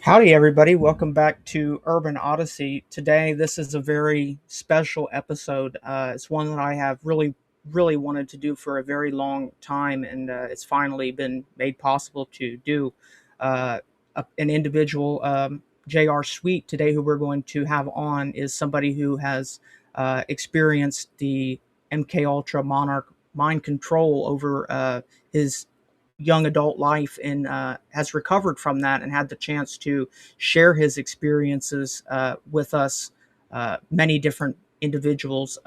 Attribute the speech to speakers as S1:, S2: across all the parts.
S1: Howdy, everybody. Welcome back to Urban Odyssey. Today, this is a very special episode. It's one that I have really wanted to do for a very long time, and it's finally been made possible to do. Uh, an individual, J.R. Sweet, today, who we're going to have on, is somebody who has experienced the MKUltra Monarch mind control over his young adult life and has recovered from that and had the chance to share his experiences with us, many different individuals.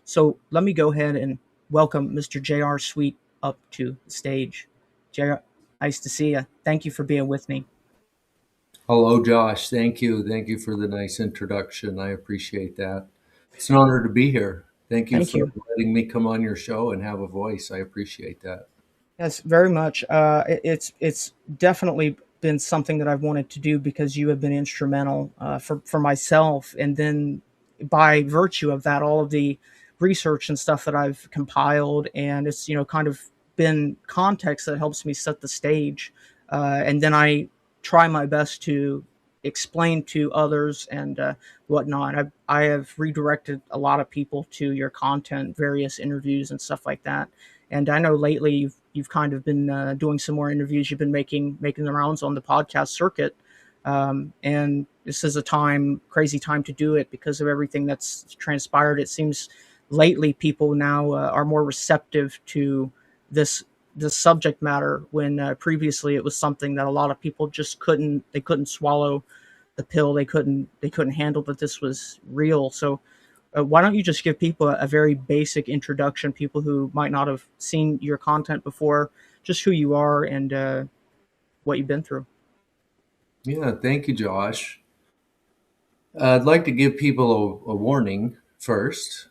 S1: So let me go ahead and welcome Mr. J.R. Sweet up to the stage. J.R., nice to see you. Thank you for being with me.
S2: Hello, Josh. Thank you. Thank you for the nice introduction. I appreciate that. It's an honor to be here. Thank you
S1: Thank
S2: for
S1: you.
S2: letting me come on your show and have a voice. I appreciate that.
S1: Yes, very much. It's definitely been something that I've wanted to do because you have been instrumental for myself, and then by virtue of that, all of the research and stuff that I've compiled, and it's kind of been context that helps me set the stage, and then I try my best to explain to others and whatnot. I have redirected a lot of people to your content, various interviews and stuff like that. And I know lately you've kind of been doing some more interviews. You've been making the rounds on the podcast circuit, and this is a crazy time to do it because of everything that's transpired. It seems lately people now are more receptive to this this subject matter when previously it was something that a lot of people just couldn't swallow the pill. They couldn't handle that this was real. So why don't you just give people a very basic introduction, people who might not have seen your content before, just who you are and what you've been through?
S2: Yeah, thank you, Josh. I'd like to give people a warning first.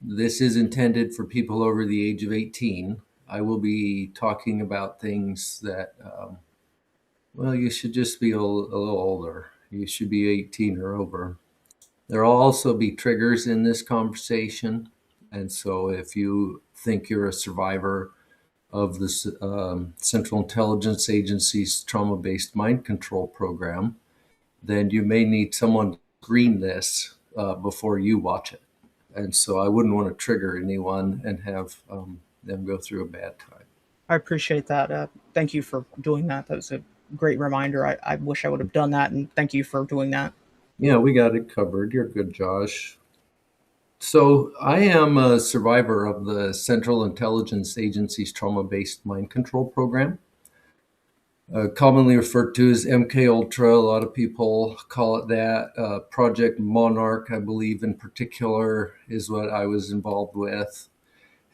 S2: This is intended for people over the age of 18. I will be talking about things that, well, you should just be a little older. You should be 18 or over. There will also be triggers in this conversation. And so if you think you're a survivor of the Central Intelligence Agency's trauma-based mind control program, then you may need someone to screen this before you watch it. And so I wouldn't want to trigger anyone and have them go through a bad time.
S1: I appreciate that. Thank you for doing that. That was a great reminder. I wish I would have done that, and thank you for doing that.
S2: Yeah, we got it covered. You're good, Josh. So I am a survivor of the Central Intelligence Agency's trauma-based mind control program, commonly referred to as MKUltra. A lot of people call it that. Project Monarch, I believe in particular, is what I was involved with.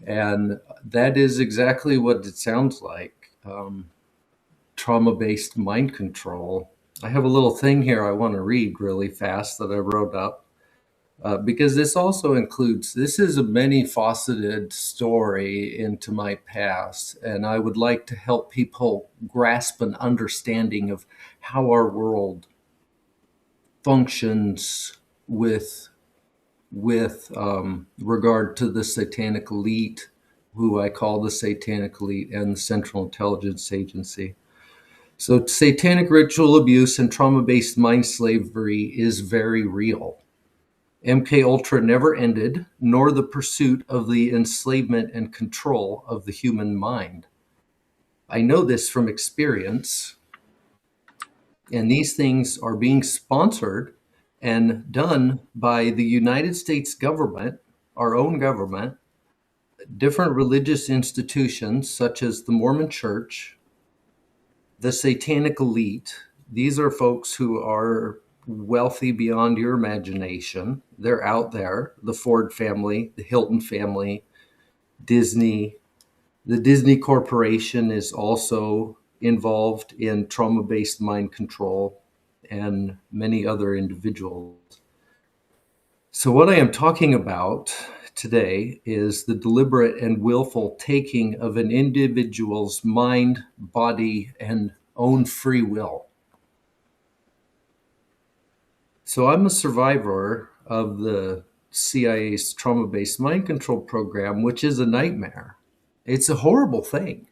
S2: And that is exactly what it sounds like, trauma-based mind control. I have a little thing here I want to read really fast that I wrote up. Because this also includes, this is a many faceted story into my past, and I would like to help people grasp an understanding of how our world functions with regard to the satanic elite, who I call the satanic elite, and the Central Intelligence Agency. So satanic ritual abuse and trauma-based mind slavery is very real. MKUltra never ended, nor the pursuit of the enslavement and control of the human mind. I know this from experience, and these things are being sponsored and done by the United States government, our own government, different religious institutions such as the Mormon Church, the satanic elite. These are folks who are wealthy beyond your imagination. They're out there. The Ford family, the Hilton family, Disney. The Disney Corporation is also involved in trauma-based mind control, and many other individuals. So what I am talking about today is the deliberate and willful taking of an individual's mind, body, and own free will. So I'm a survivor of the CIA's trauma-based mind control program, which is a nightmare. It's a horrible thing.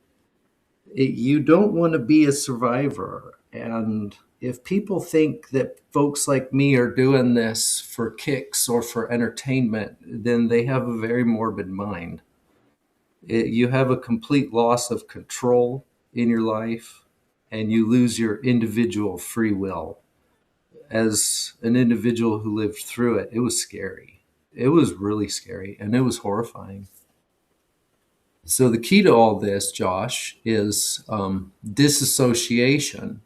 S2: You don't want to be a survivor. And if people think that folks like me are doing this for kicks or for entertainment, then they have a very morbid mind. You have a complete loss of control in your life, and you lose your individual free will. As an individual who lived through it, it was scary. It was really scary, and it was horrifying. So the key to all this, Josh, is disassociation,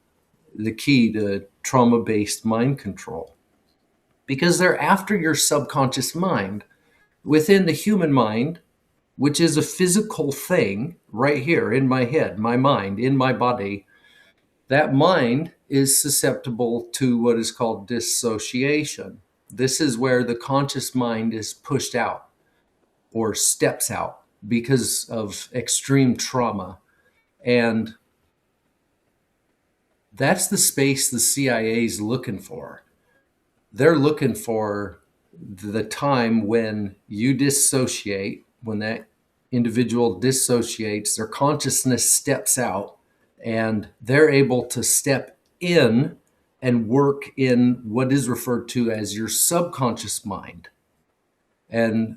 S2: the key to trauma-based mind control. Because they're after your subconscious mind. Within the human mind, which is a physical thing right here in my head, my mind, in my body, that mind is susceptible to what is called dissociation. This is where the conscious mind is pushed out or steps out because of extreme trauma. And that's the space the CIA is looking for. They're looking for the time when you dissociate, when that individual dissociates, their consciousness steps out, and they're able to step in and work in what is referred to as your subconscious mind. And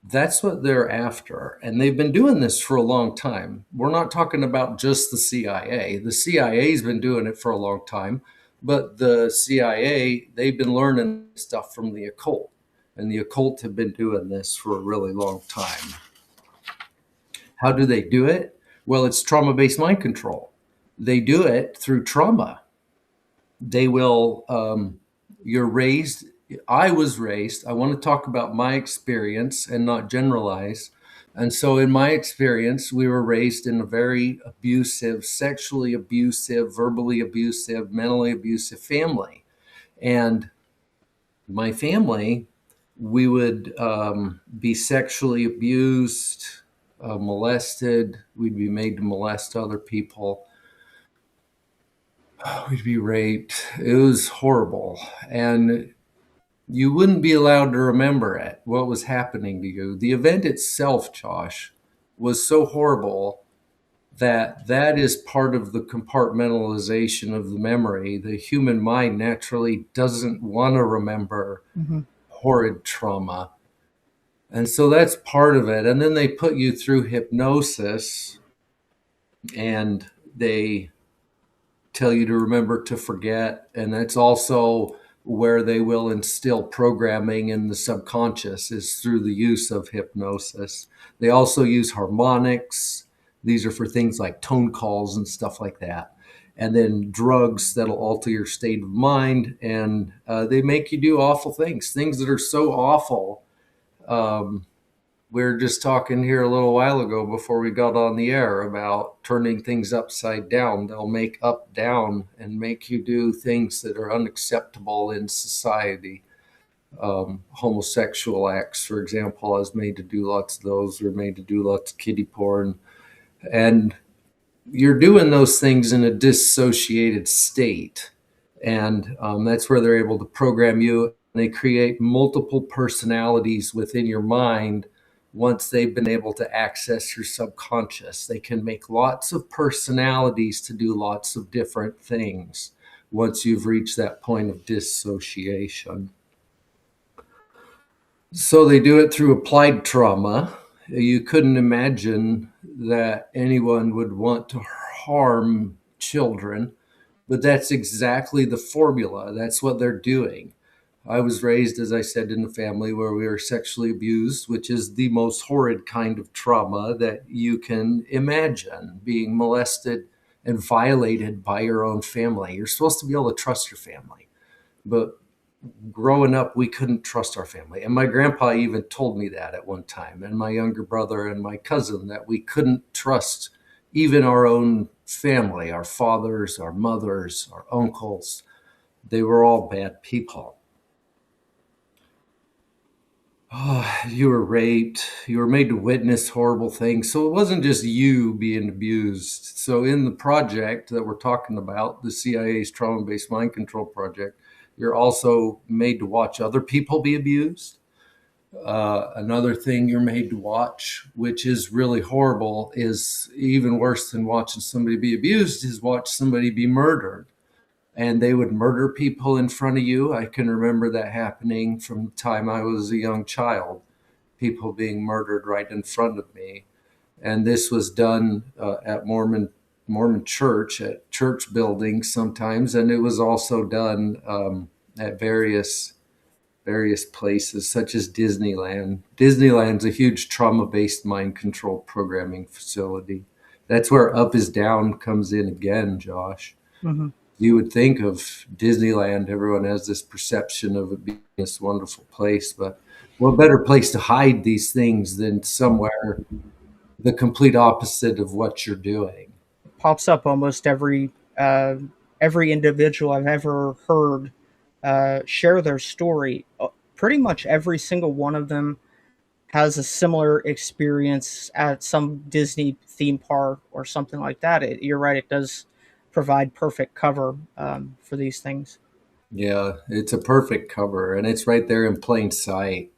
S2: that's what they're after. And they've been doing this for a long time. We're not talking about just the CIA. The CIA's been doing it for a long time, but the CIA, they've been learning stuff from the occult. And the occult have been doing this for a really long time. How do they do it? Well, it's trauma-based mind control. They do it through trauma. They will, you're raised, I was raised, I want to talk about my experience and not generalize. And so in my experience, we were raised in a very abusive, sexually abusive, verbally abusive, mentally abusive family. And my family, we would be sexually abused, molested. We'd be made to molest other people. We'd be raped. It was horrible. And you wouldn't be allowed to remember it, what was happening to you. The event itself, Josh, was so horrible that that is part of the compartmentalization of the memory. The human mind naturally doesn't want to remember horrid trauma. And so that's part of it. And then they put you through hypnosis, and they tell you to remember to forget. And that's also where they will instill programming in the subconscious, is through the use of hypnosis. They also use harmonics. These are for things like tone calls and stuff like that. And then drugs that'll alter your state of mind. And they make you do awful things that are so awful. We were just talking here a little while ago before we got on the air about turning things upside down. They'll make up down and make you do things that are unacceptable in society. Homosexual acts, for example, I was made to do lots of those. We're made to do lots of kiddie porn. And you're doing those things in a dissociated state. And that's where they're able to program you. They create multiple personalities within your mind. Once they've been able to access your subconscious, they can make lots of personalities to do lots of different things once you've reached that point of dissociation. So they do it through applied trauma. You couldn't imagine that anyone would want to harm children, but that's exactly the formula. That's what they're doing. I was raised, as I said, in a family where we were sexually abused, which is the most horrid kind of trauma that you can imagine, being molested and violated by your own family. You're supposed to be able to trust your family. But growing up, we couldn't trust our family. And my grandpa even told me that at one time, and my younger brother and my cousin, that we couldn't trust even our own family, our fathers, our mothers, our uncles. They were all bad people. Oh, you were raped. You were made to witness horrible things. So it wasn't just you being abused. So in the project that we're talking about, the CIA's trauma-based mind control project, you're also made to watch other people be abused. Another thing you're made to watch, which is really horrible, is even worse than watching somebody be abused, is watch somebody be murdered. and they would murder people in front of you. I can remember that happening from the time I was a young child, people being murdered right in front of me. And this was done at Mormon church, at church buildings sometimes, and it was also done at various places such as Disneyland. Disneyland's a huge trauma-based mind control programming facility. That's where Up is Down comes in again, Josh.
S1: Hmm.
S2: You would think of Disneyland, everyone has this perception of it being this wonderful place, but what better place to hide these things than somewhere the complete opposite of what you're doing?
S1: Pops up almost every individual I've ever heard share their story. Pretty much every single one of them has a similar experience at some Disney theme park or something like that. You're right; it does provide perfect cover for these things.
S2: Yeah, it's a perfect cover, and it's right there in plain sight.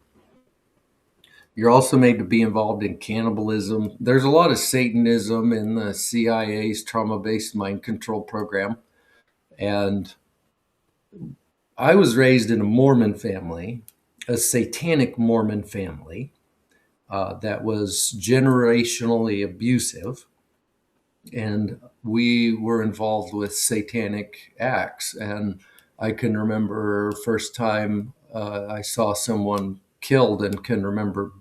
S2: You're also made to be involved in cannibalism. There's a lot of Satanism in the CIA's trauma based mind control program. And I was raised in a Mormon family, a satanic Mormon family that was generationally abusive. And we were involved with satanic acts. And I can remember first time I saw someone killed and can remember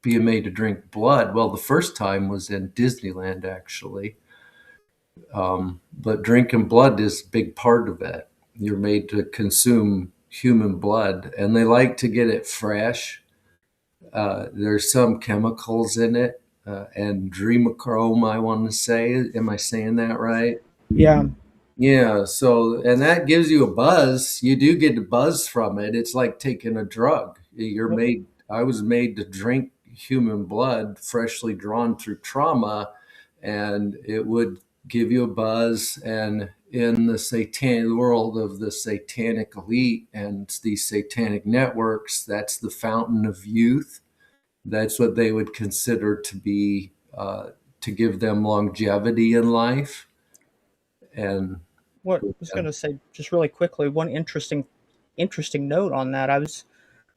S2: being made to drink blood. Well, the first time was in Disneyland, actually. But drinking blood is a big part of it. You're made to consume human blood, and they like to get it fresh. There's some chemicals in it, and adrenochrome, I want to say. Am I saying that right?
S1: Yeah,
S2: Yeah, so and that gives you a buzz. You do get a buzz from it. It's like taking a drug. I was made to drink human blood freshly drawn through trauma, and it would give you a buzz. And in the satanic world of the satanic elite and these satanic networks, that's the fountain of youth. That's what they would consider to be to give them longevity in life. And
S1: what I was going to say just really quickly, one interesting note on that. I was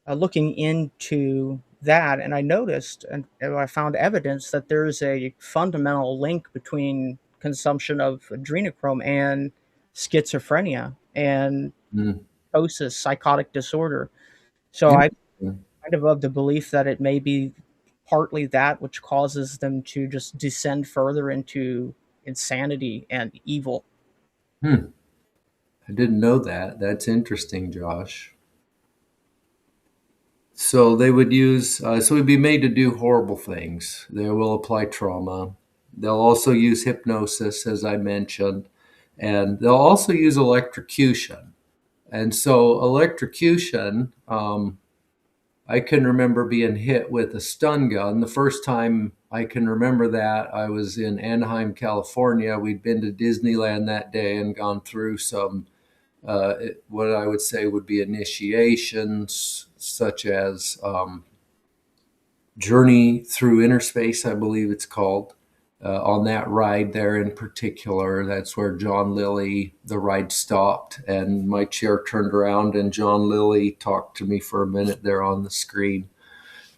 S1: looking into that, and I noticed and I found evidence that there is a fundamental link between consumption of adrenochrome and schizophrenia and
S2: mm,
S1: psychotic disorder. So I
S2: interesting.
S1: kind of the belief that it may be partly that which causes them to just descend further into insanity and evil.
S2: Hmm. I didn't know that. That's interesting, Josh. So they would use, so we'd be made to do horrible things. They will apply trauma. They'll also use hypnosis, as I mentioned, and they'll also use electrocution. And so, electrocution, I can remember being hit with a stun gun. The first time I can remember that, I was in Anaheim, California. We'd been to Disneyland that day and gone through some what I would say would be initiations, such as Journey Through Inner Space, I believe it's called. On that ride there in particular, that's where John Lilly, the ride stopped, and my chair turned around, and John Lilly talked to me for a minute there on the screen.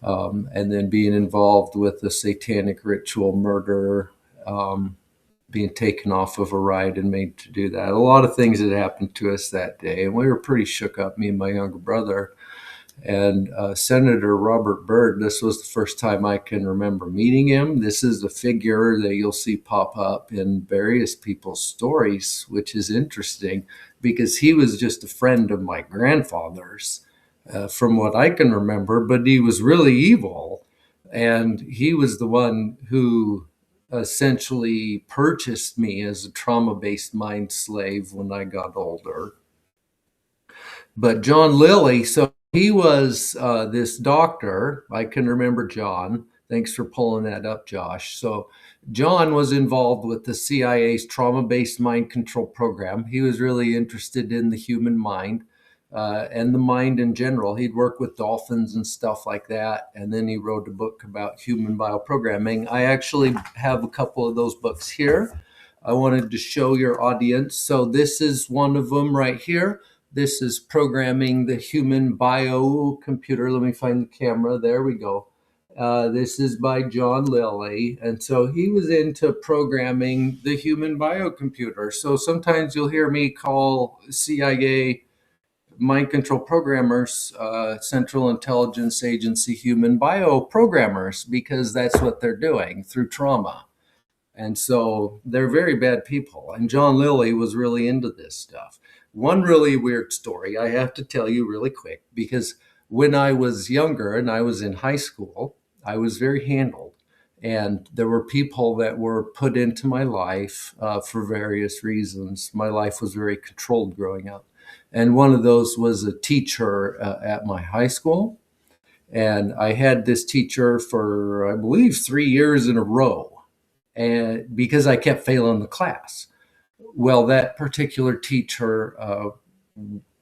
S2: And then being involved with the satanic ritual murder, being taken off of a ride and made to do that. A lot of things had happened to us that day, and we were pretty shook up, me and my younger brother. And Senator Robert Byrd, this was the first time I can remember meeting him. This is a figure that you'll see pop up in various people's stories, which is interesting because he was just a friend of my grandfather's, from what I can remember, but he was really evil. And he was the one who essentially purchased me as a trauma based mind slave when I got older. But John Lilly, so he was this doctor. I can remember John. Thanks for pulling that up, Josh. So John was involved with the CIA's trauma-based mind control program. He was really interested in the human mind and the mind in general. He'd work with dolphins and stuff like that. And then he wrote a book about human bioprogramming. I actually have a couple of those books here. I wanted to show your audience. So this is one of them right here. This is programming the human biocomputer. Let me find the camera. There we go. This is by John Lilly. And so he was into programming the human biocomputer. So sometimes you'll hear me call CIA mind control programmers, Central Intelligence Agency human bioprogrammers, because that's what they're doing through trauma. And so they're very bad people. And John Lilly was really into this stuff. One really weird story I have to tell you really quick, because when I was younger and I was in high school, I was very handled. And there were people that were put into my life for various reasons. My life was very controlled growing up. And one of those was a teacher at my high school. And I had this teacher for, I believe, 3 years in a row, and because I kept failing the class. Well, that particular teacher,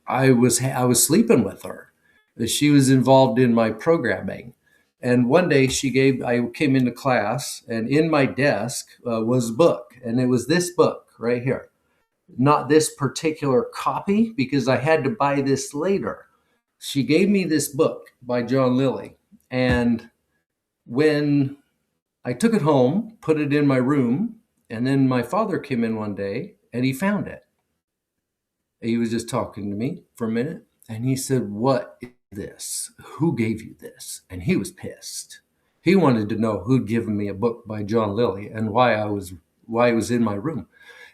S2: I was sleeping with her. She was involved in my programming. And one day I came into class, and in my desk was a book, and it was this book right here. Not this particular copy, because I had to buy this later. She gave me this book by John Lilly. And when I took it home, put it in my room, and then my father came in one day and he found it. He was just talking to me for a minute, and he said, "What is this? Who gave you this?" And he was pissed. He wanted to know who'd given me a book by John Lilly and why it was in my room.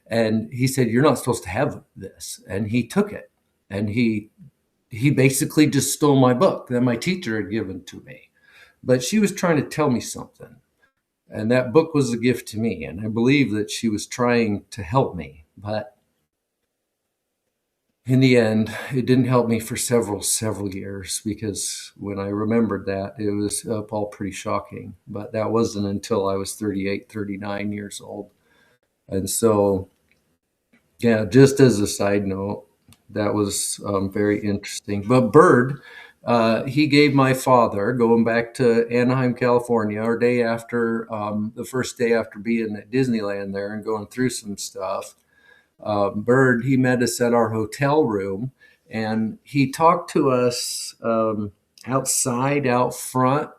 S2: And he said, "You're not supposed to have this." And he took it, and he basically just stole my book that my teacher had given to me. But she was trying to tell me something. And that book was a gift to me. And I believe that she was trying to help me. But in the end, it didn't help me for several years, because when I remembered that, it was all pretty shocking. But that wasn't until I was 38, 39 years old. And so, yeah, just as a side note, that was very interesting. But Byrd, he gave my father, going back to Anaheim, California, our day after, the first day after being at Disneyland there and going through some stuff. Byrd, he met us at our hotel room, and he talked to us outside, out front.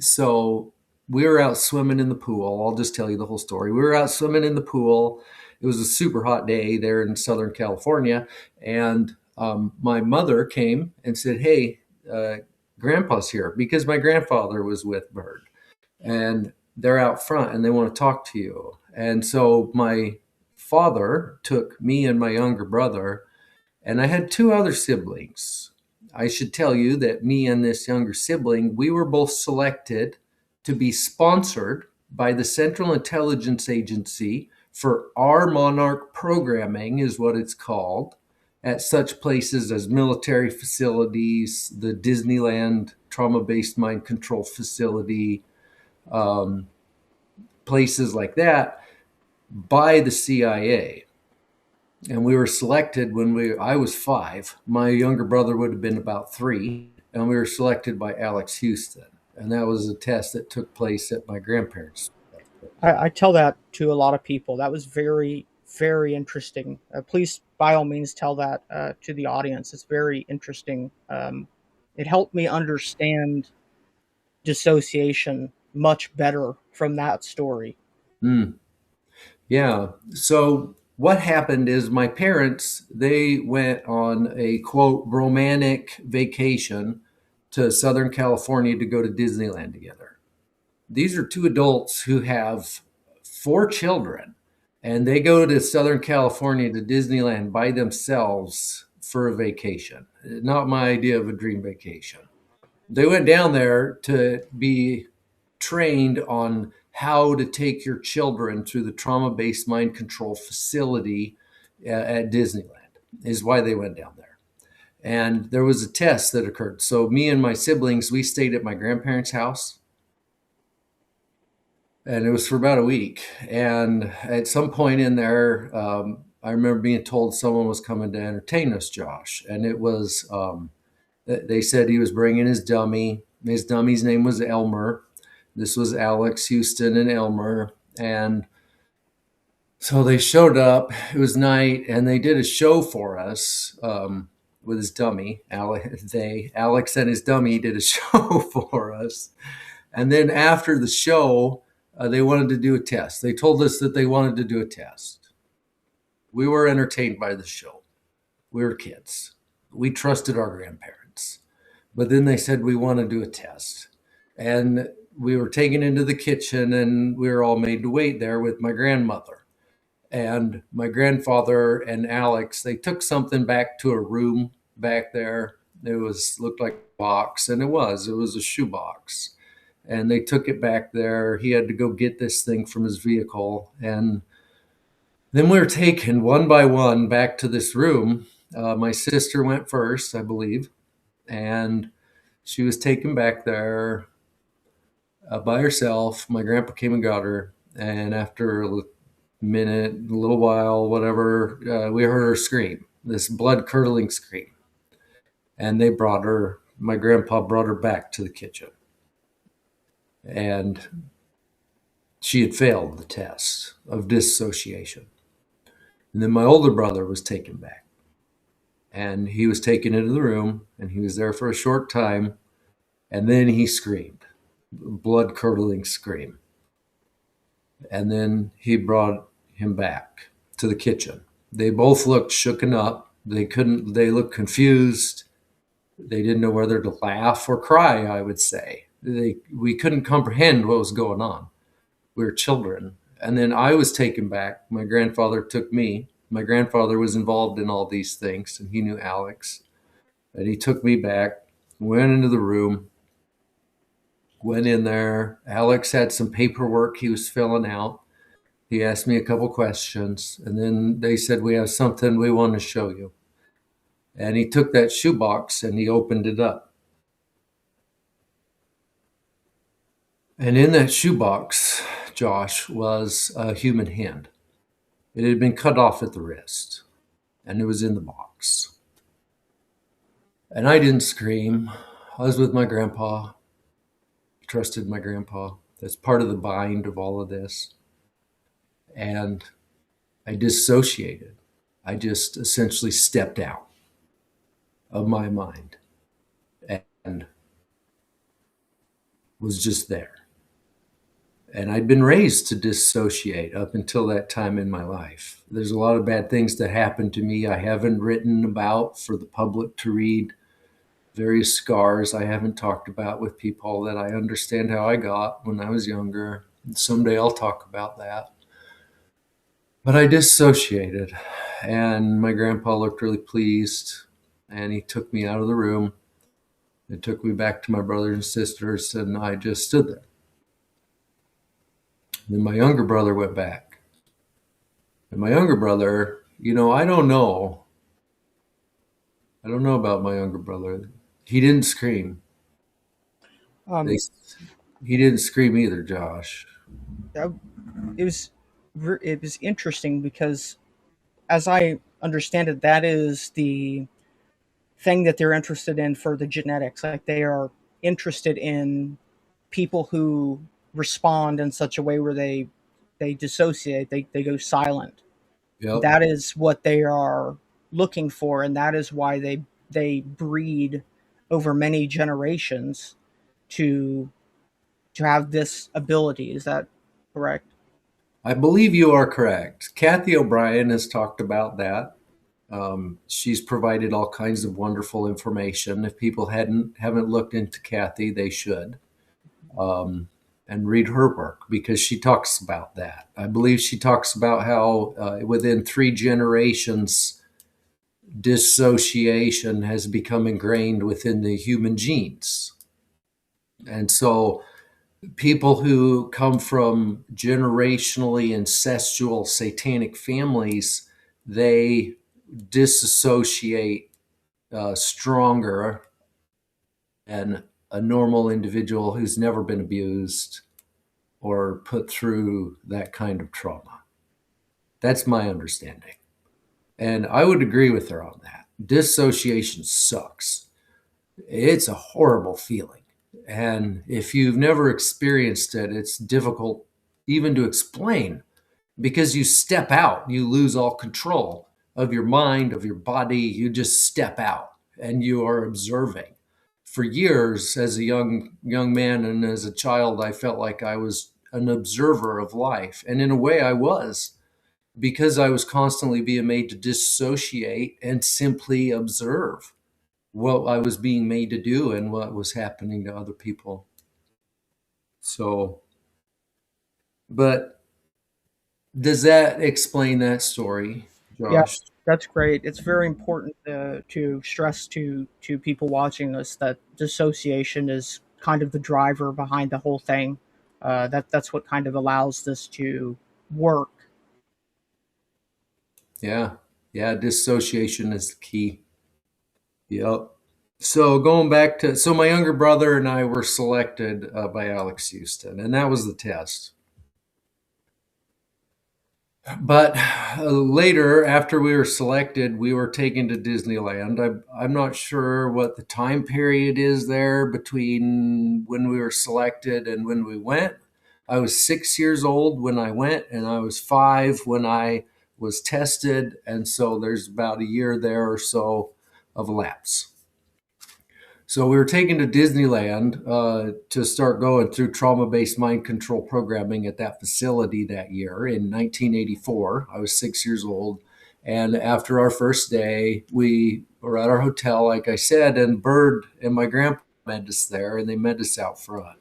S2: So we were out swimming in the pool. I'll just tell you the whole story. We were out swimming in the pool. It was a super hot day there in Southern California. And my mother came and said, "Hey, Grandpa's here," because my grandfather was with Byrd. And they're out front and they want to talk to you. And so my father took me and my younger brother, and I had two other siblings. I should tell you that me and this younger sibling, we were both selected to be sponsored by the Central Intelligence Agency for our Monarch programming, is what it's called, at such places as military facilities, the Disneyland trauma-based mind control facility, places like that, by the CIA. And we were selected when I was 5. My younger brother would have been about 3. And we were selected by Alex Houston. And that was a test that took place at my grandparents'.
S1: I tell that to a lot of people. That was very, very interesting. Please, by all means, tell that to the audience. It's very interesting. It helped me understand dissociation much better from that story.
S2: Mm. Yeah. So what happened is my parents, they went on a quote romantic vacation to Southern California to go to Disneyland together. These are two adults who have 4 children, and they go to Southern California to Disneyland by themselves for a vacation. Not my idea of a dream vacation. They went down there to be trained on how to take your children through the trauma-based mind control facility at Disneyland, is why they went down there. And there was a test that occurred. So me and my siblings, we stayed at my grandparents' house, and it was for about a week. And at some point in there, I remember being told someone was coming to entertain us, Josh. And it was, they said he was bringing his dummy. His dummy's name was Elmer. This was Alex, Houston, and Elmer. And So they showed up. It was night, and they did a show for us with his dummy. Alex and his dummy did a show for us. And then after the show, they wanted to do a test. They told us that they wanted to do a test. We were entertained by the show. We were kids. We trusted our grandparents. But then they said we want to do a test. And we were taken into the kitchen, and we were all made to wait there with my grandmother. And my grandfather and Alex, they took something back to a room back there. It looked like a box, and it was a shoebox. And they took it back there. He had to go get this thing from his vehicle. And then we were taken one by one back to this room. My sister went first, I believe, and she was taken back there by herself. My grandpa came and got her. And after a minute, a little while, whatever, we heard her scream, this blood curdling scream. And my grandpa brought her back to the kitchen. And she had failed the test of dissociation. And then my older brother was taken back. And he was taken into the room, and he was there for a short time. And then he screamed, blood curdling scream. And then he brought him back to the kitchen. They both looked shooken up. They looked confused. They didn't know whether to laugh or cry, I would say. We couldn't comprehend what was going on. We were children. And then I was taken back. My grandfather took me. My grandfather was involved in all these things, and he knew Alex. And he took me back, went into the room, went in there. Alex had some paperwork he was filling out. He asked me a couple questions, and then they said, we have something we want to show you. And he took that shoebox and he opened it up. And in that shoebox, Josh, was a human hand. It had been cut off at the wrist, and it was in the box. And I didn't scream. I was with my grandpa. Trusted my grandpa. That's part of the bind of all of this. And I dissociated. I just essentially stepped out of my mind and was just there. And I'd been raised to dissociate up until that time in my life. There's a lot of bad things that happened to me I haven't written about for the public to read. Various scars I haven't talked about with people that I understand how I got when I was younger. And someday I'll talk about that. But I dissociated, and my grandpa looked really pleased, and he took me out of the room and took me back to my brothers and sisters, and I just stood there. Then my younger brother went back. And my younger brother, I don't know about my younger brother. He didn't scream.
S1: Um,
S2: He didn't scream either, Josh.
S1: uh, it was it was interesting because, as I understand it, that is the thing that they're interested in for the genetics. Like they are interested in people who respond in such a way where they dissociate, they go silent.
S2: Yep.
S1: That is what they are looking for, and that is why they breed over many generations to have this ability. Is that correct?
S2: I believe you are correct. Kathy O'Brien has talked about that. She's provided all kinds of wonderful information. If people haven't looked into Kathy, they should, and read her work because she talks about that. I believe she talks about how within 3 generations, dissociation has become ingrained within the human genes. And so people who come from generationally incestual satanic families, they disassociate stronger than a normal individual who's never been abused or put through that kind of trauma. That's my understanding. And I would agree with her on that. Dissociation sucks. It's a horrible feeling. And if you've never experienced it, it's difficult even to explain because you step out, you lose all control of your mind, of your body. You just step out and you are observing. For years, as a young man and as a child, I felt like I was an observer of life, and in a way, I was, because I was constantly being made to dissociate and simply observe what I was being made to do and what was happening to other people. So, but does that explain that story,
S1: Yeah,
S2: Josh?
S1: that's great. It's very important to stress to people watching this that dissociation is kind of the driver behind the whole thing. That's what kind of allows this to work.
S2: Yeah. Yeah. Dissociation is the key. Yep. So going back to, so my younger brother and I were selected by Alex Houston, and that was the test. But later, after we were selected, we were taken to Disneyland. I'm not sure what the time period is there between when we were selected and when we went. I was 6 years old when I went, and I was 5 when I was tested. And so there's about a year there or so of a lapse. So we were taken to Disneyland to start going through trauma-based mind control programming at that facility that year in 1984. I was 6 years old. And after our first day, we were at our hotel, like I said, and Byrd and my grandpa met us there, and they met us out front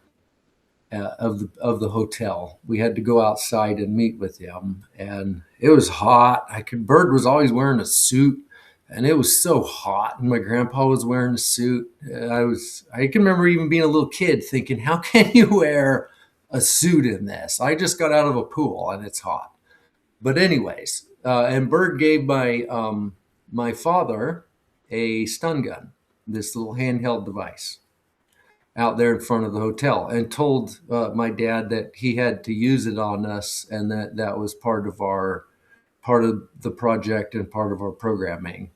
S2: of the hotel. We had to go outside and meet with him, and it was hot. Byrd was always wearing a suit, and it was so hot. And my grandpa was wearing a suit. I can remember even being a little kid thinking, how can you wear a suit in this? I just got out of a pool and it's hot. But anyways, and Byrd gave my father a stun gun, this little handheld device, out there in front of the hotel, and told my dad that he had to use it on us, and that was part of the project and part of our programming,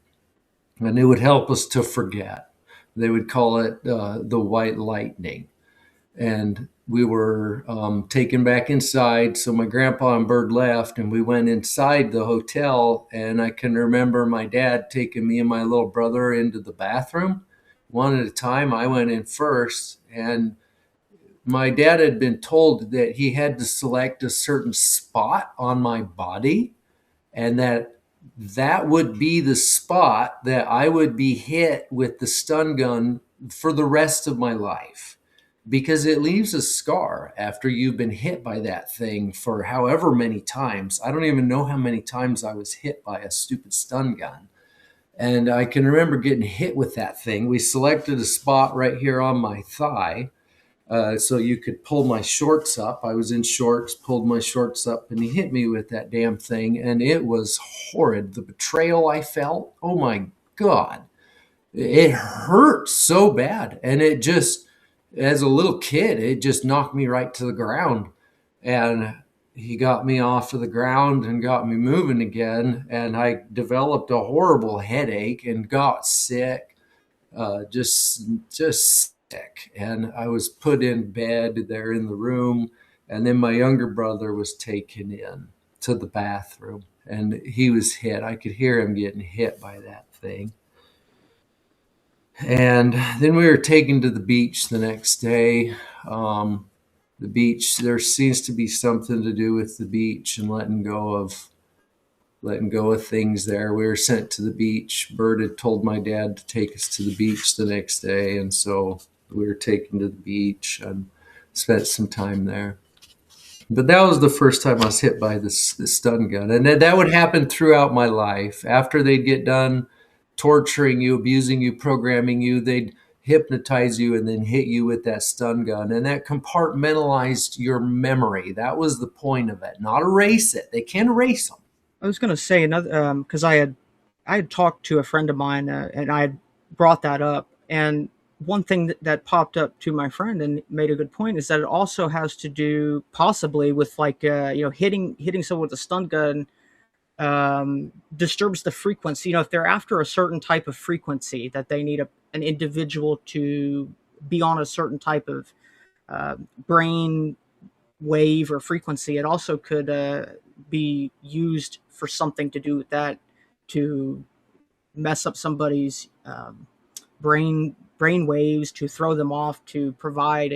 S2: and it would help us to forget. They would call it the white lightning. And we were taken back inside. So my grandpa and Byrd left, and we went inside the hotel. And I can remember my dad taking me and my little brother into the bathroom one at a time. I went in first, and my dad had been told that he had to select a certain spot on my body, and that would be the spot that I would be hit with the stun gun for the rest of my life, because it leaves a scar after you've been hit by that thing for however many times. I don't even know how many times I was hit by a stupid stun gun. And I can remember getting hit with that thing. We selected a spot right here on my thigh, so you could pull my shorts up. I was in shorts, pulled my shorts up, and he hit me with that damn thing. And it was horrid. The betrayal I felt, oh my God, it hurt so bad. And it just, as a little kid, it just knocked me right to the ground. And he got me off of the ground and got me moving again. And I developed a horrible headache and got sick, just sick. And I was put in bed there in the room. And then my younger brother was taken in to the bathroom, and he was hit. I could hear him getting hit by that thing. And then we were taken to the beach the next day. The beach, there seems to be something to do with the beach and letting go of things there. We were sent to the beach. Byrd had told my dad to take us to the beach the next day, and so we were taken to the beach and spent some time there. But that was the first time I was hit by this stun gun, and that would happen throughout my life. After they'd get done torturing you, abusing you, programming you, they'd hypnotize you and then hit you with that stun gun, and that compartmentalized your memory. That was the point of it, not erase it. They can't erase them.
S1: I was going to say another because I had talked to a friend of mine and I had brought that up, and one thing that popped up to my friend and made a good point is that it also has to do possibly with like hitting someone with a stun gun disturbs the frequency. If they're after a certain type of frequency that they need an individual to be on a certain type of brain wave or frequency. It also could be used for something to do with that, to mess up somebody's brain waves, to throw them off, to provide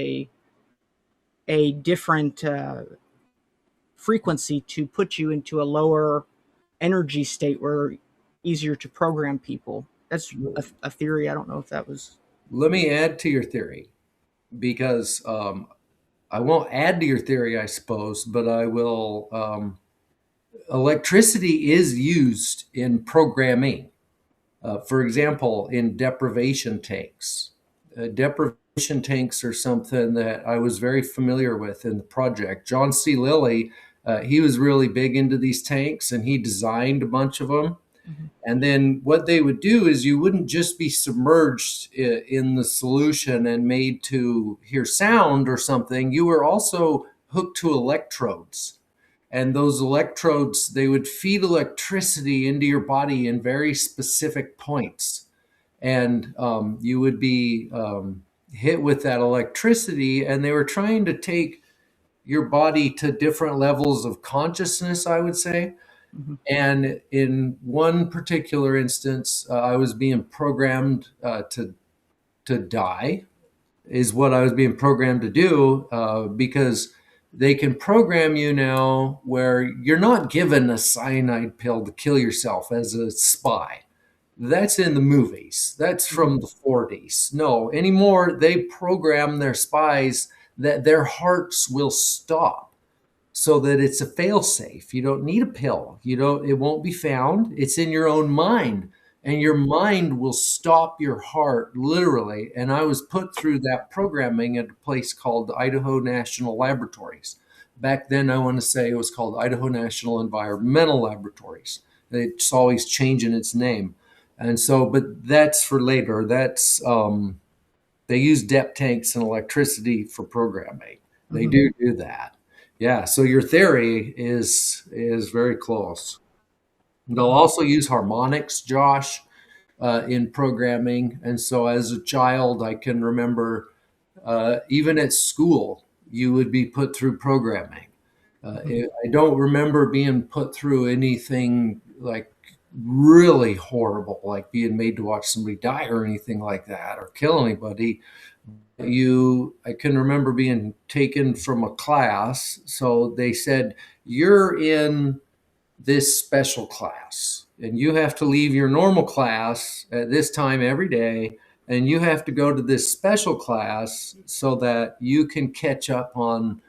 S1: a different frequency to put you into a lower energy state where easier to program people. That's a theory. I don't know if that was.
S2: Let me add to your theory, because I won't add to your theory, I suppose, but I will. Electricity is used in programming. For example, in deprivation tanks. Deprivation tanks are something that I was very familiar with in the project. John C. Lilly, he was really big into these tanks, and he designed a bunch of them.
S1: Mm-hmm.
S2: And then what they would do is you wouldn't just be submerged in the solution and made to hear sound or something. You were also hooked to electrodes. And those electrodes, they would feed electricity into your body in very specific points. And you would be hit with that electricity, and they were trying to take your body to different levels of consciousness, I would say.
S1: Mm-hmm.
S2: And in one particular instance, I was being programmed to die, is what I was being programmed to do, because they can program you now where you're not given a cyanide pill to kill yourself as a spy. That's in the movies. That's from the 40s. No, anymore, they program their spies that their hearts will stop, so that it's a fail-safe. You don't need a pill. It won't be found. It's in your own mind, and your mind will stop your heart, literally. And I was put through that programming at a place called Idaho National Laboratories. Back then, I want to say it was called Idaho National Environmental Laboratories. It's always changing its name. And so, but that's for later. They use depth tanks and electricity for programming. They do that. Yeah, so your theory is very close. They'll also use harmonics, Josh, in programming. And so as a child, I can remember even at school, you would be put through programming. I don't remember being put through anything like really horrible, like being made to watch somebody die or anything like that, or kill anybody. I can remember being taken from a class. So they said, you're in this special class, and you have to leave your normal class at this time every day, and you have to go to this special class so that you can catch up on,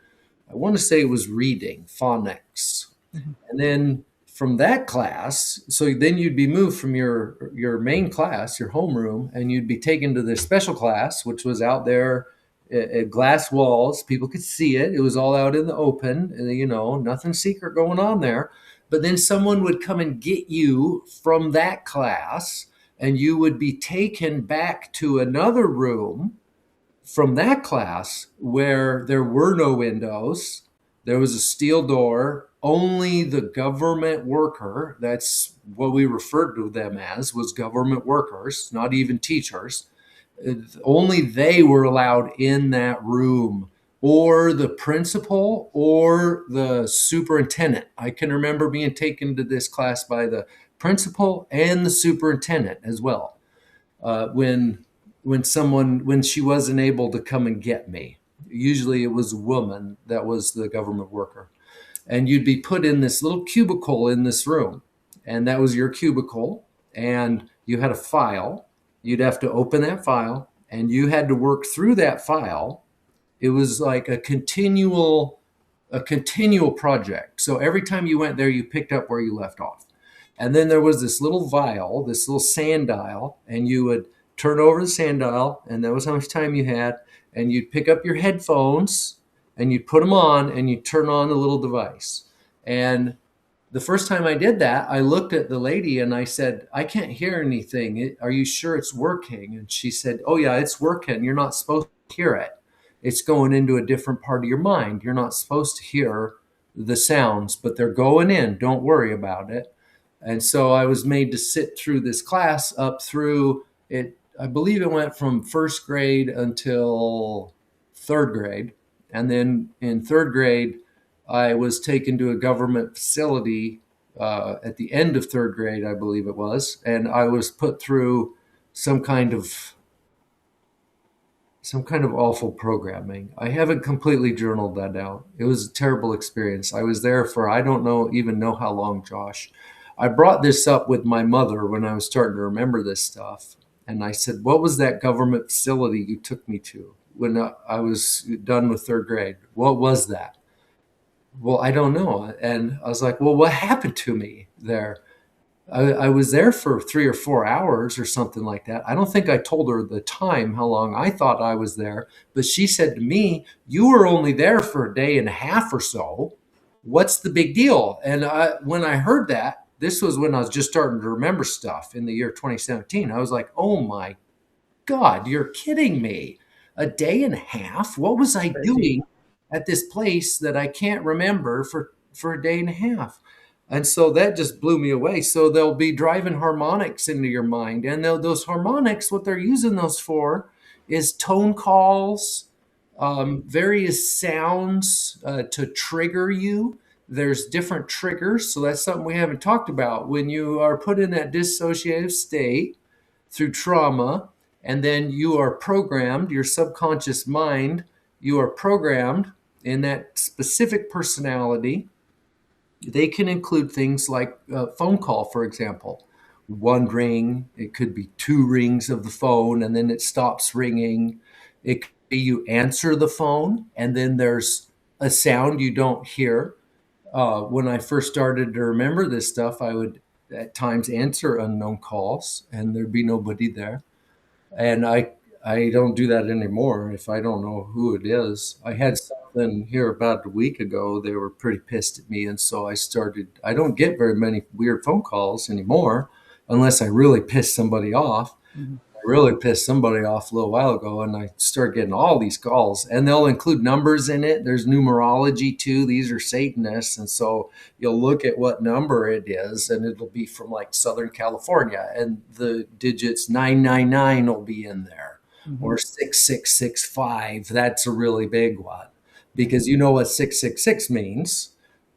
S2: I want to say it was reading, phonics.
S1: Mm-hmm.
S2: And then from that class, so then you'd be moved from your main class, your homeroom, and you'd be taken to this special class, which was out there at glass walls. People could see it. It was all out in the open, and nothing secret going on there. But then someone would come and get you from that class, and you would be taken back to another room from that class where there were no windows. There was a steel door. Only the government worker, that's what we referred to them as, was government workers, not even teachers. Only they were allowed in that room, or the principal or the superintendent. I can remember being taken to this class by the principal and the superintendent as well, when she wasn't able to come and get me. Usually it was a woman that was the government worker. And you'd be put in this little cubicle in this room, and that was your cubicle, and you had a file. You'd have to open that file, and you had to work through that file. It was like a continual project. So every time you went there, you picked up where you left off. And then there was this little vial, this little sand dial, and you would turn over the sand dial, and that was how much time you had. And you'd pick up your headphones, and you'd put them on, and you'd turn on the little device. And the first time I did that, I looked at the lady and I said, I can't hear anything. Are you sure it's working? And she said, oh yeah, it's working. You're not supposed to hear it. It's going into a different part of your mind. You're not supposed to hear the sounds, but they're going in. Don't worry about it. And so I was made to sit through this class up through it. I believe it went from first grade until third grade. And then in third grade, I was taken to a government facility at the end of third grade, I believe it was, and I was put through some kind of awful programming. I haven't completely journaled that out. It was a terrible experience. I was there for I don't even know how long, Josh. I brought this up with my mother when I was starting to remember this stuff. And I said, "What was that government facility you took me to when I was done with third grade? What was that?" "Well, I don't know." And I was like, "Well, what happened to me there?" I was there for 3 or 4 hours or something like that. I don't think I told her the time, how long I thought I was there, but she said to me, "You were only there for a day and a half or so. What's the big deal?" And when I heard that, this was when I was just starting to remember stuff in the year 2017. I was like, "Oh my God, you're kidding me. A day and a half? What was I
S1: Crazy.
S2: doing at this place that I can't remember for a day and a half?" And so that just blew me away. So they'll be driving harmonics into your mind. And those harmonics, what they're using those for is tone calls, various sounds to trigger you. There's different triggers. So that's something we haven't talked about. When you are put in that dissociative state through trauma, and then you are programmed, your subconscious mind, you are programmed in that specific personality. They can include things like a phone call, for example. One ring, it could be two rings of the phone, and then it stops ringing. It could be you answer the phone, and then there's a sound you don't hear. When I first started to remember this stuff, I would at times answer unknown calls, and there'd be nobody there. And I don't do that anymore if I don't know who it is. I had something here about a week ago. They were pretty pissed at me, and so I don't get very many weird phone calls anymore unless I really piss somebody off.
S1: Mhm.
S2: I really pissed somebody off a little while ago, and I start getting all these calls, and they'll include numbers in it. There's numerology too. These are Satanists, and so you'll look at what number it is, and it'll be from like Southern California, and the digits 999 will be in there,
S1: Mhm.
S2: or 6665. That's a really big one because you know what 666 means.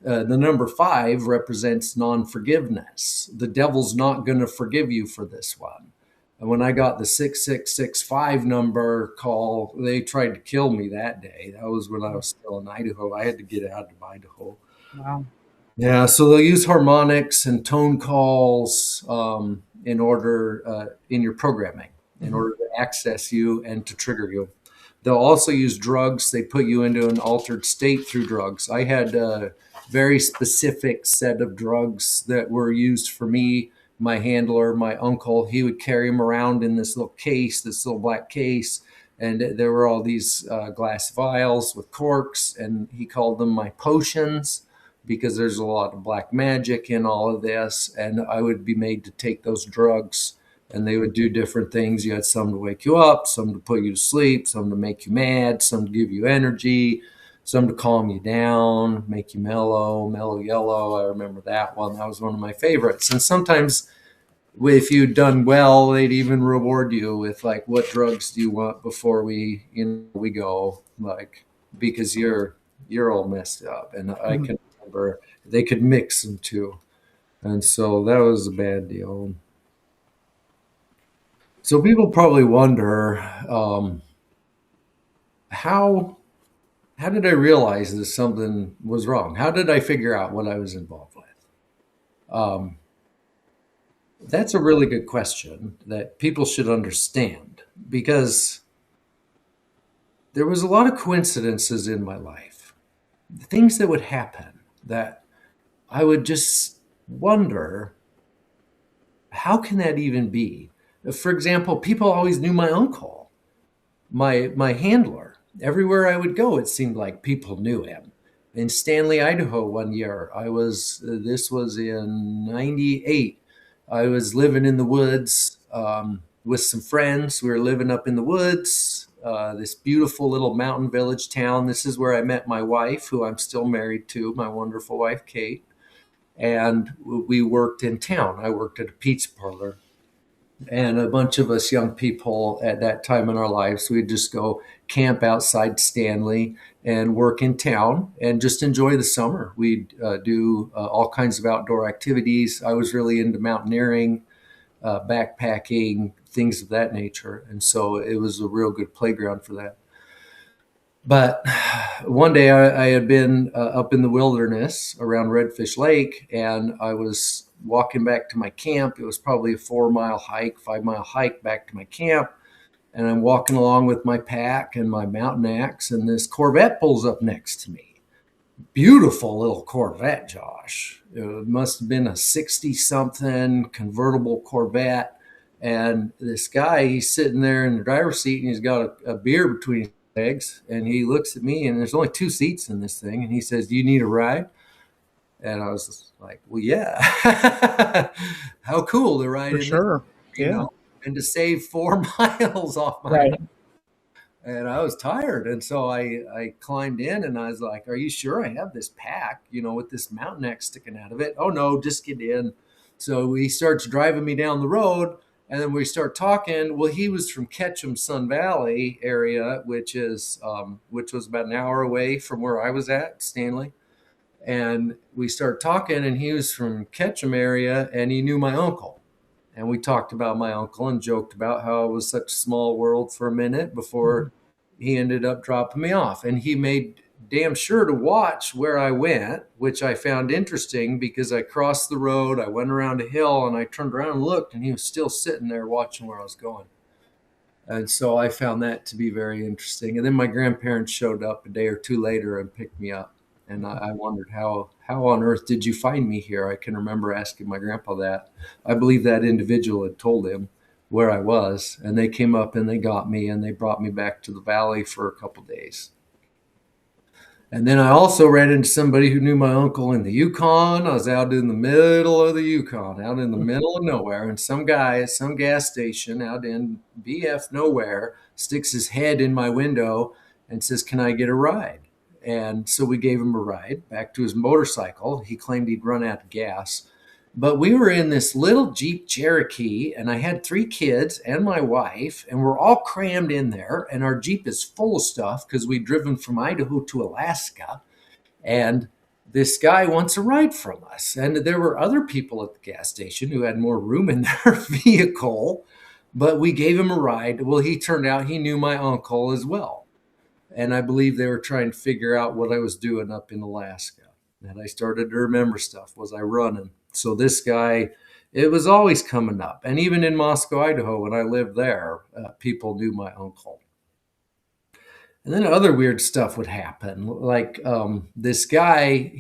S2: The number five represents non forgiveness. The devil's not going to forgive you for this one. And when I got the 6665 number call, they tried to kill me that day. That was when I was still in Idaho. I had to get out of Idaho.
S1: Wow.
S2: Yeah, so they'll use harmonics and tone calls in order in your programming, in
S1: Mhm.
S2: order to access you and to trigger you. They'll also use drugs. They put you into an altered state through drugs. I had a very specific set of drugs that were used for me. My handler, my uncle, he would carry them around in this little case, this little black case. And there were all these glass vials with corks, and he called them my potions because there's a lot of black magic in all of this. And I would be made to take those drugs, and they would do different things. You had some to wake you up, some to put you to sleep, some to make you mad, some to give you energy, some to calm you down, make you mellow yellow. I remember that one. That was one of my favorites. And sometimes if you'd done well, they'd even reward you with like, "What drugs do you want before we go?" Like, because you're all messed up. And I
S1: Mhm.
S2: can remember they could mix them too. And so that was a bad deal. So people probably wonder, how how did I realize that something was wrong? How did I figure out what I was involved with? Um, that's a really good question that people should understand because there was a lot of coincidences in my life, things that would happen that I would just wonder, how can that even be? For example, people always knew my uncle, my handler. Everywhere I would go, it seemed like people knew him. In Stanley, Idaho, one year, this was in '98. I was living in the woods with some friends. We were living up in the woods, this beautiful little mountain village town. This is where I met my wife, who I'm still married to, my wonderful wife, Kate. And we worked in town. I worked at a pizza parlor. And a bunch of us young people at that time in our lives, we'd just go camp outside Stanley and work in town and just enjoy the summer. We'd do all kinds of outdoor activities. I was really into mountaineering, backpacking, things of that nature. And so it was a real good playground for that. But one day I had been up in the wilderness around Redfish Lake, and I was walking back to my camp. It was probably a 4 mile hike, 5 mile hike back to my camp. And I'm walking along with my pack and my mountain axe, and this Corvette pulls up next to me. Beautiful little Corvette, Josh. It must have been a 60 something convertible Corvette. And this guy, he's sitting there in the driver's seat and he's got a beer between his legs. And he looks at me, and there's only 2 seats in this thing. And he says, "Do you need a ride?" And I was like, "Well, yeah." How cool to ride
S1: For
S2: in this,
S1: sure.
S2: you
S1: Yeah.
S2: know, and to save 4 miles off my
S1: Right.
S2: back. And I was tired. And so I climbed in and I was like, "Are you sure I have this pack, with this mountain axe sticking out of it?" "Oh, no, just get in." So he starts driving me down the road, and then we start talking. Well, he was from Ketchum, Sun Valley area, which was about an hour away from where I was at, Stanley. And we start talking, and he was from Ketchum area, and he knew my uncle. And we talked about my uncle and joked about how it was such a small world for a minute
S1: Mhm.
S2: before he ended up dropping me off. And he made damn sure to watch where I went, which I found interesting because I crossed the road, I went around a hill, and I turned around and looked, and he was still sitting there watching where I was going. And so I found that to be very interesting. And then my grandparents showed up a day or two later and picked me up. And I wondered how on earth did you find me here? I can remember asking my grandpa that. I believe that individual had told him where I was, and they came up and they got me and they brought me back to the valley for a couple days. And then I also ran into somebody who knew my uncle in the Yukon. I was out in the middle of the Yukon, out in the middle of nowhere, and some guy at some gas station out in BF nowhere sticks his head in my window and says, "Can I get a ride?" And so we gave him a ride back to his motorcycle. He claimed he'd run out of gas. But we were in this little Jeep Cherokee, and I had 3 kids and my wife, and we're all crammed in there. And our Jeep is full of stuff because we'd driven from Idaho to Alaska. And this guy wants a ride from us. And there were other people at the gas station who had more room in their vehicle, but we gave him a ride. Well, he turned out he knew my uncle as well. And I believe they were trying to figure out what I was doing up in Alaska. And I started to remember stuff. Was I running? So this guy, it was always coming up. And even in Moscow, Idaho, when I lived there, people knew my uncle. And then other weird stuff would happen. Like this guy,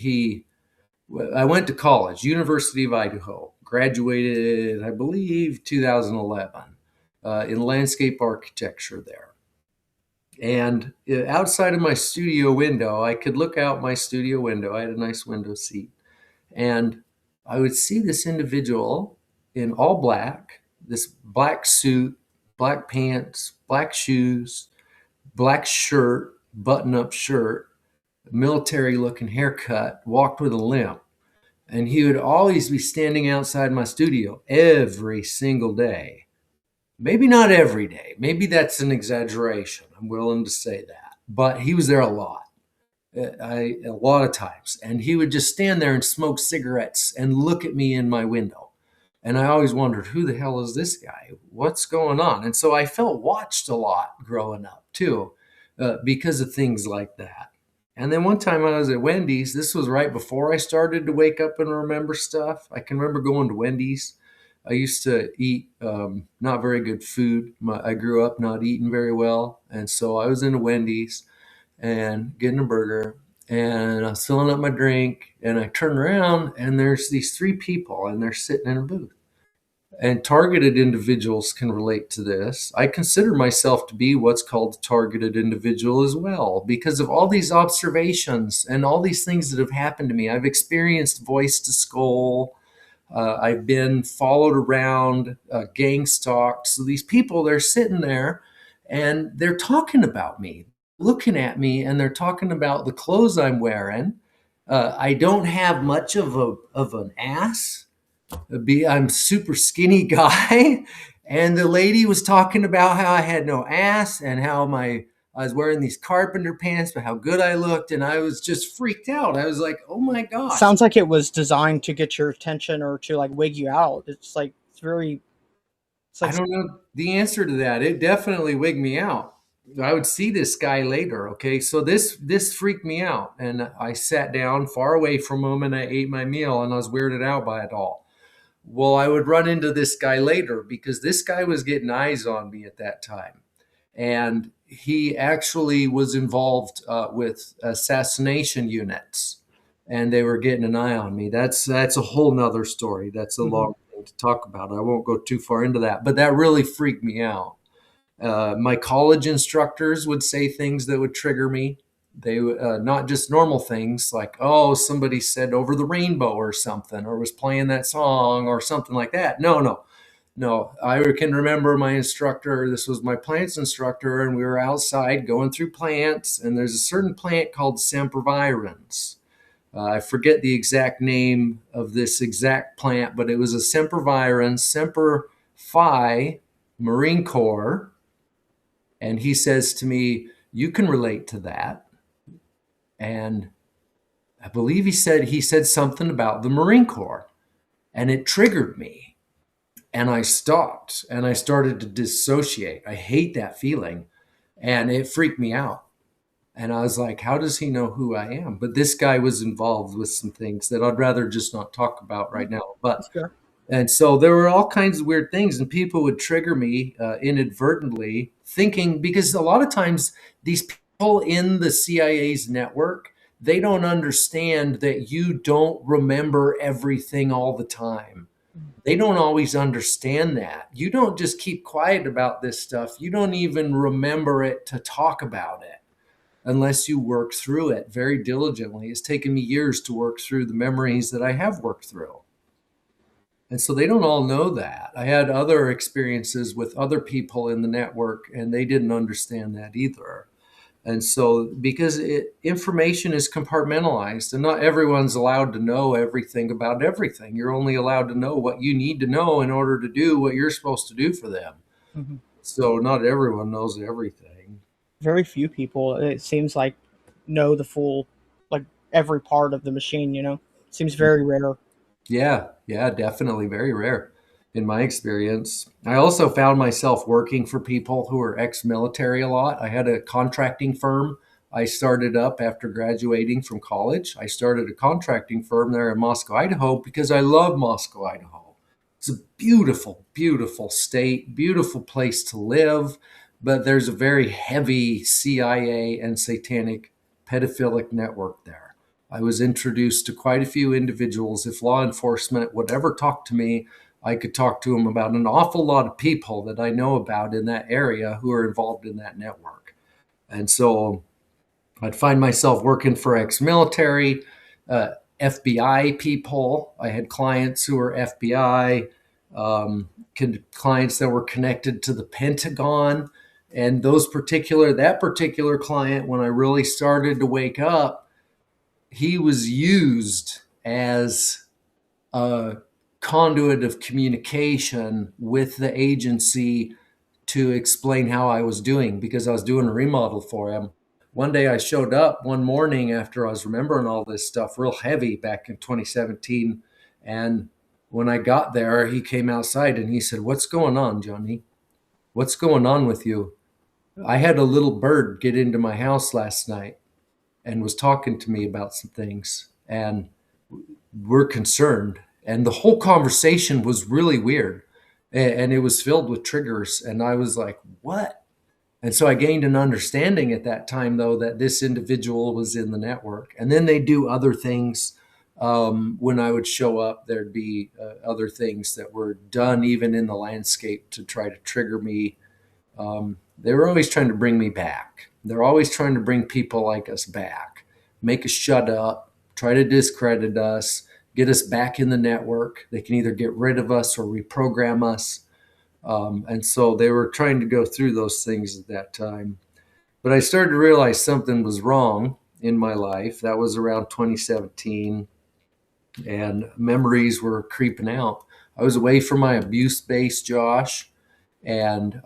S2: I went to college, University of Idaho, graduated, I believe, 2011 in landscape architecture there. And outside of my studio window, I could look out my studio window. I had a nice window seat. And I would see this individual in all black, this black suit, black pants, black shoes, black shirt, button up shirt, military looking haircut, walked with a limp. And he would always be standing outside my studio every single day. Maybe not every day. Maybe that's an exaggeration. I'm willing to say that. But he was there a lot. A lot of times. And he would just stand there and smoke cigarettes and look at me in my window. And I always wondered, who the hell is this guy? What's going on? And so I felt watched a lot growing up too, because of things like that. And then one time I was at Wendy's. This was right before I started to wake up and remember stuff. I can remember going to Wendy's. I used to eat not very good food. I grew up not eating very well. And so I was in a Wendy's and getting a burger, and I was filling up my drink, and I turn around and there's these 3 people and they're sitting in a booth. And targeted individuals can relate to this. I consider myself to be what's called a targeted individual as well because of all these observations and all these things that have happened to me. I've experienced voice to skull. I've been followed around, gang stalked. So these people, they're sitting there and they're talking about me, looking at me, and they're talking about the clothes I'm wearing. I don't have much of an ass. I'm super skinny guy, And the lady was talking about how I had no ass and how I was wearing these carpenter pants, but how good I looked. And I was just freaked out. I was like, oh my gosh.
S1: Sounds like it was designed to get your attention or to like wig you out. It's like it's very. It's
S2: I
S1: like
S2: don't know the answer to that. It definitely wigged me out. I would see this guy later. Okay. So this freaked me out. And I sat down far away from him and I ate my meal and I was weirded out by it all. Well, I would run into this guy later because this guy was getting eyes on me at that time. And he actually was involved with assassination units, and they were getting an eye on me. That's a whole nother story. That's a
S1: mhm.
S2: long thing to talk about. I won't go too far into that, but that really freaked me out. My college instructors would say things that would trigger me. They not just normal things like, oh, somebody said over the rainbow or something, or was playing that song or something like that. No, no, no. I can remember my instructor. This was my plants instructor, and we were outside going through plants. And there's a certain plant called sempervirens. I forget the exact name of this exact plant, but it was a sempervirens, semper fi, Marine Corps. And he says to me, you can relate to that. And I believe he said something about the Marine Corps, and it triggered me. And I stopped and I started to dissociate. I hate that feeling. And it freaked me out. And I was like, how does he know who I am? But this guy was involved with some things that I'd rather just not talk about right now.
S1: That's
S2: But
S1: fair.
S2: and so there were all kinds of weird things, and people would trigger me inadvertently, thinking because a lot of times these people in the CIA's network, they don't understand that you don't remember everything all the time. They don't always understand that. You don't just keep quiet about this stuff. You don't even remember it to talk about it unless you work through it very diligently. It's taken me years to work through the memories that I have worked through. And so they don't all know that. I had other experiences with other people in the network, and they didn't understand that either. And so, because information is compartmentalized, and not everyone's allowed to know everything about everything, you're only allowed to know what you need to know in order to do what you're supposed to do for them.
S1: Mhm.
S2: So, not everyone knows everything.
S1: Very few people, it seems like, know the full, like every part of the machine. Seems very rare.
S2: Yeah, yeah, definitely very rare in my experience. I also found myself working for people who were ex-military a lot. I had a contracting firm I started up after graduating from college. I started a contracting firm there in Moscow, Idaho, because I love Moscow, Idaho. It's a beautiful, beautiful state, beautiful place to live, but there's a very heavy CIA and satanic pedophilic network there. I was introduced to quite a few individuals. If law enforcement would ever talk to me, I could talk to them about an awful lot of people that I know about in that area who are involved in that network. And so I'd find myself working for ex military, FBI people. I had clients who were FBI, clients that were connected to the Pentagon. And that particular client, when I really started to wake up, he was used as a conduit of communication with the agency to explain how I was doing because I was doing a remodel for him. One day I showed up one morning after I was remembering all this stuff real heavy back in 2017. And when I got there, he came outside and he said, "What's going on, Johnny? What's going on with you? I had a little bird get into my house last night and was talking to me about some things. And we're concerned." And the whole conversation was really weird. And it was filled with triggers. And I was like, what? And so I gained an understanding at that time, though, that this individual was in the network. And then they do other things. When I would show up, there'd be other things that were done even in the landscape to try to trigger me. They were always trying to bring me back. They're always trying to bring people like us back, make us shut up, try to discredit us, get us back in the network. They can either get rid of us or reprogram us. And so they were trying to go through those things at that time. But I started to realize something was wrong in my life. That was around 2017, and memories were creeping out. I was away from my abuse base, Josh, And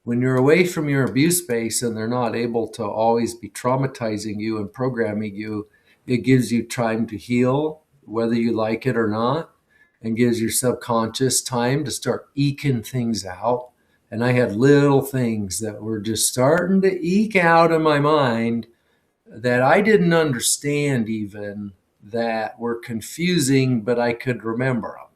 S2: when you're away from your abuse base and they're not able to always be traumatizing you and programming you, it gives you time to heal, whether you like it or not, and gives your subconscious time to start eking things out. And I had little things that were just starting to eke out in my mind that I didn't understand, even, that were confusing, but I could remember them.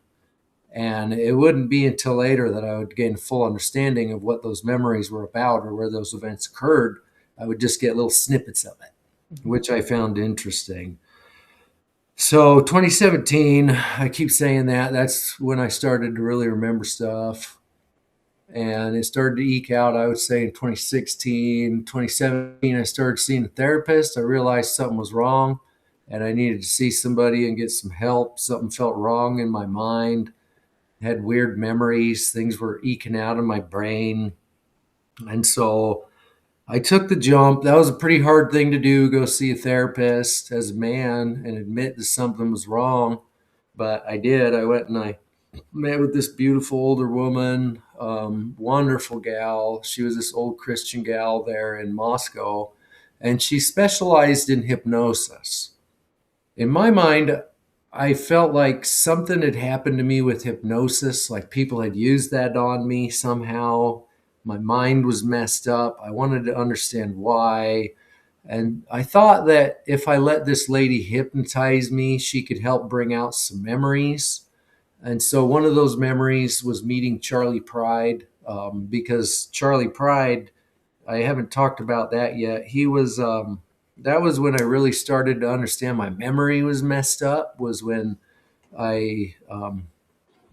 S2: And it wouldn't be until later that I would gain full understanding of what those memories were about or where those events occurred. I would just get little snippets of it, which I found interesting. So 2017, I keep saying that's when I started to really remember stuff. And it started to eke out, I would say, in 2016. 2017, I started seeing a therapist. I realized something was wrong and I needed to see somebody and get some help. Something felt wrong in my mind. I had weird memories. Things were eking out of my brain. And so I took the jump. That was a pretty hard thing to do, go see a therapist as a man and admit that something was wrong. But I did. I went and I met with this beautiful older woman, wonderful gal. She was this old Christian gal there in Moscow, and she specialized in hypnosis. In my mind, I felt like something had happened to me with hypnosis, like people had used that on me somehow. My mind was messed up. I wanted to understand why. And I thought that if I let this lady hypnotize me, she could help bring out some memories. And so one of those memories was meeting Charlie Pride, because Charlie Pride, I haven't talked about that yet. He was, that was when I really started to understand my memory was messed up, was when I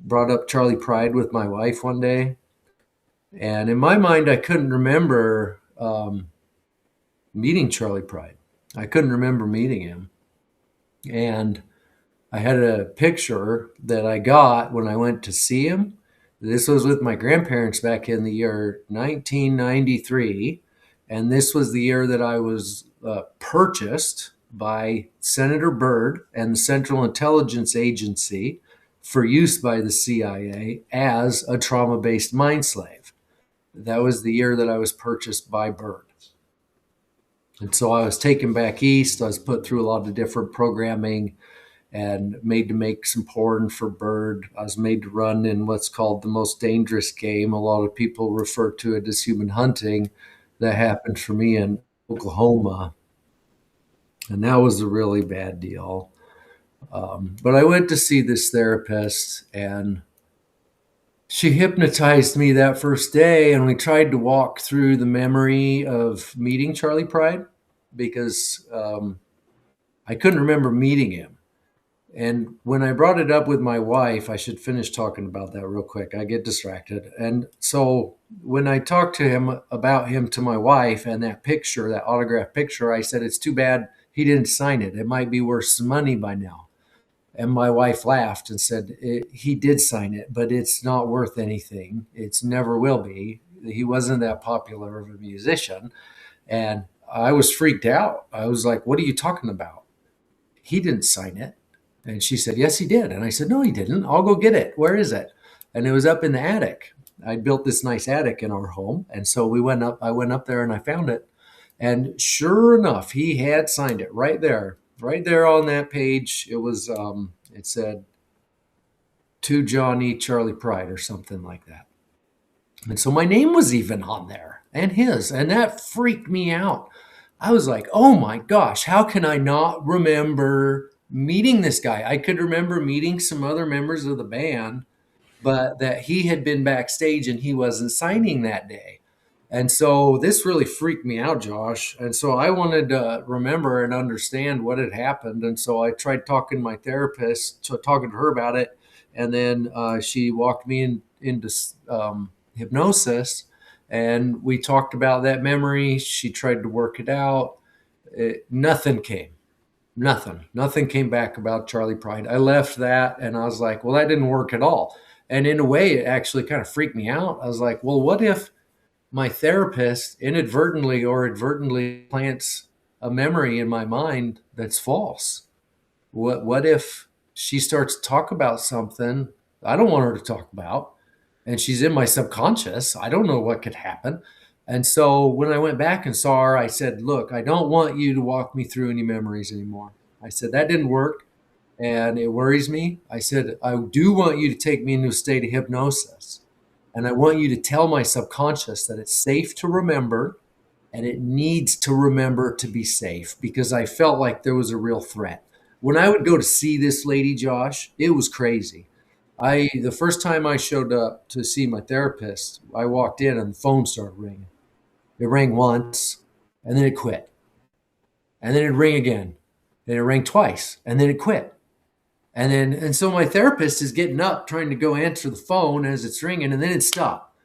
S2: brought up Charlie Pride with my wife one day. And in my mind, I couldn't remember meeting Charlie Pride. I couldn't remember meeting him. And I had a picture that I got when I went to see him. This was with my grandparents back in the year 1993. And this was the year that I was purchased by Senator Byrd and the Central Intelligence Agency for use by the CIA as a trauma-based mind slave. That was the year that I was purchased by Byrd. And so I was taken back east. I was put through a lot of different programming and made to make some porn for Byrd. I was made to run in what's called the most dangerous game. A lot of people refer to it as human hunting. That happened for me in Oklahoma. And that was a really bad deal. But I went to see this therapist, and she hypnotized me that first day, and we tried to walk through the memory of meeting Charlie Pride because I couldn't remember meeting him. And when I brought it up with my wife, I should finish talking about that real quick. I get distracted. And so when I talked to him about him to my wife and that picture, that autographed picture, I said, it's too bad he didn't sign it. It might be worth some money by now. And my wife laughed and said, he did sign it, but it's not worth anything. It's never will be. He wasn't that popular of a musician. And I was freaked out. I was like, what are you talking about? He didn't sign it. And she said, yes, he did. And I said, no, he didn't. I'll go get it. Where is it? And it was up in the attic. I built this nice attic in our home. And so I went up there and I found it. And sure enough, he had signed it right there on that page. It was, it said, to Johnny Charlie Pride or something like that. And so my name was even on there and his. And that freaked me out. I was like, oh my gosh, how can I not remember meeting this guy? I could remember meeting some other members of the band, but that he had been backstage and he wasn't signing that day. And so this really freaked me out, Josh. And so I wanted to remember and understand what had happened. And so I tried talking to my therapist, talking to her about it. And then she walked me into hypnosis. And we talked about that memory. She tried to work it out. Nothing came. Nothing came back about Charlie Pride. I left that and I was like, well, that didn't work at all. And in a way, it actually kind of freaked me out. I was like, well, what if my therapist inadvertently or advertently plants a memory in my mind that's false? What if she starts to talk about something I don't want her to talk about? and she's in my subconscious. I don't know what could happen. And so when I went back and saw her, I said, look, I don't want you to walk me through any memories anymore. I said, that didn't work and it worries me. I said, I do want you to take me into a state of hypnosis. And I want you to tell my subconscious that it's safe to remember and it needs to remember to be safe because I felt like there was a real threat. When I would go to see this lady, Josh, it was crazy. The first time I showed up to see my therapist, I walked in and the phone started ringing. It rang once and then it quit. And then it'd ring again. Then it rang twice and then it quit. And so my therapist is getting up trying to go answer the phone as it's ringing and then it stopped.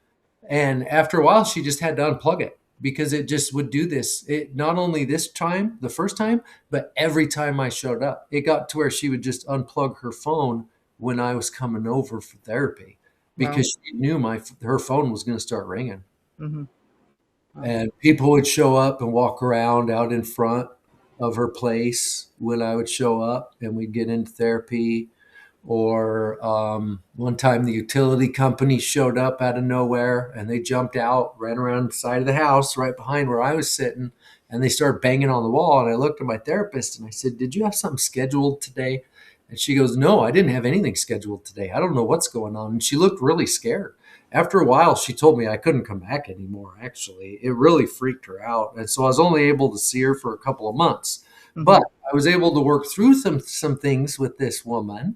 S2: And after a while, she just had to unplug it because it just would do this. It not only this time, the first time, but every time I showed up, it got to where she would just unplug her phone when I was coming over for therapy
S1: Wow.
S2: because she knew her phone was going to start ringing.
S1: Mm-hmm. Wow.
S2: And people would show up and walk around out in front of her place when I would show up, and we'd get into therapy. Or one time the utility company showed up out of nowhere and they jumped out, ran around the side of the house right behind where I was sitting, and they started banging on the wall. And I looked at my therapist and I said, did you have something scheduled today? And she goes, no, I didn't have anything scheduled today. I don't know what's going on. And she looked really scared. After a while, she told me I couldn't come back anymore, actually. It really freaked her out. And so I was only able to see her for a couple of months.
S1: Mm-hmm.
S2: But I was able to work through some things with this woman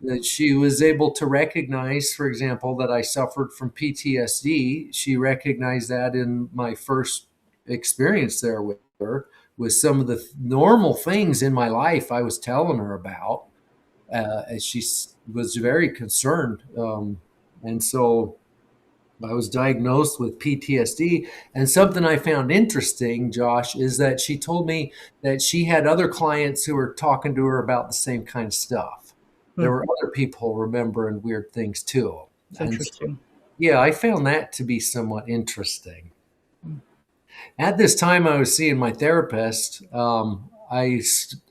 S2: that she was able to recognize, for example, that I suffered from PTSD. She recognized that in my first experience there with her, with some of the normal things in my life I was telling her about. As she was very concerned. And so I was diagnosed with PTSD. And something I found interesting, Josh, is that she told me that she had other clients who were talking to her about the same kind of stuff. There
S1: Mm.
S2: were other people remembering weird things too.
S1: It's
S2: And so,
S1: interesting.
S2: yeah, I found that to be somewhat interesting.
S1: Mm.
S2: At this time, I was seeing my therapist.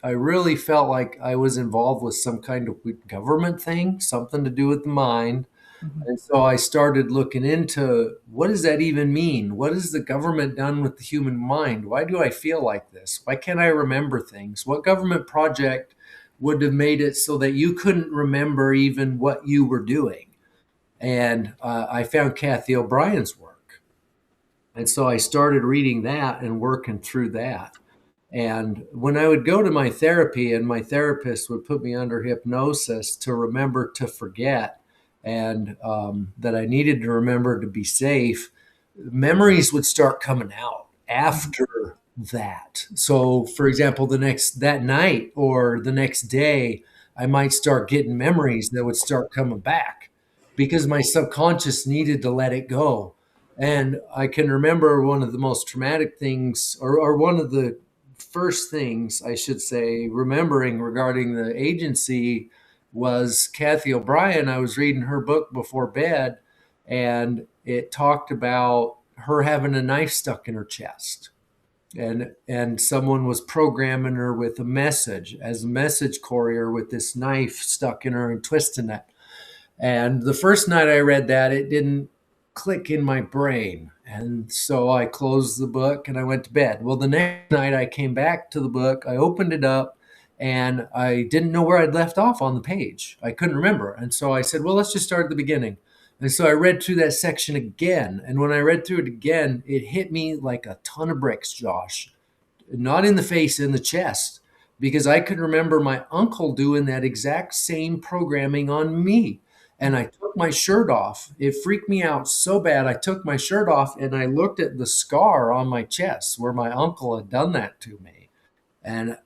S2: I really felt like I was involved with some kind of government thing, something to do with the mind.
S1: Mm-hmm.
S2: And so I started looking into what does that even mean? What has the government done with the human mind? Why do I feel like this? Why can't I remember things? What government project would have made it so that you couldn't remember even what you were doing? And I found Kathy O'Brien's work. And so I started reading that and working through that. And when I would go to my therapy and my therapist would put me under hypnosis to remember to forget and that I needed to remember to be safe, memories would start coming out
S1: Mm-hmm.
S2: after that. So, for example, that night or the next day, I might start getting memories that would start coming back because my subconscious needed to let it go. And I can remember one of the most traumatic things, or one of the first things I should say, remembering regarding the agency was Kathy O'Brien. I was reading her book before bed, and it talked about her having a knife stuck in her chest. And someone was programming her with a message as a message courier with this knife stuck in her and twisting it. And the first night I read that, it didn't click in my brain. And so I closed the book and I went to bed. Well, the next night I came back to the book, I opened it up, and I didn't know where I'd left off on the page. I couldn't remember. And so I said, well, let's just start at the beginning. And so I read through that section again. And when I read through it again, it hit me like a ton of bricks, Josh. Not in the face, in the chest, because I could remember my uncle doing that exact same programming on me. And I took my shirt off. It freaked me out so bad. I took my shirt off and I looked at the scar on my chest where my uncle had done that to me. And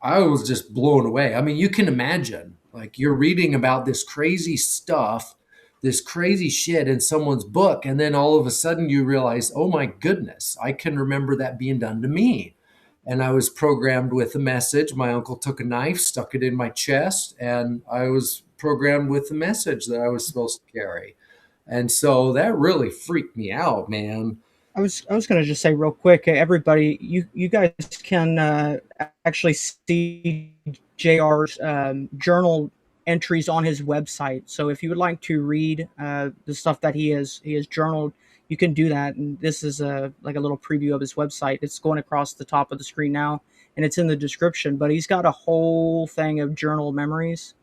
S2: I was just blown away. I mean, you can imagine, like, you're reading about this crazy stuff, this crazy shit in someone's book, and then all of a sudden you realize, oh my goodness, I can remember that being done to me. And I was programmed with a message. My uncle took a knife, stuck it in my chest, and I was programmed with the message that I was supposed to carry. And so that really freaked me out, man.
S1: I was going to just say real quick, everybody, you guys can actually see JR's journal entries on his website. So if you would like to read the stuff that he has journaled, you can do that. And this is a like a little preview of his website. It's going across the top of the screen now, and it's in the description. But he's got a whole thing of journal memories.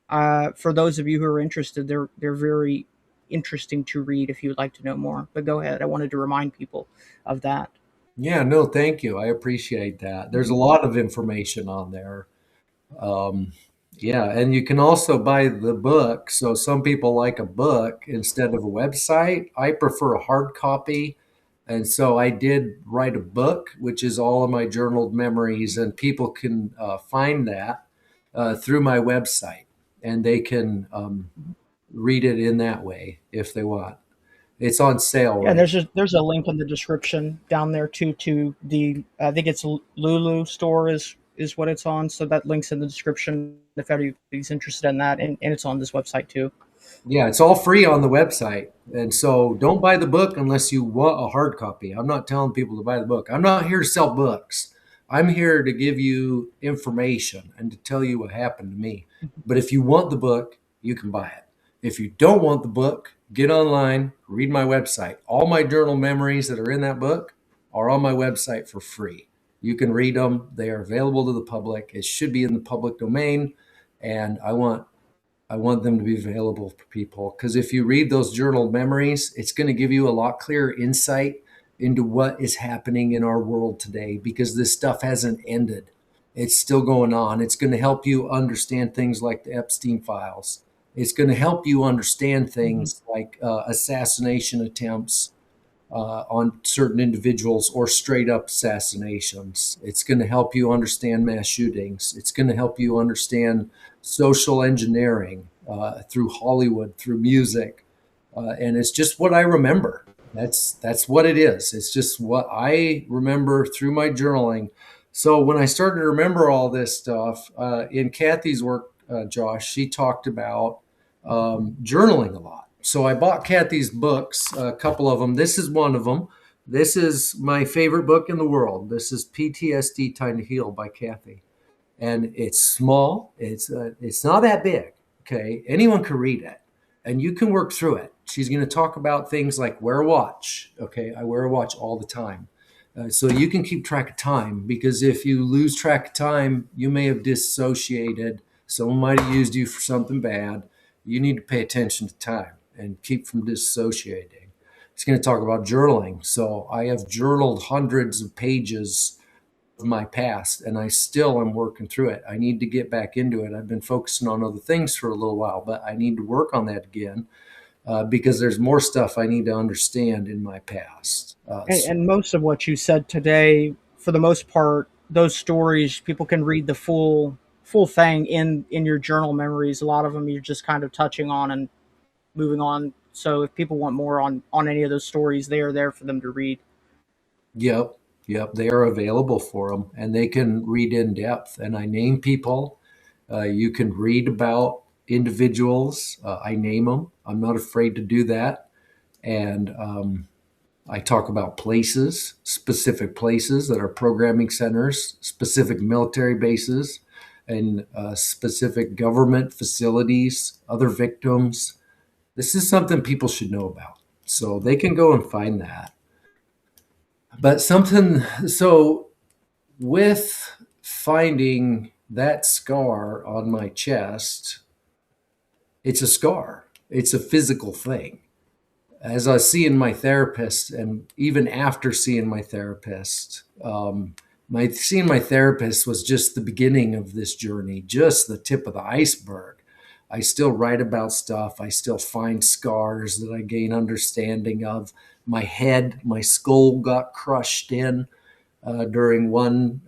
S1: For those of you who are interested, they're very interesting to read if you would like to know more. But go ahead. I wanted to remind people of that.
S2: Yeah, no, thank you. I appreciate that. There's a
S1: Mhm.
S2: lot of information on there. Um, yeah, and you can also buy the book. So some people like a book instead of a website. I prefer a hard copy. And so I did write a book, which is all of my journaled memories, and people can find that through my website, and they can read it in that way if they want. It's on sale
S1: Yeah,
S2: right.
S1: there's a link in the description down there too to the I think it's Lulu store is what it's on. So that link's in the description if anybody's interested in that, and it's on this website too.
S2: Yeah, it's all free on the website. And so don't buy the book unless you want a hard copy. I'm not telling people to buy the book. I'm not here to sell books. I'm here to give you information and to tell you what happened to me. But if you want the book, you can buy it. If you don't want the book, get online, read my website. All my journal memories that are in that book are on my website for free. You can read them, they are available to the public. It should be in the public domain. And I want them to be available for people because if you read those journal memories, it's going to give you a lot clearer insight into what is happening in our world today because this stuff hasn't ended. It's still going on. It's going to help you understand things like the Epstein files. It's going to help you understand
S1: Mhm.
S2: things like assassination attempts on certain individuals or straight up assassinations. It's going to help you understand mass shootings. It's going to help you understand social engineering through Hollywood, through music, and it's just what I remember. That's what it is. It's just what I remember through my journaling. So when I started to remember all this stuff in Kathy's work, Josh, she talked about journaling a lot. So I bought Kathy's books, a couple of them. This is one of them. This is my favorite book in the world. This is PTSD Time to Heal by Kathy, and it's small. It's not that big. Okay, anyone can read it, and you can work through it. She's going to talk about things like wear a watch. Okay, I wear a watch all the time. So you can keep track of time because if you lose track of time, you may have dissociated. Someone might have used you for something bad. You need to pay attention to time and keep from dissociating. It's going to talk about journaling. So I have journaled hundreds of pages of my past and I still am working through it. I need to get back into it. I've been focusing on other things for a little while, but I need to work on that again because there's more stuff I need to understand in my past.
S1: And most of what you said today, for the most part, those stories people can read the full thing in your journal memories. A lot of them you're just kind of touching on and moving on. So if people want more on any of those stories, they are there for them to read.
S2: Yep, yep, they are available for them and they can read in depth. And I name people. You can read about individuals. I name them. I'm not afraid to do that. And I talk about places, specific places that are programming centers, specific military bases, and specific government facilities, other victims. This is something people should know about. So they can go and find that. But something, so with finding that scar on my chest, it's a scar, it's a physical thing. As I was seeing my therapist, and even after seeing my therapist, my seeing my therapist was just the beginning of this journey, just the tip of the iceberg. I still write about stuff. I still find scars that I gain understanding of. My head, my skull got crushed in during one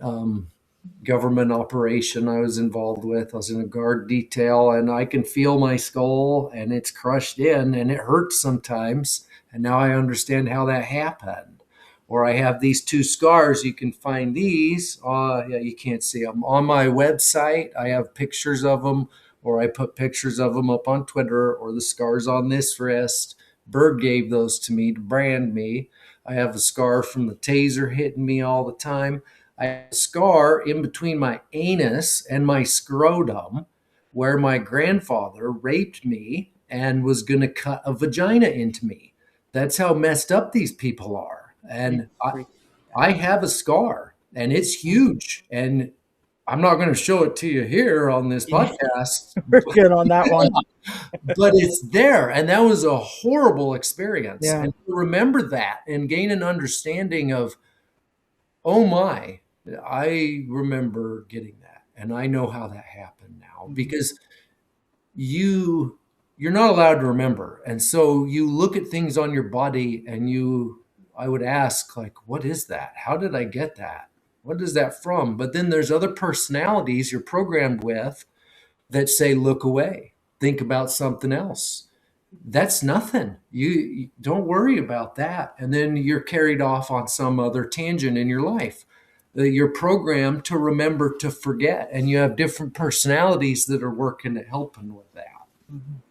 S2: government operation I was involved with. I was in a guard detail and I can feel my skull and it's crushed in and it hurts sometimes. And now I understand how that happened. Or I have these two scars. You can find these. Yeah, you can't see them on my website. I have pictures of them, or I put pictures of them up on Twitter, or the scars on this wrist. Byrd gave those to me to brand me. I have a scar from the taser hitting me all the time. I have a scar in between my anus and my scrotum where my grandfather raped me and was going to cut a vagina into me. That's how messed up these people are.
S1: You
S2: And
S1: freak.
S2: I have a scar, and it's huge. And I'm not going to show it to you here on this
S1: Yeah,
S2: podcast,
S1: we're good on that one.
S2: but it's there. And that was a horrible experience.
S1: Yeah.
S2: And to remember that and gain an understanding of, oh my, I remember getting that. And I know how that happened now,
S1: Mhm.
S2: because you're not allowed to remember. And so you look at things on your body, and I would ask, like, what is that? How did I get that? What is that from? But then there's other personalities you're programmed with that say, look away, think about something else. That's nothing. You don't worry about that. And then you're carried off on some other tangent in your life. You're programmed to remember to forget, and you have different personalities that are working at helping with that.
S1: Mhm.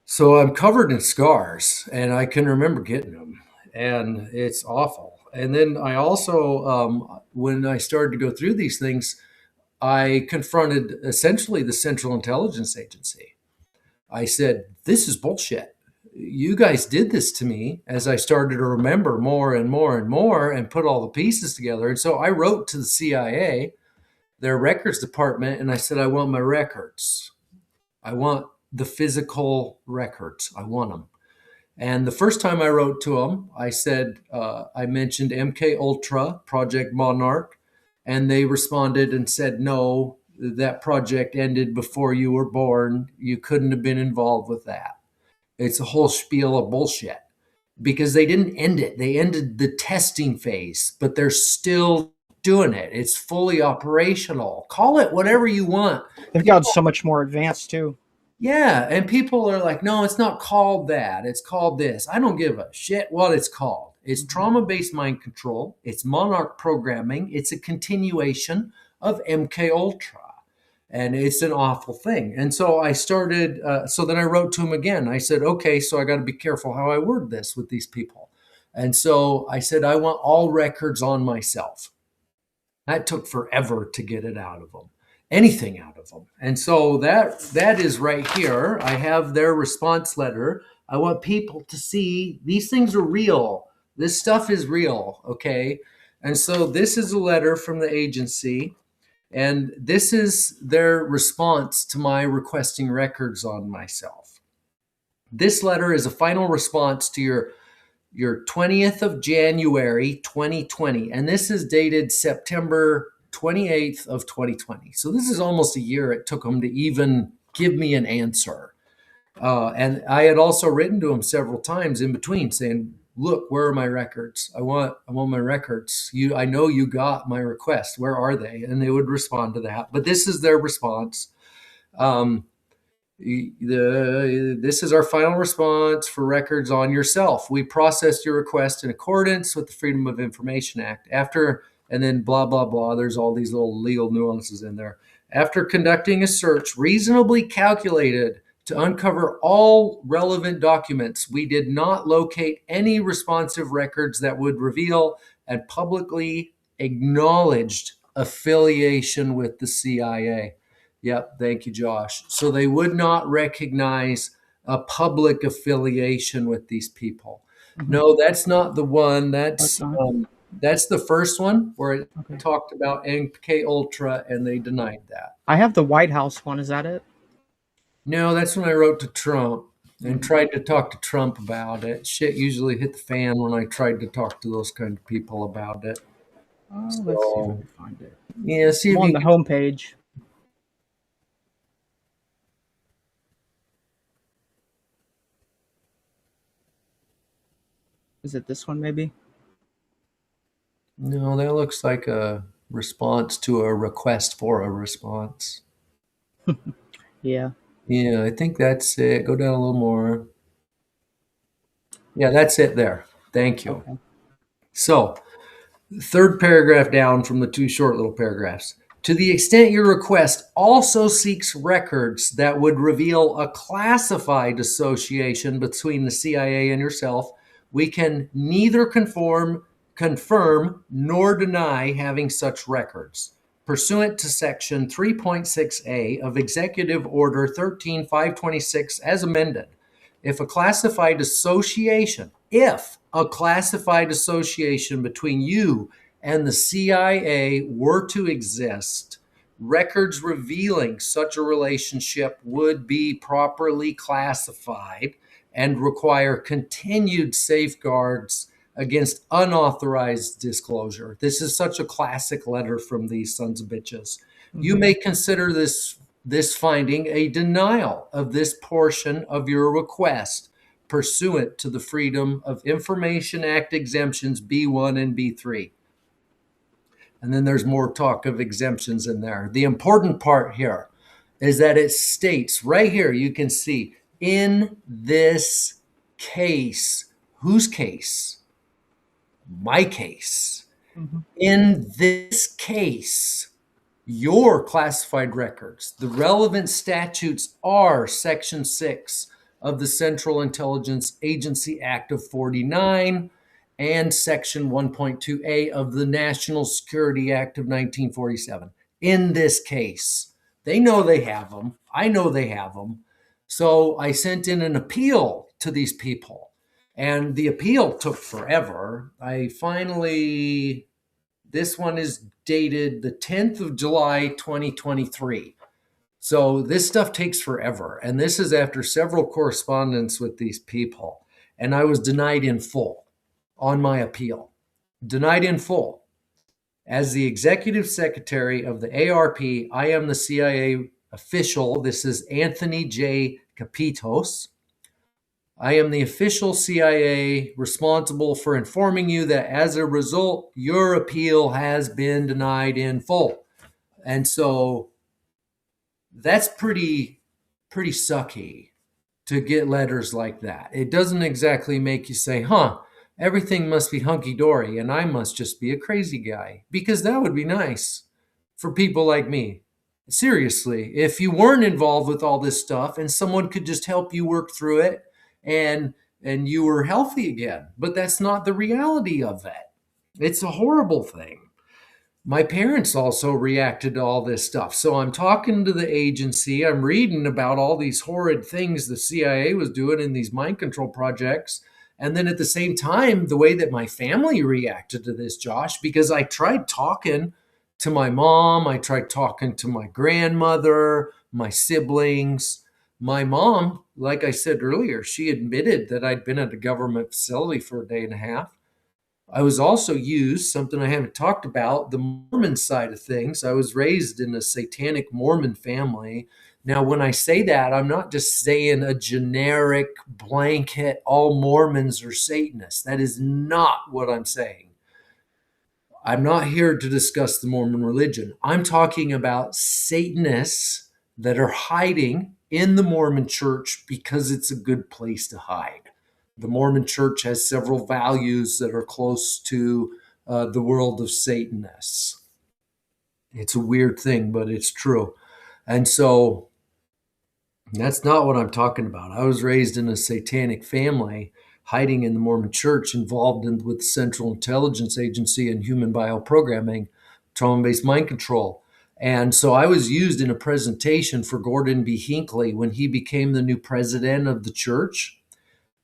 S2: So I'm covered in scars, and I can remember getting them, and it's awful. And then I also, when I started to go through these things, I confronted essentially the Central Intelligence Agency. I said, this is bullshit. You guys did this to me, as I started to remember more and more and more and put all the pieces together. And so I wrote to the CIA, their records department, and I said, I want my records. I want the physical records. I want them. And the first time I wrote to them, I said, I mentioned MKUltra, Project Monarch, and they responded and said, no, that project ended before you were born. You couldn't have been involved with that. It's a whole spiel of bullshit, because they didn't end it. They ended the testing phase, but they're still doing it. It's fully operational. Call it whatever you want.
S1: They've gotten so much more advanced too.
S2: Yeah, and people are like, no, it's not called that. It's called this. I don't give a shit what it's called. It's
S1: Mhm.
S2: trauma-based mind control. It's monarch programming. It's a continuation of MKUltra. And it's an awful thing. And so I started, so then I wrote to him again. I said, okay, so I got to be careful how I word this with these people. And so I said, I want all records on myself. That took forever to get it out of them, anything out of them. And so that is right here. I have their response letter. I want people to see these things are real. This stuff is real, okay? And so this is a letter from the agency, and this is their response to my requesting records on myself. This letter is a final response to your 20th of January 2020, and this is dated September 28th of 2020. So this is almost a year it took them to even give me an answer. And I had also written to them several times in between saying, look, where are my records? I want my records. I know you got my request. Where are they? And they would respond to that. But this is their response. This is our final response for records on yourself. We processed your request in accordance with the Freedom of Information Act. And then blah, blah, blah. There's all these little legal nuances in there. After conducting a search reasonably calculated to uncover all relevant documents, we did not locate any responsive records that would reveal and publicly acknowledged affiliation with the CIA. Yep, thank you, Josh. So they would not recognize a public affiliation with these people.
S1: Mhm.
S2: No, that's not the one.
S1: That's not
S2: That's the first one where it
S1: okay.
S2: talked about MKUltra, and they denied that.
S1: I have the White House one. Is that it?
S2: No, that's when I wrote to Trump and
S1: Mhm.
S2: tried to talk to Trump about it. Shit usually hit the fan when I tried to talk to those kind of people about it.
S1: Oh, let's see if I
S2: So
S1: can find it.
S2: yeah, see
S1: I'm
S2: if
S1: on
S2: you
S1: the
S2: can.
S1: homepage. Is it this one maybe?
S2: No, that looks like a response to a request for a response.
S1: Yeah.
S2: Yeah, I think that's it. Go down a little more. Yeah, that's it there. Thank you.
S1: Okay.
S2: So, third paragraph down from the two short little paragraphs. To the extent your request also seeks records that would reveal a classified association between the CIA and yourself, we can neither confirm nor deny having such records. pursuant to Section 3.6A of Executive Order 13526 as amended, if a classified association between you and the CIA were to exist, records revealing such a relationship would be properly classified and require continued safeguards against unauthorized disclosure. This is such a classic letter from these sons of bitches. You may consider this finding a denial of this portion of your request pursuant to the Freedom of Information Act exemptions B1 and B3. And then there's more talk of exemptions in there. The important part here is that it states right here, you can see, in this case, whose case? My case. In this case, your classified records, the relevant statutes are Section 6 of the Central Intelligence Agency Act of 49 and Section 1.2A of the National Security Act of 1947. In this case, they know they have them. I know they have them. So I sent in an appeal to these people, and the appeal took forever. This one is dated the 10th of July, 2023. So this stuff takes forever. And this is after several correspondence with these people. And I was denied in full on my appeal. Denied in full. As the executive secretary of the ARP, I am the CIA official. This is Anthony J. Capitos. I am the official CIA responsible for informing you that as a result, your appeal has been denied in full. And so that's pretty sucky to get letters like that. It doesn't exactly make you say, everything must be hunky-dory and I must just be a crazy guy, because that would be nice for people like me. Seriously, if you weren't involved with all this stuff and someone could just help you work through it and you were healthy again. But that's not the reality of it. It's a horrible thing. My parents also reacted to all this stuff. So I'm talking to the agency. I'm reading about all these horrid things the CIA was doing in these mind control projects. And then at the same time, the way that my family reacted to this, Josh, because I tried talking to my mom, I tried talking to my grandmother, my siblings. My mom, like I said earlier, she admitted that I'd been at a government facility for a day and a half. I was also used, something I haven't talked about, the Mormon side of things. I was raised in a satanic Mormon family. Now, when I say that, I'm not just saying a generic blanket, all Mormons are Satanists. That is not what I'm saying. I'm not here to discuss the Mormon religion. I'm talking about Satanists that are hiding in the Mormon church because it's a good place to hide. The Mormon church has several values that are close to the world of Satanists. It's a weird thing, but it's true. And so that's not what I'm talking about. I was raised in a satanic family, hiding in the Mormon church, involved with the Central Intelligence Agency and human bioprogramming, trauma-based mind control. And so I was used in a presentation for Gordon B. Hinckley when he became the new president of the church.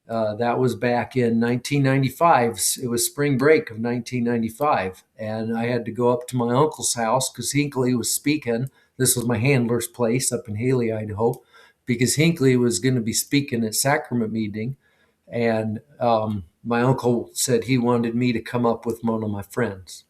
S2: That was back in 1995. It was spring break of 1995. And I had to go up to my uncle's house because Hinckley was speaking. This was my handler's place up in Haley, Idaho, because Hinckley was going to be speaking at sacrament meeting. And my uncle said he wanted me to come up with one of my friends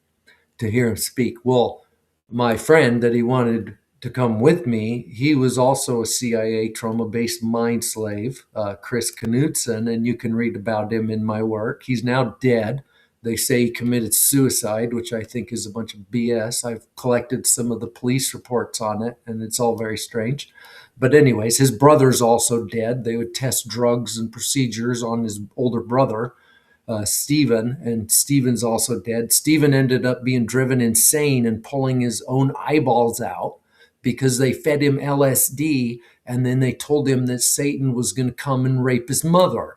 S2: to hear him speak. Well, my friend that he wanted to come with me, he was also a CIA trauma-based mind slave, Chris Knutson, and you can read about him in my work. He's now dead. They say he committed suicide, which I think is a bunch of BS. I've collected some of the police reports on it, and it's all very strange. But anyways, his brother's also dead. They would test drugs and procedures on his older brother, Stephen, and Stephen's also dead. Stephen ended up being driven insane and pulling his own eyeballs out because they fed him LSD, and then they told him that Satan was going to come and rape his mother.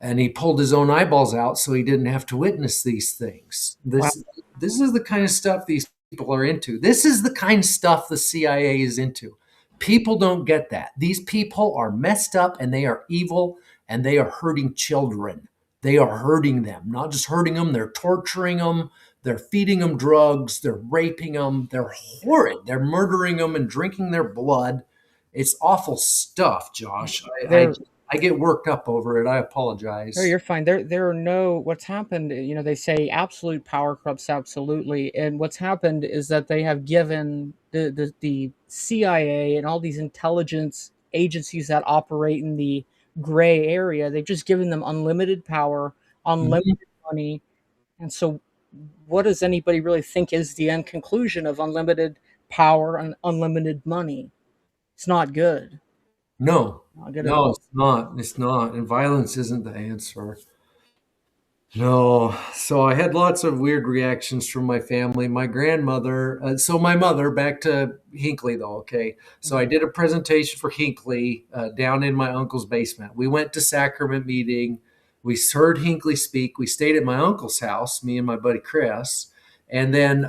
S2: And he pulled his own eyeballs out so he didn't have to witness these things. This is the kind of stuff these people are into. This is the kind of stuff the CIA is into. People don't get that. These people are messed up and they are evil and they are hurting children. They are hurting them, not just hurting them, they're torturing them, they're feeding them drugs, they're raping them, they're horrid. They're murdering them and drinking their blood. It's awful stuff, Josh.
S1: There,
S2: I get worked up over it. I
S1: no,
S2: apologize.
S1: you're fine. There are no. What's happened? They say absolute power corrupts absolutely, and what's happened is that they have given the CIA and all these intelligence agencies that operate in the gray area. They've just given them unlimited power,
S2: Mhm.
S1: unlimited money, and so what does anybody really think is the end conclusion of unlimited power and unlimited money? It's not good.
S2: No,
S1: Not good at
S2: no,
S1: all.
S2: it's not. It's not. And violence isn't the answer. No. So I had lots of weird reactions from my family. My grandmother, so my mother, back to Hinckley though, okay. So I
S1: Mhm.
S2: did a presentation for Hinckley down in my uncle's basement. We went to sacrament meeting. We heard Hinckley speak. We stayed at my uncle's house, me and my buddy Chris. And then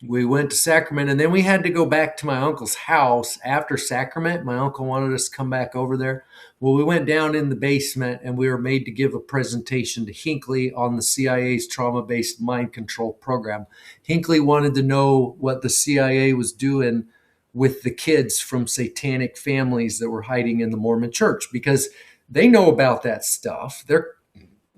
S2: we went to Sacrament, and then we had to go back to my uncle's house after Sacrament. My uncle wanted us to come back over there. Well, we went down in the basement and we were made to give a presentation to Hinckley on the CIA's trauma based mind control program. Hinckley wanted to know what the CIA was doing with the kids from satanic families that were hiding in the Mormon church because they know about that stuff.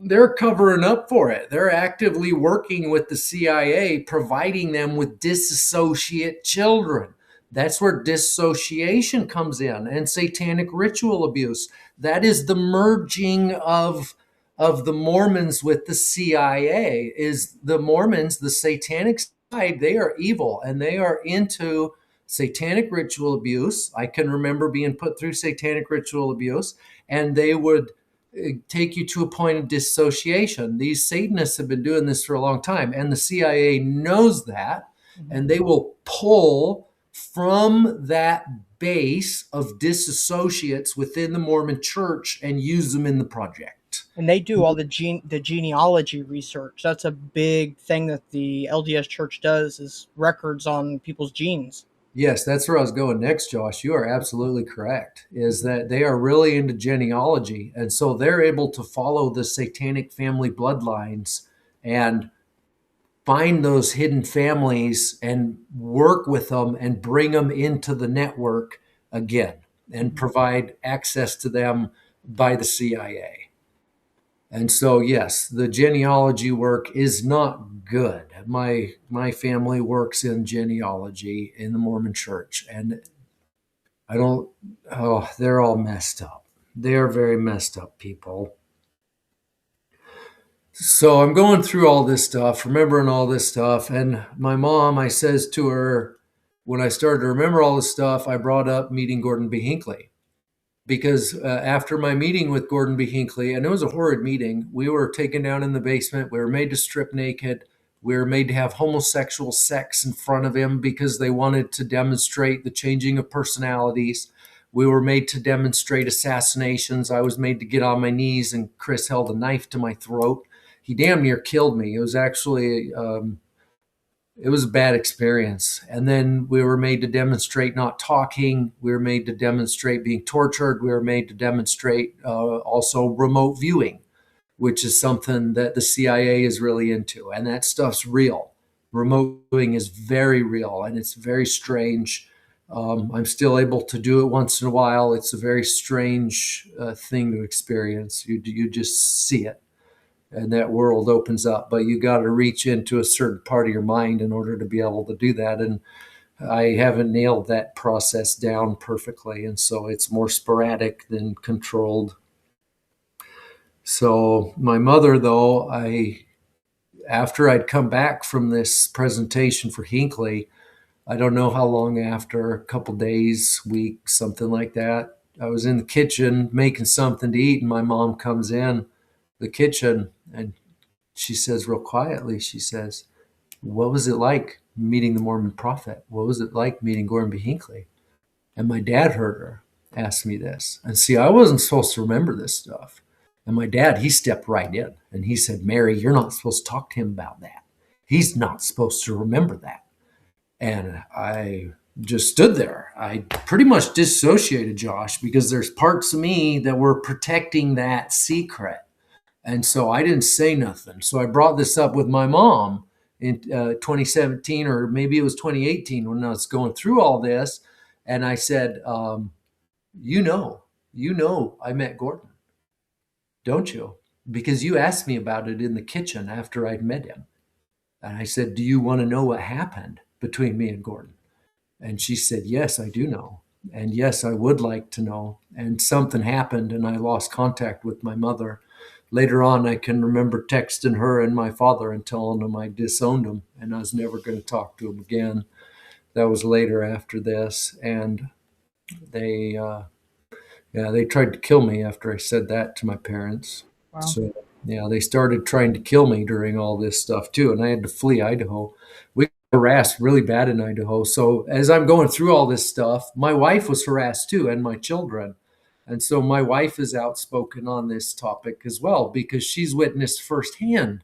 S2: They're covering up for it. They're actively working with the CIA, providing them with disassociate children. That's where dissociation comes in and satanic ritual abuse. That is the merging of the Mormons with the CIA. Is the Mormons, the satanic side, they are evil and they are into satanic ritual abuse. I can remember being put through satanic ritual abuse, and they would take you to a point of dissociation. These Satanists have been doing this for a long time, and the CIA knows that,
S1: Mhm.
S2: and they will pull from that base of disassociates within the Mormon church and use them in the project.
S1: And they do all the genealogy research. That's a big thing that the LDS Church does is records on people's genes.
S2: Yes, that's where I was going next, Josh. You are absolutely correct. Is that they are really into genealogy, and so they're able to follow the satanic family bloodlines and find those hidden families and work with them and bring them into the network again and
S1: Mhm.
S2: provide access to them by the CIA. And so, yes, the genealogy work is not good. My family works in genealogy in the Mormon Church, and I don't. Oh, they're all messed up. They are very messed up people. So I'm going through all this stuff, remembering all this stuff, and my mom, I says to her, when I started to remember all this stuff, I brought up meeting Gordon B. Hinckley because after my meeting with Gordon B. Hinckley, and it was a horrid meeting, we were taken down in the basement. We were made to strip naked. We were made to have homosexual sex in front of him because they wanted to demonstrate the changing of personalities. We were made to demonstrate assassinations. I was made to get on my knees, and Chris held a knife to my throat. He damn near killed me. It was actually it was a bad experience. And then we were made to demonstrate not talking. We were made to demonstrate being tortured. We were made to demonstrate also remote viewing, which is something that the CIA is really into. And that stuff's real. Remote viewing is very real and it's very strange. I'm still able to do it once in a while. It's a very strange thing to experience. You just see it and that world opens up. But you got to reach into a certain part of your mind in order to be able to do that. And I haven't nailed that process down perfectly. And so it's more sporadic than controlled. So my mother, though, after I'd come back from this presentation for Hinckley, I don't know how long after, a couple days, weeks, something like that. I was in the kitchen making something to eat, and my mom comes in the kitchen and she says, real quietly, she says, "What was it like meeting the Mormon prophet? What was it like meeting Gordon B. Hinckley?" And my dad heard her ask me this. And see, I wasn't supposed to remember this stuff. And my dad, he stepped right in and he said, "Mary, you're not supposed to talk to him about that. He's not supposed to remember that. And I just stood there. I pretty much dissociated, Josh, because there's parts of me that were protecting that secret. And so I didn't say nothing. So I brought this up with my mom in 2017, or maybe it was 2018, when I was going through all this. And I said, you know, I met Gordon, don't you? Because you asked me about it in the kitchen after I'd met him. And I said, do you want to know what happened between me and Gordon? And she said, yes, I do know. And yes, I would like to know. And something happened, and I lost contact with my mother. Later on, I can remember texting her and my father and telling them I disowned them and I was never going to talk to them again. That was later after this. And they, yeah, they tried to kill me after I said that to my parents.
S1: Wow.
S2: So, yeah, they started trying to kill me during all this stuff too. And I had to flee Idaho. We got harassed really bad in Idaho. So, as I'm going through all this stuff, my wife was harassed too, and my children. And so, my wife is outspoken on this topic as well because she's witnessed firsthand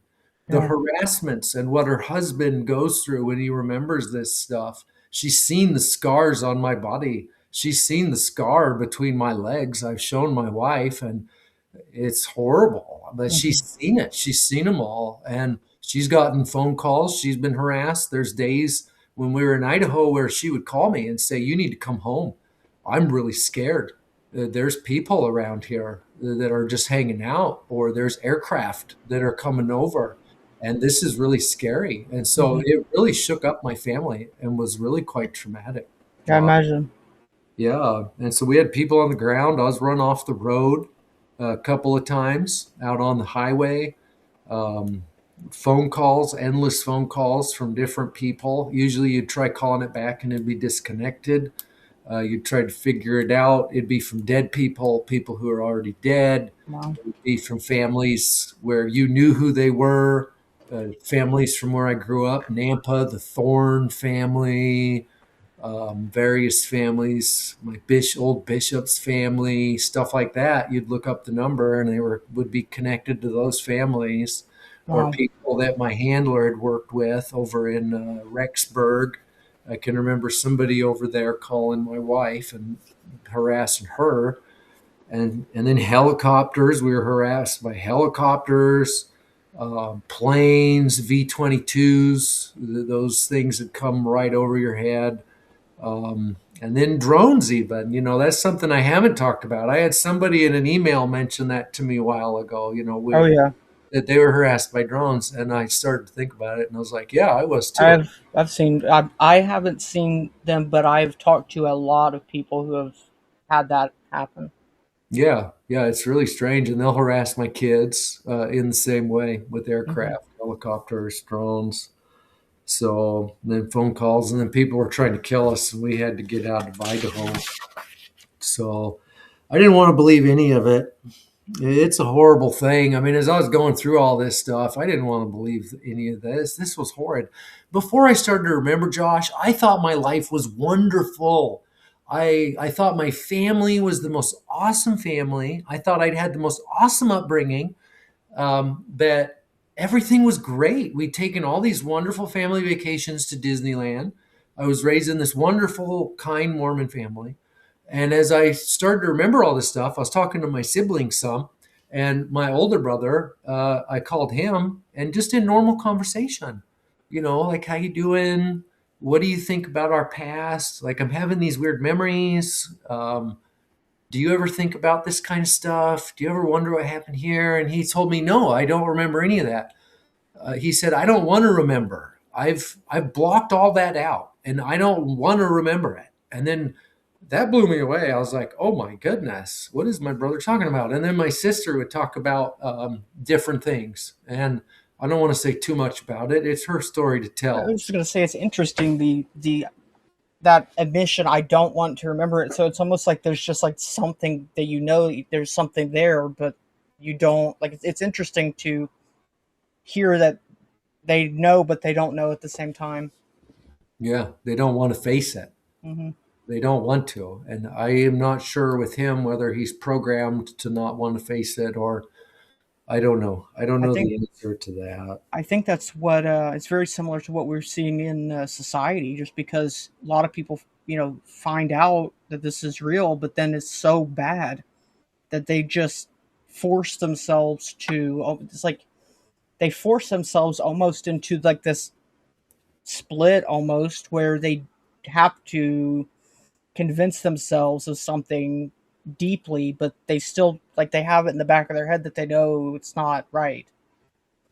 S2: the
S1: Yeah.
S2: harassments and what her husband goes through when he remembers this stuff. She's seen the scars on my body. She's seen the scar between my legs. I've shown my wife, and it's horrible. But
S1: Hmm.
S2: she's seen it. She's seen them all. And she's gotten phone calls. She's been harassed. There's days when we were in Idaho where she would call me and say, you need to come home. I'm really scared. There's people around here that are just hanging out, or there's aircraft that are coming over. And this is really scary. And so
S1: Hmm.
S2: it really shook up my family and was really quite traumatic,
S1: I
S2: Josh.
S1: imagine.
S2: Yeah, and so we had people on the ground. I was run off the road a couple of times out on the highway. Um, Phone calls, endless phone calls from different people. Usually you'd try calling it back and it'd be disconnected. You'd try to figure it out. It'd be from dead people, people who are already dead.
S1: Wow.
S2: It'd be from families where you knew who they were. Families from where I grew up, Nampa, the Thorne family, various families, my old bishop's family, stuff like that. You'd look up the number, and they would be connected to those families, or
S1: Wow.
S2: people that my handler had worked with over in Rexburg. I can remember somebody over there calling my wife and harassing her, and then helicopters. We were harassed by helicopters, planes, V-22s. Those things that come right over your head, and then drones. Even, that's something I haven't talked about. I had somebody in an email mention that to me a while ago.
S1: Oh yeah.
S2: That they were harassed by drones, and I started to think about it, and I was like, yeah, I was too.
S1: I've seen. I haven't seen them, but I've talked to a lot of people who have had that happen.
S2: Yeah, yeah, it's really strange, and they'll harass my kids in the same way with
S1: Hmm.
S2: aircraft, helicopters, drones. So then phone calls, and then people were trying to kill us, and we had to get out of Idaho. So I didn't want to believe any of it. It's a horrible thing. I mean, as I was going through all this stuff, I didn't want to believe any of this. This was horrid. Before I started to remember, Josh, I thought my life was wonderful. I thought my family was the most awesome family. I thought I'd had the most awesome upbringing. That everything was great. We'd taken all these wonderful family vacations to Disneyland. I was raised in this wonderful, kind Mormon family. And as I started to remember all this stuff, I was talking to my siblings some, and my older brother, I called him, and just in normal conversation, like, how you doing? What do you think about our past? Like, I'm having these weird memories. Do you ever think about this kind of stuff? Do you ever wonder what happened here? And he told me, no, I don't remember any of that. He said, I don't want to remember. I've blocked all that out, and I don't want to remember it. And then that blew me away. I was like, oh my goodness, what is my brother talking about? And then my sister would talk about different things. And I don't want to say too much about it. It's her story to
S1: I
S2: tell.
S1: was just gonna say it's interesting the that admission. I don't want to remember it, so it's almost like there's just like something that there's something there, but you don't like. It's interesting to hear that they know, but they don't know at the same time.
S2: Yeah, they don't want to face it.
S1: Hmm.
S2: They don't want to. And I am not sure with him whether he's programmed to not want to face it, or I don't know. I don't
S1: I
S2: know
S1: think
S2: the answer to that.
S1: I think that's what it's very similar to what we're seeing in society. Just because a lot of people, find out that this is real, but then it's so bad that they just force themselves to. It's like they force themselves almost into like this split, almost where they have to convince themselves of something deeply, but they still like they have it in the back of their head that they know it's not right.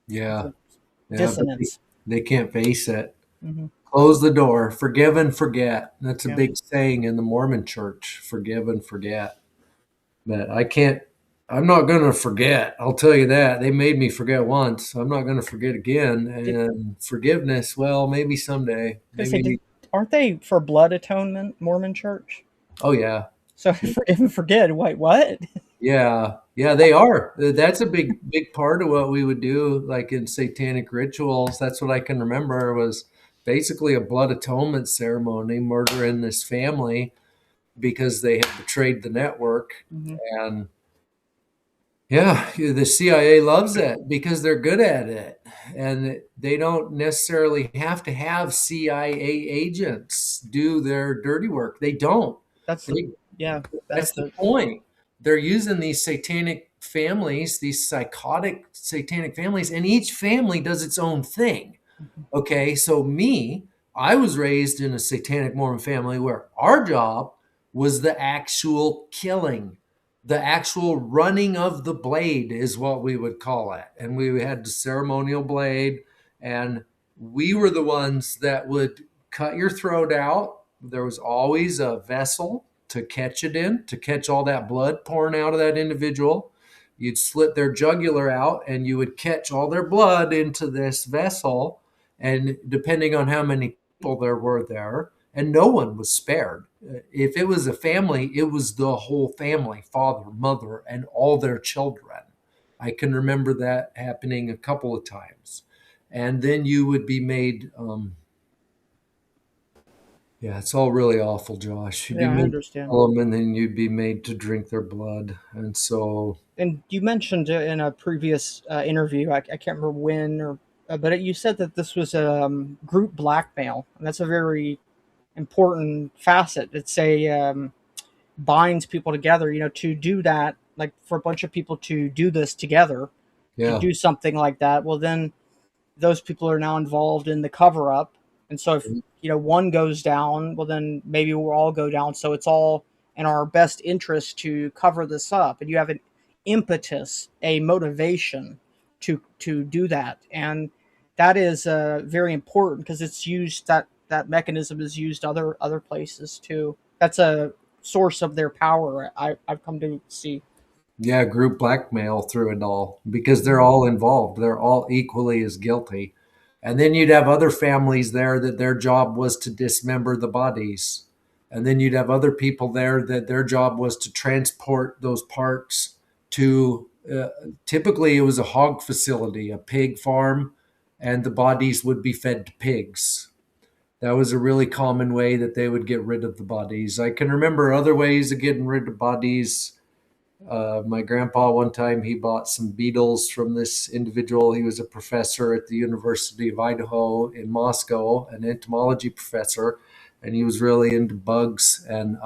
S1: It's
S2: Yeah,
S1: a
S2: yeah, but
S1: dissonance.
S2: they can't face it.
S1: Hmm.
S2: Close the door. Forgive and forget. That's a
S1: Yeah.
S2: big saying in the Mormon church. Forgive and forget. But I can't. I'm not going to forget. I'll tell you that. They made me forget once. I'm not going to forget again.
S1: Did
S2: And forgiveness, well, maybe someday.
S1: I say
S2: Maybe.
S1: aren't they for blood atonement, Mormon Church?
S2: Oh yeah.
S1: So forgive and forget. Wait, what?
S2: Yeah, yeah, they are. That's a big part of what we would do, like in satanic rituals. That's what I can remember was basically a blood atonement ceremony, murdering this family because they had betrayed the network.
S1: Hmm.
S2: And yeah, the CIA loves it because they're good at it. And they don't necessarily have to have CIA agents do their dirty work. They don't.
S1: That's the
S2: They
S1: yeah
S2: That's the
S1: benefit.
S2: point. They're using these satanic families, these psychotic satanic families, and each family does its own thing.
S1: Hmm.
S2: Okay, so I was raised in a satanic Mormon family where our job was the actual killing, the actual running of the blade is what we would call it. And we had the ceremonial blade, and we were the ones that would cut your throat out. There was always a vessel to catch it in, to catch all that blood pouring out of that individual. You'd slit their jugular out and you would catch all their blood into this vessel. And depending on how many people there were there, and no one was spared. If it was a family, it was the whole family, father, mother, and all their children. I can remember that happening a couple of times. And then you would be made yeah, it's all really awful, Josh. You'd be
S1: Yeah, I
S2: made to
S1: understand.
S2: kill them, and then you'd be made to drink their blood. And so,
S1: And you mentioned in a previous interview, I can't remember when, or but you said that this was group blackmail, and that's a very important facet. It's a binds people together. To do that, like for a bunch of people to do this together, to
S2: yeah,
S1: do something like that. Well, then those people are now involved in the cover up. And so if one goes down, well then maybe we'll all go down. So it's all in our best interest to cover this up. And you have an impetus, a motivation to do that. And that is very important because it's used that mechanism is used other places too. That's a source of their power. I've come to see.
S2: yeah, group blackmail through it all because they're
S1: Mhm.
S2: all involved. They're all equally as guilty. And then you'd have other families there that their job was to dismember the bodies. And then you'd have other people there that their job was to transport those parts to typically it was a hog facility, a pig farm, and the bodies would be fed to pigs. That was a really common way that they would get rid of the bodies. I can remember other ways of getting rid of bodies. My grandpa, one time, he bought some beetles from this individual. He was a professor at the University of Idaho in Moscow, an entomology professor, and he was really into bugs. And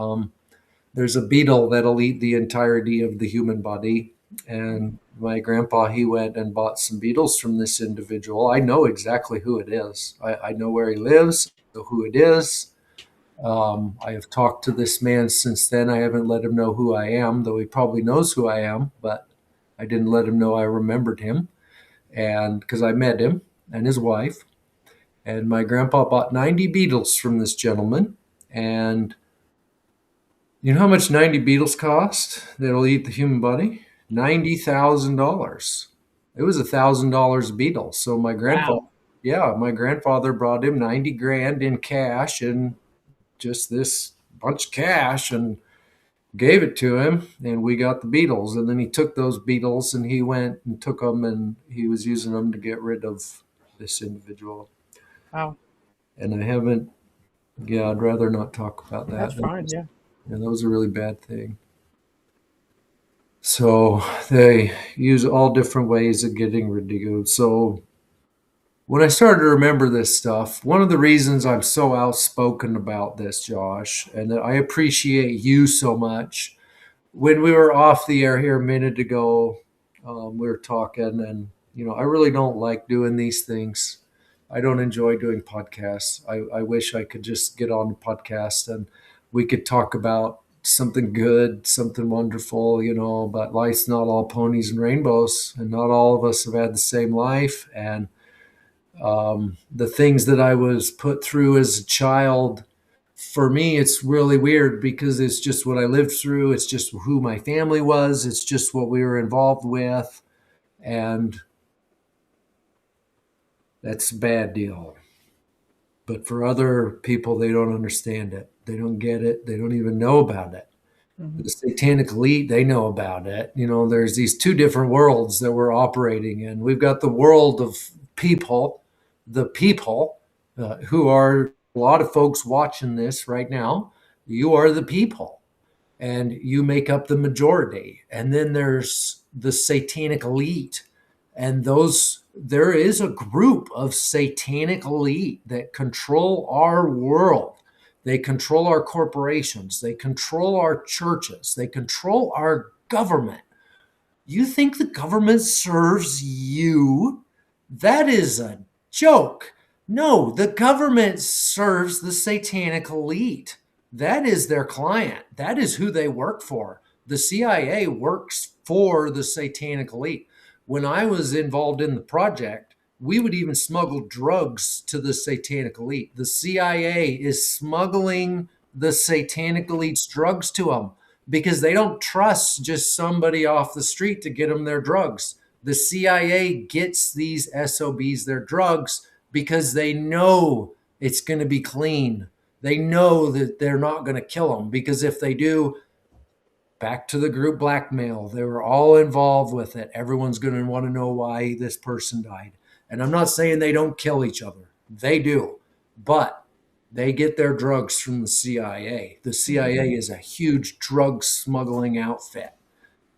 S2: there's a beetle that'll eat the entirety of the human body. And my grandpa, he went and bought some beetles from this individual. I know exactly who it is. I know where he lives, know who it is. I have talked to this man since then. I haven't let him know who I am, though he probably knows who I am, but I didn't let him know I remembered him. And because I met him and his wife, and my grandpa bought 90 beetles from this gentleman. And you know how much 90 beetles cost that'll eat the human body? $90,000. It was $1,000 a beetle. So
S1: Wow.
S2: my grandfather brought him 90 grand in cash and just this bunch of cash and gave it to him, and we got the beetles. And then he took those beetles and he went and took them and he was using them to get rid of this individual.
S1: Wow.
S2: And I haven't, yeah, I'd rather not talk about
S1: That's
S2: that.
S1: fine. Yeah.
S2: And that was a really bad thing. So they use all different ways of getting rid of you. So when I started to remember this stuff, one of the reasons I'm so outspoken about this, Josh, and that I appreciate you so much. When we were off the air here a minute ago, we were talking, and I really don't like doing these things. I don't enjoy doing podcasts. I wish I could just get on the podcast and we could talk about something good, something wonderful, but life's not all ponies and rainbows, and not all of us have had the same life. And the things that I was put through as a child, for me, it's really weird because it's just what I lived through. It's just who my family was. It's just what we were involved with. And that's a bad deal. But for other people, they don't understand it. They don't get it. They don't even know about it.
S1: Mm-hmm.
S2: The satanic elite, they know about it. There's these two different worlds that we're operating in. We've got the world of people, the people who are a lot of folks watching this right now. You are the people, and you make up the majority. And then there's the satanic elite, and there is a group of satanic elite that control our world. They control our corporations. They control our churches. They control our government. You think the government serves you? That is a joke. No, the government serves the satanic elite. That is their client. That is who they work for. The CIA works for the satanic elite. When I was involved in the project, we would even smuggle drugs to the satanic elite. The CIA is smuggling the satanic elite's drugs to them because they don't trust just somebody off the street to get them their drugs. The CIA gets these SOBs their drugs because they know it's going to be clean. They know that they're not going to kill them, because if they do, back to the group blackmail, they were all involved with it. Everyone's going to want to know why this person died. And I'm not saying they don't kill each other. They do. But they get their drugs from the CIA. The CIA is a huge drug smuggling outfit,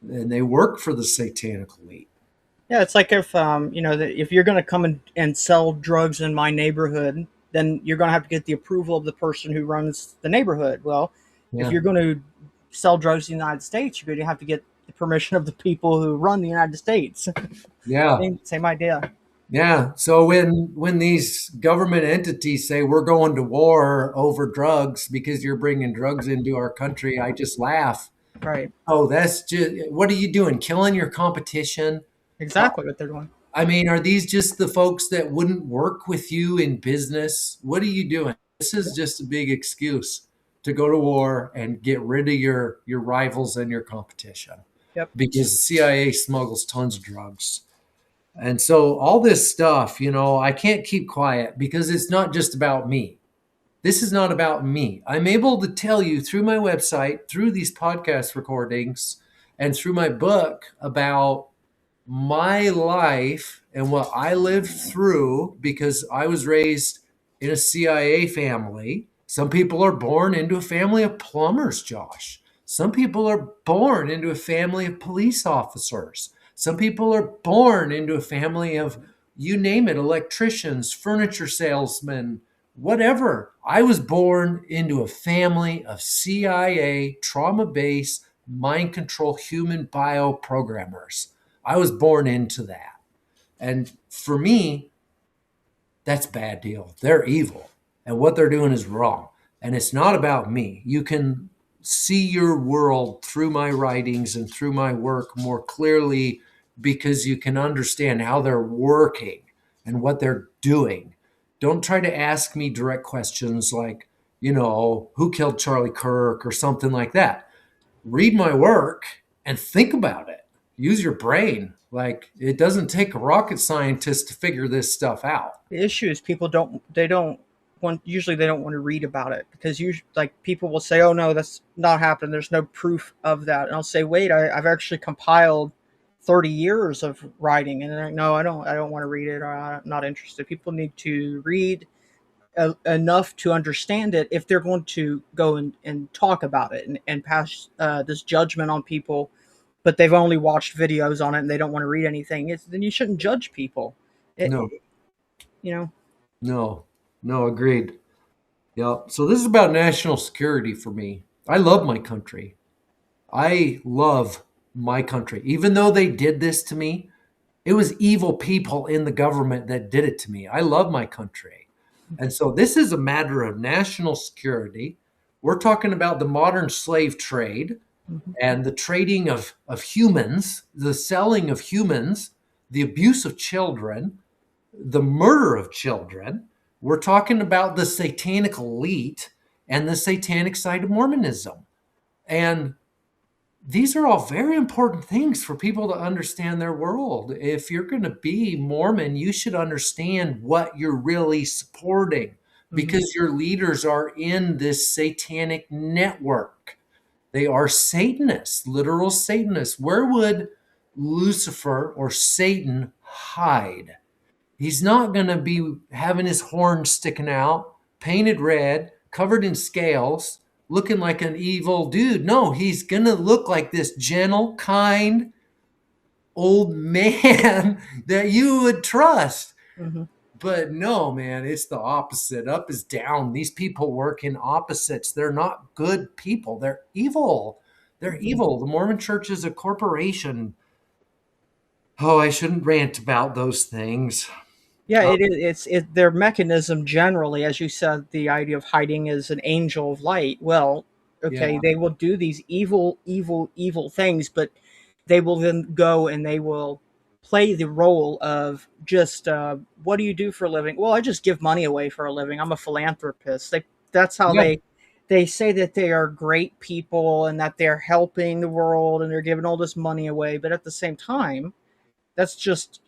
S2: and they work for the satanic elite.
S1: Yeah, it's like if if you're going to come and sell drugs in my neighborhood, then you're going to have to get the approval of the person who runs the neighborhood. Well, if
S2: Yeah.
S1: you're going to sell drugs in the United States, you're going to have to get the permission of the people who run the United States.
S2: Yeah.
S1: Same idea.
S2: Yeah. So when these government entities say we're going to war over drugs because you're bringing drugs into our country, I just laugh.
S1: Right.
S2: Oh, that's just, what are you doing? Killing your competition?
S1: Exactly what they're doing.
S2: I mean, are these just the folks that wouldn't work with you in business? What are you doing? This is just a big excuse to go to war and get rid of your rivals and your competition,
S1: Yep.
S2: because the CIA smuggles tons of drugs. And so all this stuff, I can't keep quiet because it's not just about me. This is not about me. I'm able to tell you through my website, through these podcast recordings, and through my book about my life and what I lived through, because I was raised in a CIA family. Some people are born into a family of plumbers, Josh. Some people are born into a family of police officers. Some people are born into a family of, you name it, electricians, furniture salesmen, whatever. I was born into a family of CIA trauma-based mind control human bioprogrammers. I was born into that. And for me, that's a bad deal. They're evil, and what they're doing is wrong. And it's not about me. You can see your world through my writings and through my work more clearly because you can understand how they're working and what they're doing. Don't try to ask me direct questions like, who killed Charlie Kirk or something like that. Read my work and think about it. Use your brain. Like, it doesn't take a rocket scientist to figure this stuff out.
S1: The issue is people don't want usually they don't want to read about it because usually like people will say, "Oh no, that's not happening. There's no proof of that." And I'll say, "Wait, I've actually compiled 30 years of writing," and they're like, "No, I don't want to read it. Or I'm not interested." People need to read enough to understand it if they're going to go and talk about it and pass this judgment on people but they've only watched videos on it and they don't want to read anything, then you shouldn't judge people.
S2: No,
S1: You know.
S2: no, no, agreed. Yeah. So this is about national security for me. I love my country. I love my country. Even though they did this to me, it was evil people in the government that did it to me. I love my country. And so this is a matter of national security. We're talking about the modern slave trade
S1: Mhm.
S2: and the trading of humans, the selling of humans, the abuse of children, the murder of children. We're talking about the satanic elite and the satanic side of Mormonism. And these are all very important things for people to understand their world. If you're going to be Mormon, you should understand what you're really supporting
S1: Mhm.
S2: because your leaders are in this satanic network. They are Satanists, literal Satanists. Where would Lucifer or Satan hide? He's not going to be having his horn sticking out, painted red, covered in scales, looking like an evil dude. No, he's going to look like this gentle, kind old man that you would trust.
S1: Mhm.
S2: But no, man, it's the opposite. Up is down. These people work in opposites. They're not good people. They're evil. They're
S1: Mhm.
S2: evil. The Mormon Church is a corporation. Oh, I shouldn't rant about those things.
S1: Yeah,
S2: Uh,
S1: it is. It's their mechanism generally, as you said, the idea of hiding as an angel of light. Well, okay,
S2: yeah.
S1: they will do these evil, evil, evil things, but they will then go and they will play the role of just what do you do for a living? Well, I just give money away for a living. I'm a philanthropist. That's how
S2: Yeah.
S1: they say that they are great people and that they're helping the world and they're giving all this money away, but at the same time, that's just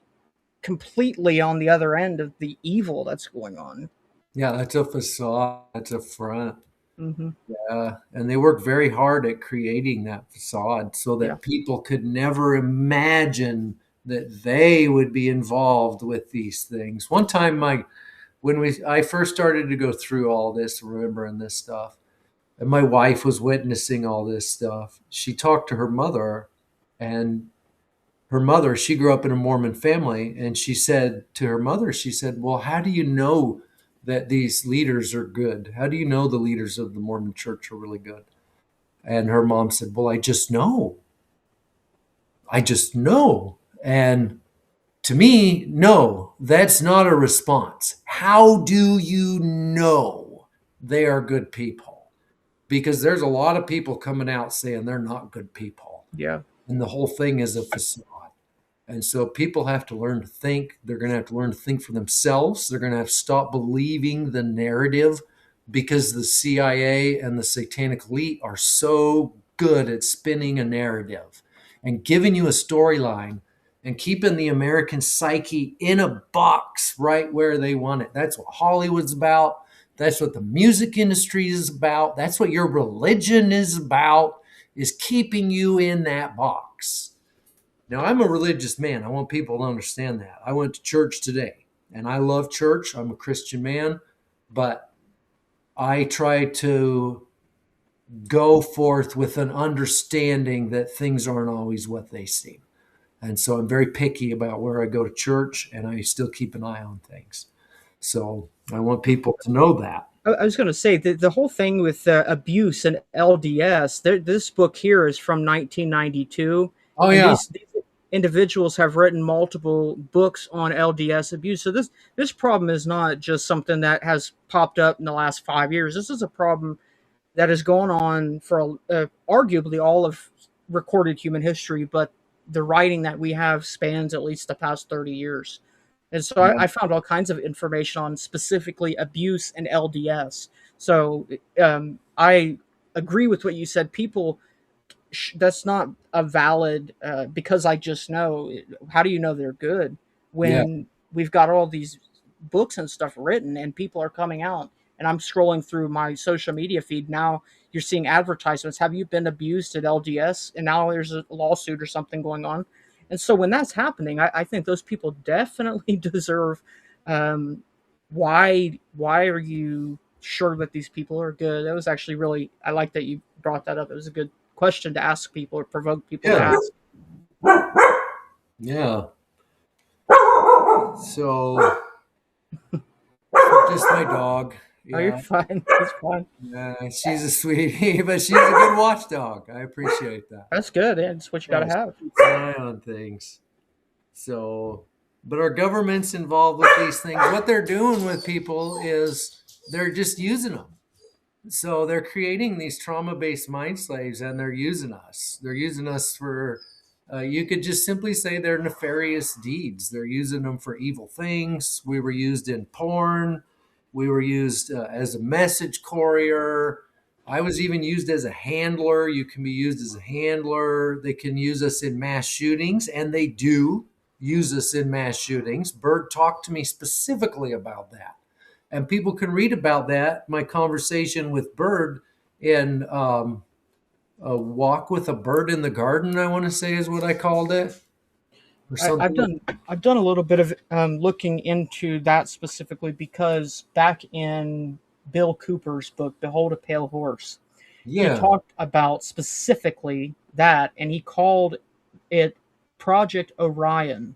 S1: completely on the other end of the evil that's going on.
S2: Yeah, that's a facade. That's a front.
S1: Hmm.
S2: And they work very hard at creating that facade so
S1: Yeah.
S2: that people could never imagine that they would be involved with these things. One time, I first started to go through all this, remembering this stuff, and my wife was witnessing all this stuff. She talked to her mother, and her mother, she grew up in a Mormon family, and she said to her mother, she said, "Well, how do you know that these leaders are good? How do you know the leaders of the Mormon church are really good?" And her mom said, "Well, I just know. I just know." And to me, no, that's not a response. How do you know they are good people? Because there's a lot of people coming out saying they're not good people.
S1: Yeah.
S2: And the whole thing is a facade. And so people have to learn to think. They're going to have to learn to think for themselves. They're going to have to stop believing the narrative because the CIA and the satanic elite are so good at spinning a narrative and giving you a storyline and keeping the American psyche in a box right where they want it. That's what Hollywood's about. That's what the music industry is about. That's what your religion is about, is keeping you in that box. Now, I'm a religious man. I want people to understand that. I went to church today and I love church. I'm a Christian man, but I try to go forth with an understanding that things aren't always what they seem. And so I'm very picky about where I go to church and I still keep an eye on things. So I want people to know that.
S1: I was going to say the whole thing with abuse and LDS. This book here is from 1992,
S2: Oh,
S1: and
S2: yeah.
S1: these individuals have written multiple books on LDS abuse. So this problem is not just something that has popped up in the last 5 years. This is a problem that has gone on for arguably all of recorded human history, but the writing that we have spans at least the past 30 years. And so
S2: Yeah.
S1: I found all kinds of information on specifically abuse and LDS. So I agree with what you said. People, that's not a valid, because I just know. How do you know they're good
S2: Yeah.
S1: when we've got all these books and stuff written and people are coming out and I'm scrolling through my social media feed now, you're seeing advertisements, have you been abused at LDS, and now there's a lawsuit or something going on. And so when that's happening, I think those people definitely deserve, um, why are you sure that these people are good? That was actually really, I like that you brought that up. It was a good question to ask people or provoke people to
S2: Yeah.
S1: ask.
S2: Yeah. So just my dog.
S1: Oh, you're
S2: Yeah.
S1: fine. It's fine.
S2: Yeah, she's a sweetie, but she's a good watchdog. I appreciate that.
S1: That's good. Yeah, that's what you got
S2: Yeah,
S1: to
S2: she
S1: have.
S2: keeps an eye on things. So, but our government's involved with these things. What they're doing with people is they're just using them. So they're creating these trauma-based mind slaves, and they're using us. They're using us for. You could just simply say they're nefarious deeds. They're using them for evil things. We were used in porn. We were used as a message courier. I was even used as a handler. You can be used as a handler. They can use us in mass shootings, and they do use us in mass shootings. Byrd talked to me specifically about that, and people can read about that. My conversation with Byrd in a walk with a bird in the garden, I want to say is what I called it, or
S1: I, I've
S2: something.
S1: done I've done a little bit of looking into that specifically because back in Bill Cooper's book, Behold a Pale Horse, he
S2: Yeah.
S1: talked about specifically that, and he called it Project Orion.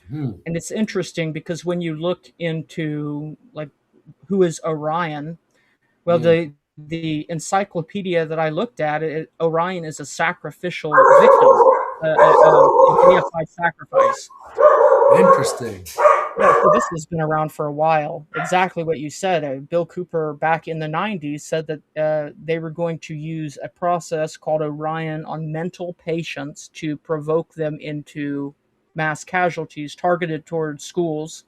S2: Hmm.
S1: And it's interesting because when you look into like who is Orion, well,
S2: Yeah.
S1: the encyclopedia that I looked at, Orion is a sacrificial victim, a deified sacrifice.
S2: Interesting.
S1: Yeah, so this has been around for a while. Exactly what you said. Bill Cooper back in the 90s said that they were going to use a process called Orion on mental patients to provoke them into mass casualties targeted towards schools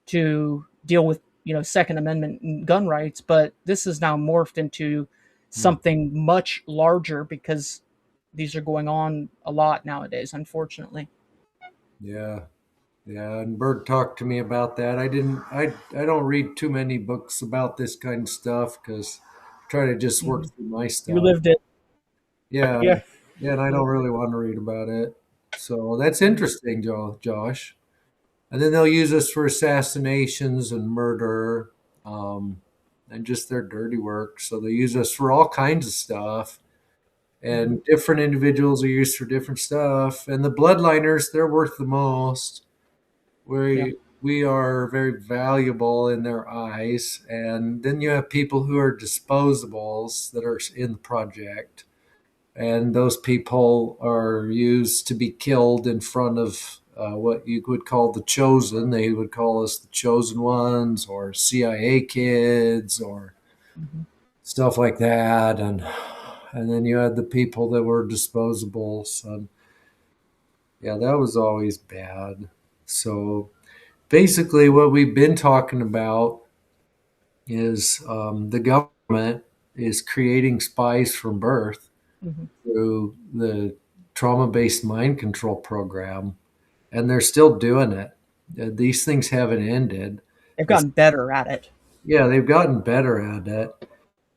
S1: to deal with, Second Amendment and gun rights. But this is now morphed into
S2: Hmm.
S1: something much larger because these are going on a lot nowadays, unfortunately.
S2: Yeah. Yeah. And Bert talked to me about that. I don't read too many books about this kind of stuff because I try to just work
S1: Mhm.
S2: through my
S1: You
S2: stuff.
S1: lived it.
S2: Yeah.
S1: Yeah.
S2: Yeah. And I don't really want to read about it. So that's
S1: Mhm.
S2: interesting, Josh. And then they'll use us for assassinations and murder, um, and just their dirty work. So they use us for all kinds of stuff.
S1: Mhm.
S2: And different individuals are used for different stuff. And the bloodliners, they're worth the most.
S1: Yeah.
S2: We are very valuable in their eyes. And then you have people who are disposables that are in the project, and those people are used to be killed in front of what you would call the chosen. They would call us the chosen ones, or CIA kids, or
S1: Mhm.
S2: stuff like that. And then you had the people that were disposables. And yeah, that was always bad. So basically, what we've been talking about is the government is creating spies from birth
S1: Mhm.
S2: through the trauma based mind control program, and they're still doing it. These things haven't ended.
S1: They've
S2: It's,
S1: gotten better at it.
S2: yeah, they've gotten better at it.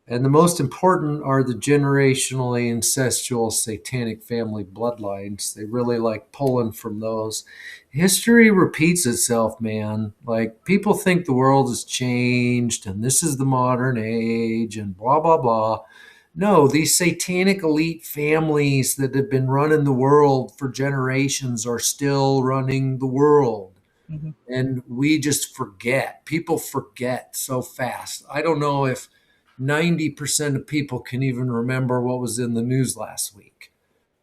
S2: And the most important are the generationally incestual satanic family bloodlines. They really like pulling from those. History repeats itself, man. Like, people think the world has changed and this is the modern age and blah, blah, blah. No, these satanic elite families that have been running the world for generations are still running the world.
S1: Mhm.
S2: And we just forget. People forget so fast. I don't know if 90% of people can even remember what was in the news last week.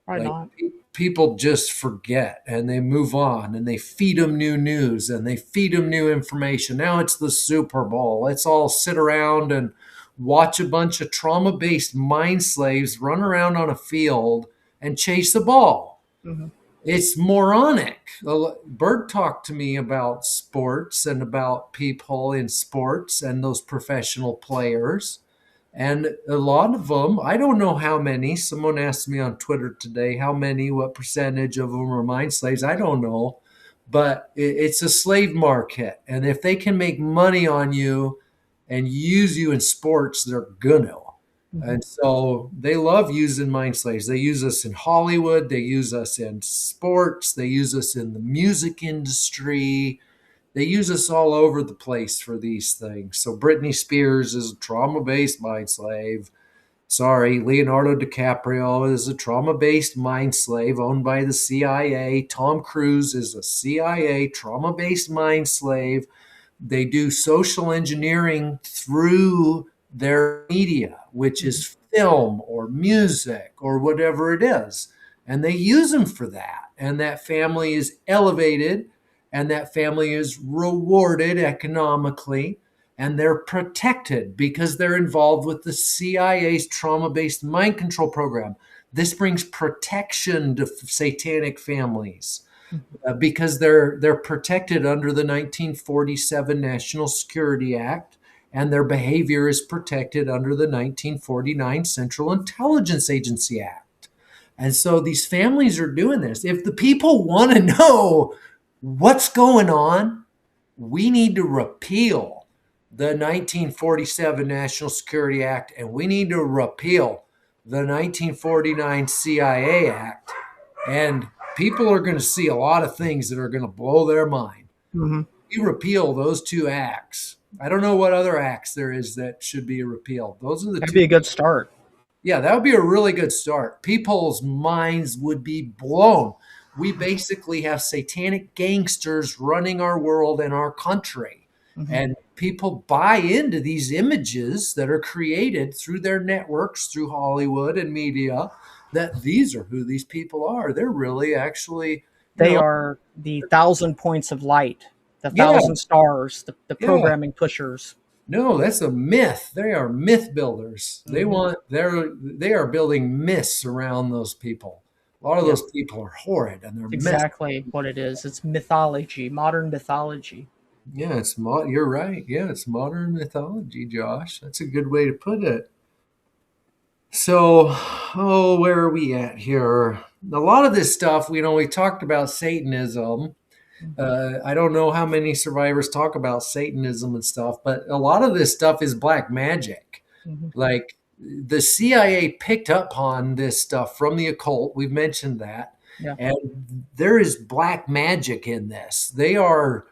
S1: Probably
S2: Like,
S1: not.
S2: people just forget, and they move on, and they feed them new news, and they feed them new information. Now it's the Super Bowl. Let's all sit around and watch a bunch of trauma based mind slaves run around on a field and chase the ball.
S1: Mhm.
S2: It's moronic. Bert talked to me about sports and about people in sports and those professional players. And a lot of them, I don't know how many. Someone asked me on Twitter today how many, what percentage of them are mind slaves. I don't know. But it's a slave market. And if they can make money on you and use you in sports, they're gonna.
S1: Mhm.
S2: And so they love using mind slaves. They use us in Hollywood, they use us in sports, they use us in the music industry. They use us all over the place for these things. So Britney Spears is a trauma based mind slave. Sorry, Leonardo DiCaprio is a trauma based mind slave owned by the CIA. Tom Cruise is a CIA trauma based mind slave. They do social engineering through their media, which
S1: Mhm.
S2: is film or music or whatever it is. And they use them for that. And that family is elevated and that family is rewarded economically and they're protected because they're involved with the CIA's trauma based mind control program. This brings protection to satanic families
S1: Mhm.
S2: because they're protected under the 1947 National Security Act, and their behavior is protected under the 1949 Central Intelligence Agency Act. And so these families are doing this. If the people want to know what's going on, we need to repeal the 1947 National Security Act and we need to repeal the 1949 CIA Act, and people are going to see a lot of things that are going to blow their mind.
S1: Mhm.
S2: We repeal those two acts. I don't know what other acts there is that should be repealed. Those are the
S1: That'd be
S2: two.
S1: a good start.
S2: Yeah, that would be a really good start. People's minds would be blown. We basically have satanic gangsters running our world and our country.
S1: Mhm.
S2: And people buy into these images that are created through their networks, through Hollywood and media, that these are who these people are. They're really actually, you
S1: They
S2: know,
S1: are the thousand points of light, the
S2: yeah,
S1: thousand stars, the
S2: yeah.
S1: programming pushers.
S2: No, that's a myth. They are myth builders.
S1: Hmm.
S2: They are building myths around those people. A lot of
S1: Yeah,
S2: those people are horrid and they're
S1: it's
S2: myths.
S1: exactly what it is. It's mythology, modern mythology.
S2: Yeah, you're right. Yeah, it's modern mythology, Josh. That's a good way to put it. So, oh, where are we at here? A lot of this stuff, we talked about Satanism.
S1: Hmm.
S2: I don't know how many survivors talk about Satanism and stuff, but a lot of this stuff is black magic.
S1: Hmm.
S2: Like the CIA picked up on this stuff from the occult. We've mentioned that.
S1: Yeah,
S2: And there is black magic in this. They are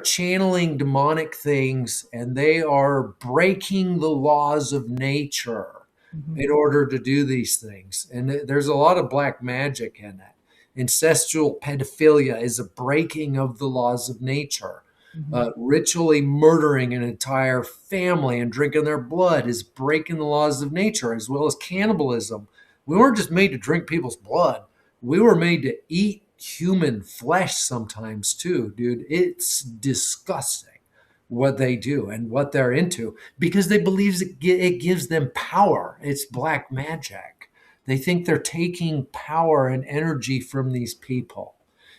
S2: channeling demonic things and they are breaking the laws of nature
S1: hmm,
S2: in order to do these things. And there's a lot of black magic in it. Incestual pedophilia is a breaking of the laws of nature.
S1: hmm.
S2: Ritually murdering an entire family and drinking their blood is breaking the laws of nature, as well as cannibalism. We weren't just made to drink people's blood, we were made to eat human flesh sometimes, too, dude. It's disgusting what they do and what they're into because they believe it gives them power. It's black magic. They think they're taking power and energy from these people.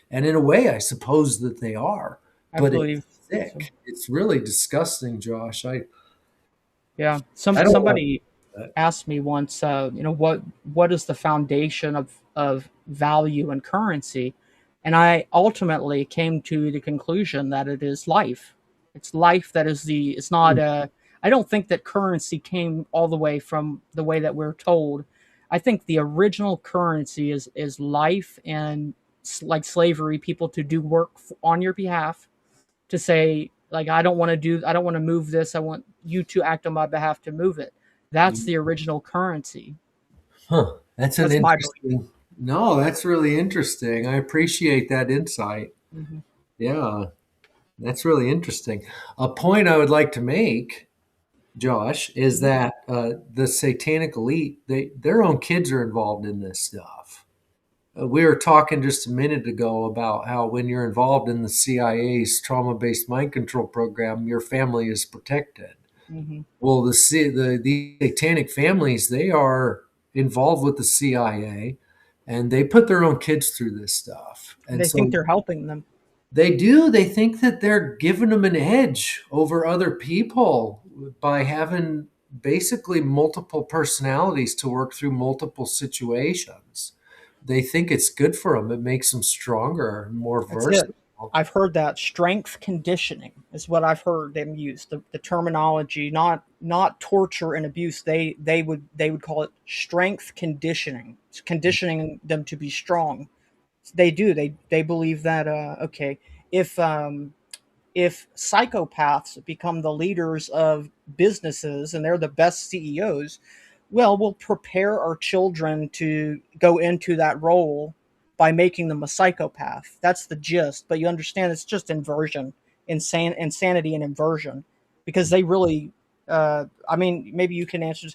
S2: And in a way, I suppose that they are,
S1: I
S2: but it's
S1: believe so.
S2: sick. It's really disgusting, Josh.
S1: Yeah,
S2: I don't want
S1: somebody
S2: that.
S1: asked me once, what is the foundation of value and currency, and I ultimately came to the conclusion that it is life. It's life that is the. It's not a. I don't think that currency came all the way from the way that we're told. I think the original currency is life and like slavery, people to do work on your behalf to say like I don't want to move this, I want you to act on my behalf to move it. That's the original currency.
S2: Huh. That's an
S1: That's my belief.
S2: interesting. No, that's really interesting. I appreciate that insight.
S1: Hmm.
S2: Yeah, that's really interesting. A point I would like to make, Josh, is
S1: Hmm.
S2: that the satanic elite, their own kids are involved in this stuff. We were talking just a minute ago about how when you're involved in the CIA's trauma-based mind control program, your family is protected.
S1: Hmm.
S2: Well, the satanic families, they are involved with the CIA, and they put their own kids through this stuff, and
S1: They think
S2: so
S1: they're helping them.
S2: they do. They think that they're giving them an edge over other people by having basically multiple personalities to work through multiple situations. They think it's good for them. It makes them stronger and more
S1: That's it.
S2: versatile.
S1: I've heard that strength conditioning is what I've heard them use. The terminology, not torture and abuse. They would call it strength conditioning. It's conditioning them to be strong. They do. They believe that okay, if if psychopaths become the leaders of businesses and they're the best CEOs, Well, we'll prepare our children to go into that role by making them a psychopath. That's the gist. But you understand it's just inversion, insanity and inversion, because they really. I mean, maybe you can answer.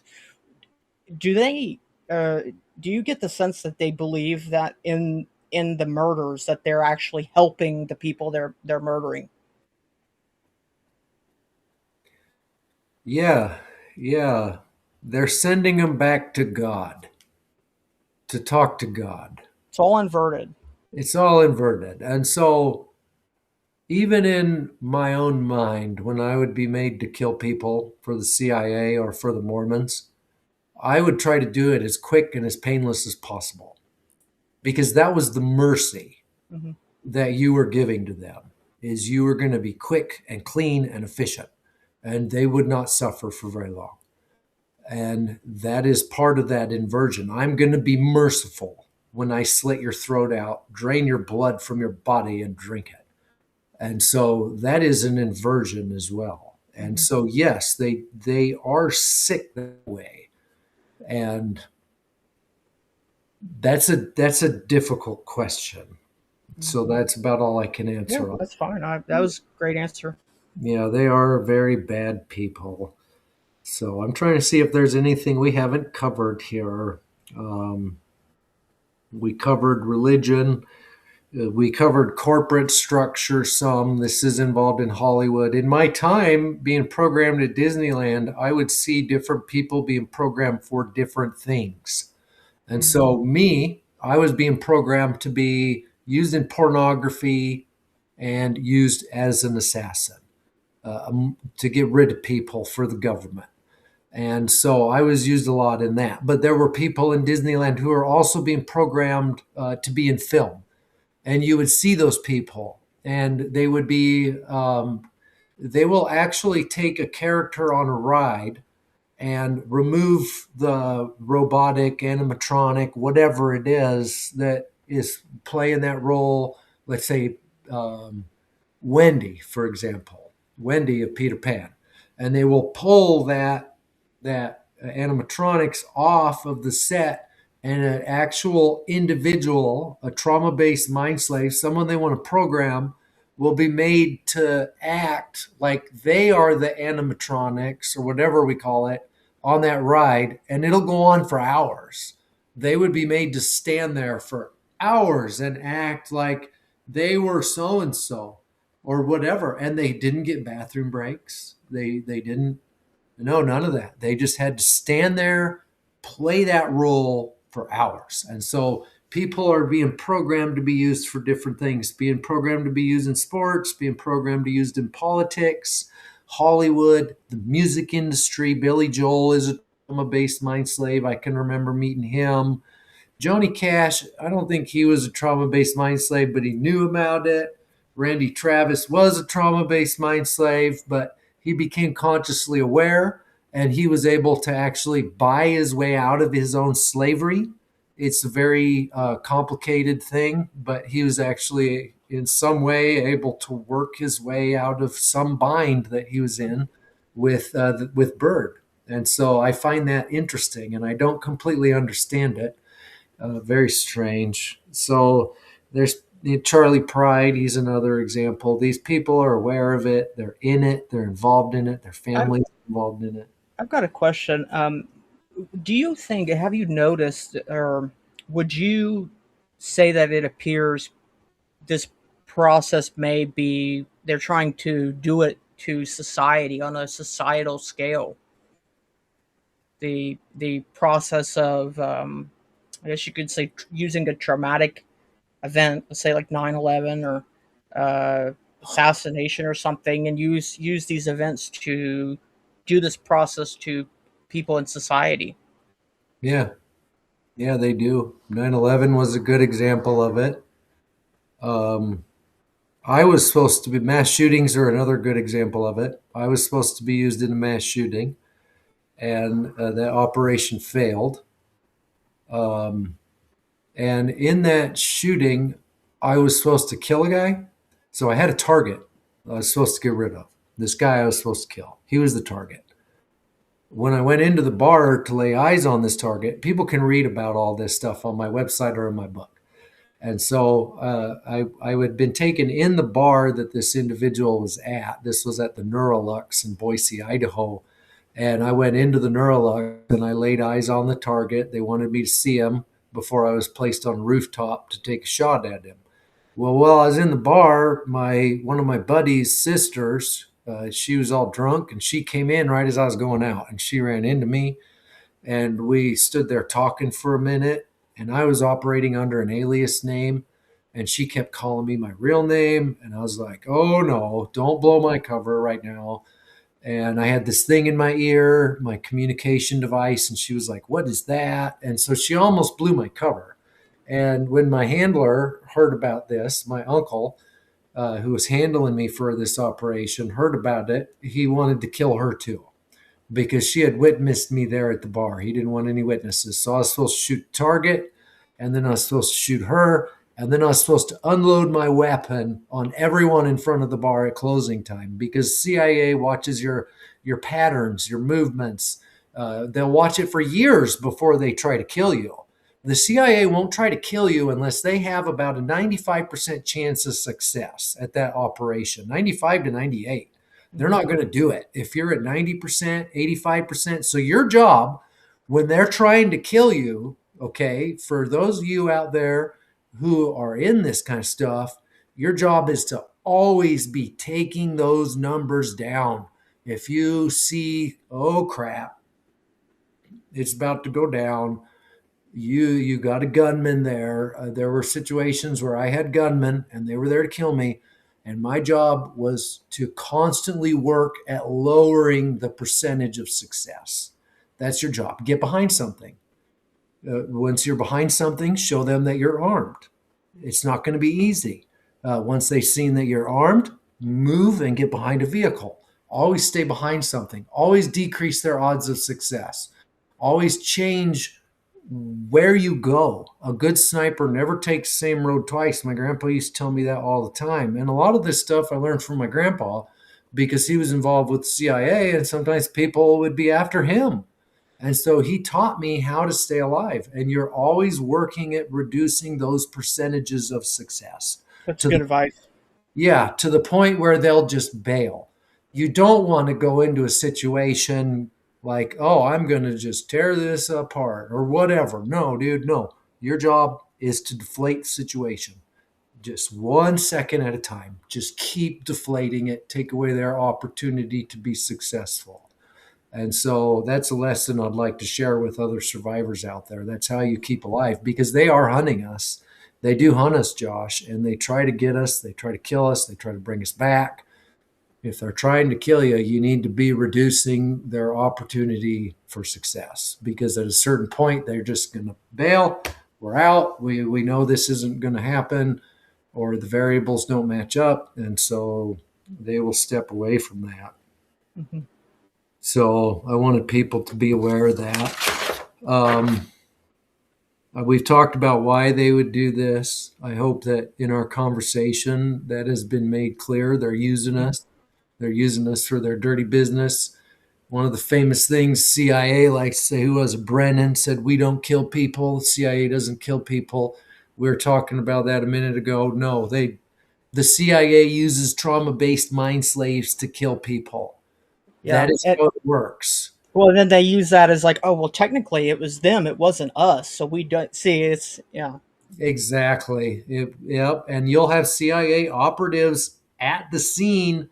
S1: Do they? Uh, do you get the sense that they believe that in the murders that they're actually helping the people they're murdering?
S2: Yeah, yeah. They're sending them back to God to talk to God.
S1: It's all inverted.
S2: It's all inverted. And so, even in my own mind, when I would be made to kill people for the CIA or for the Mormons, I would try to do it as quick and as painless as possible because that was the mercy
S1: Hmm.
S2: that you were giving to them is you were going to be quick and clean and efficient and they would not suffer for very long. And that is part of that inversion. I'm going to be merciful when I slit your throat out, drain your blood from your body, and drink it. And so that is an inversion as well. And
S1: Hmm.
S2: so yes, they are sick that way. And that's a difficult question. So
S1: Hmm.
S2: that's about all I can
S1: Yeah,
S2: answer on.
S1: that's fine. That was a great answer.
S2: Yeah, they are very bad people. So I'm trying to see if there's anything we haven't covered here. Um, we covered religion. We covered corporate structure some. This is involved in Hollywood. In my time being programmed at Disneyland, I would see different people being programmed for different things. And
S1: Hmm.
S2: so, me, I was being programmed to be used in pornography and used as an assassin to get rid of people for the government. And so I was used a lot in that. But there were people in Disneyland who are also being programmed to be in film. And you would see those people, and they would be, they will actually take a character on a ride and remove the robotic, animatronic, whatever it is that is playing that role. Let's say Wendy, for example, Wendy of Peter Pan, and they will pull that animatronics off of the set, and an actual individual, a trauma-based mind slave, someone they want to program, will be made to act like they are the animatronics or whatever we call it on that ride, and it'll go on for hours. They would be made to stand there for hours and act like they were so and so or whatever, and they didn't get bathroom breaks. They didn't. No, none of that. They just had to stand there, play that role for hours. And so people are being programmed to be used for different things, being programmed to be used in sports, being programmed to be used in politics, Hollywood, the music industry. Billy Joel is a trauma-based mind slave. I can remember meeting him. Johnny Cash, I don't think he was a trauma based mind slave, but he knew about it. Randy Travis was a trauma based mind slave, but he became consciously aware and he was able to actually buy his way out of his own slavery. It's a very complicated thing, but he was actually in some way able to work his way out of some bind that he was in with Byrd. And so I find that interesting, and I don't completely understand it, very strange. So there's Charlie Pride. He's another example. These people are aware of it. They're in it. They're involved in it. Their
S1: I've
S2: families are involved in it.
S1: I've got a question. Do you think, have you noticed, or would you say that it appears this process may be they're trying to do it to society on a societal scale? The process of, I guess you could say, using a traumatic event, let's say like 9/11 or assassination or something, and use these events to do this process to people in society.
S2: Yeah, yeah, they do. 9/11 was a good example of it. Um, I was supposed to be mass shootings are another good example of it. I was supposed to be used in a mass shooting, and that operation failed. Um, And in that shooting, I was supposed to kill a guy. So I had a target I was supposed to get rid of. This guy I was supposed to kill. He was the target. When I went into the bar to lay eyes on this target, people can read about all this stuff on my website or in my book. And so I had been taken in the bar that this individual was at. This was at the Neurolux in Boise, Idaho. And I went into the Neurolux and I laid eyes on the target. They wanted me to see him before I was placed on a rooftop to take a shot at him. Well, while I was in the bar, one of my buddy's sisters, she was all drunk and she came in right as I was going out and she ran into me and we stood there talking for a minute. And I was operating under an alias name and she kept calling me my real name. And I was like, oh no, don't blow my cover right now. And I had this thing in my ear, my communication device, and she was like, what is that? And so she almost blew my cover. And when my handler heard about this, my uncle, who was handling me for this operation, heard about it, he wanted to kill her too because she had witnessed me there at the bar. He didn't want any witnesses. So I was supposed to shoot the target, and then I was supposed to shoot her, and then I was supposed to unload my weapon on everyone in front of the bar at closing time because CIA watches your patterns, your movements. They'll watch it for years before they try to kill you. The CIA won't try to kill you unless they have about a 95% chance of success at that operation, 95 to 98. They're not going to do it. If you're at 90%, 85%, so your job when they're trying to kill you, okay, for those of you out there who are in this kind of stuff, your job is to always be taking those numbers down. If you see, oh crap, it's about to go down, you got a gunman there. There were situations where I had gunmen and they were there to kill me. And my job was to constantly work at lowering the percentage of success. That's your job. Get behind something. Once you're behind something, show them that you're armed. It's not going to be easy. Once they've seen that you're armed, move and get behind a vehicle. Always stay behind something. Always decrease their odds of success. Always change where you go. A good sniper never takes the same road twice. My grandpa used to tell me that all the time. And a lot of this stuff I learned from my grandpa because he was involved with the CIA and sometimes people would be after him. And so he taught me how to stay alive. And you're always working at reducing those percentages of success.
S1: That's
S2: To
S1: good
S2: the,
S1: advice.
S2: yeah, to the point where they'll just bail. You don't want to go into a situation like, oh, I'm going to just tear this apart or whatever. No, dude, no. Your job is to deflate the situation just 1 second at a time. Just keep deflating it, take away their opportunity to be successful. And so that's a lesson I'd like to share with other survivors out there. That's how you keep alive because they are hunting us. They do hunt us, Josh, and they try to get us, they try to kill us, they try to bring us back. If they're trying to kill you, you need to be reducing their opportunity for success because at a certain point, they're just going to bail. We're out. We know this isn't going to happen or the variables don't match up. And so they will step away from that.
S1: Mm-hmm.
S2: So I wanted people to be aware of that. We've talked about why they would do this. I hope that in our conversation that has been made clear. They're using us. They're using us for their dirty business. One of the famous things CIA likes to say, who was it? Brennan said, we don't kill people. The CIA doesn't kill people. We were talking about that a minute ago. No, the CIA uses trauma-based mind slaves to kill people.
S1: Yeah.
S2: That is how it works.
S1: Well, then they use that as like, oh, well, technically it was them, it wasn't us. So we don't see it's, yeah.
S2: Exactly. Yep. And you'll have CIA operatives at the scene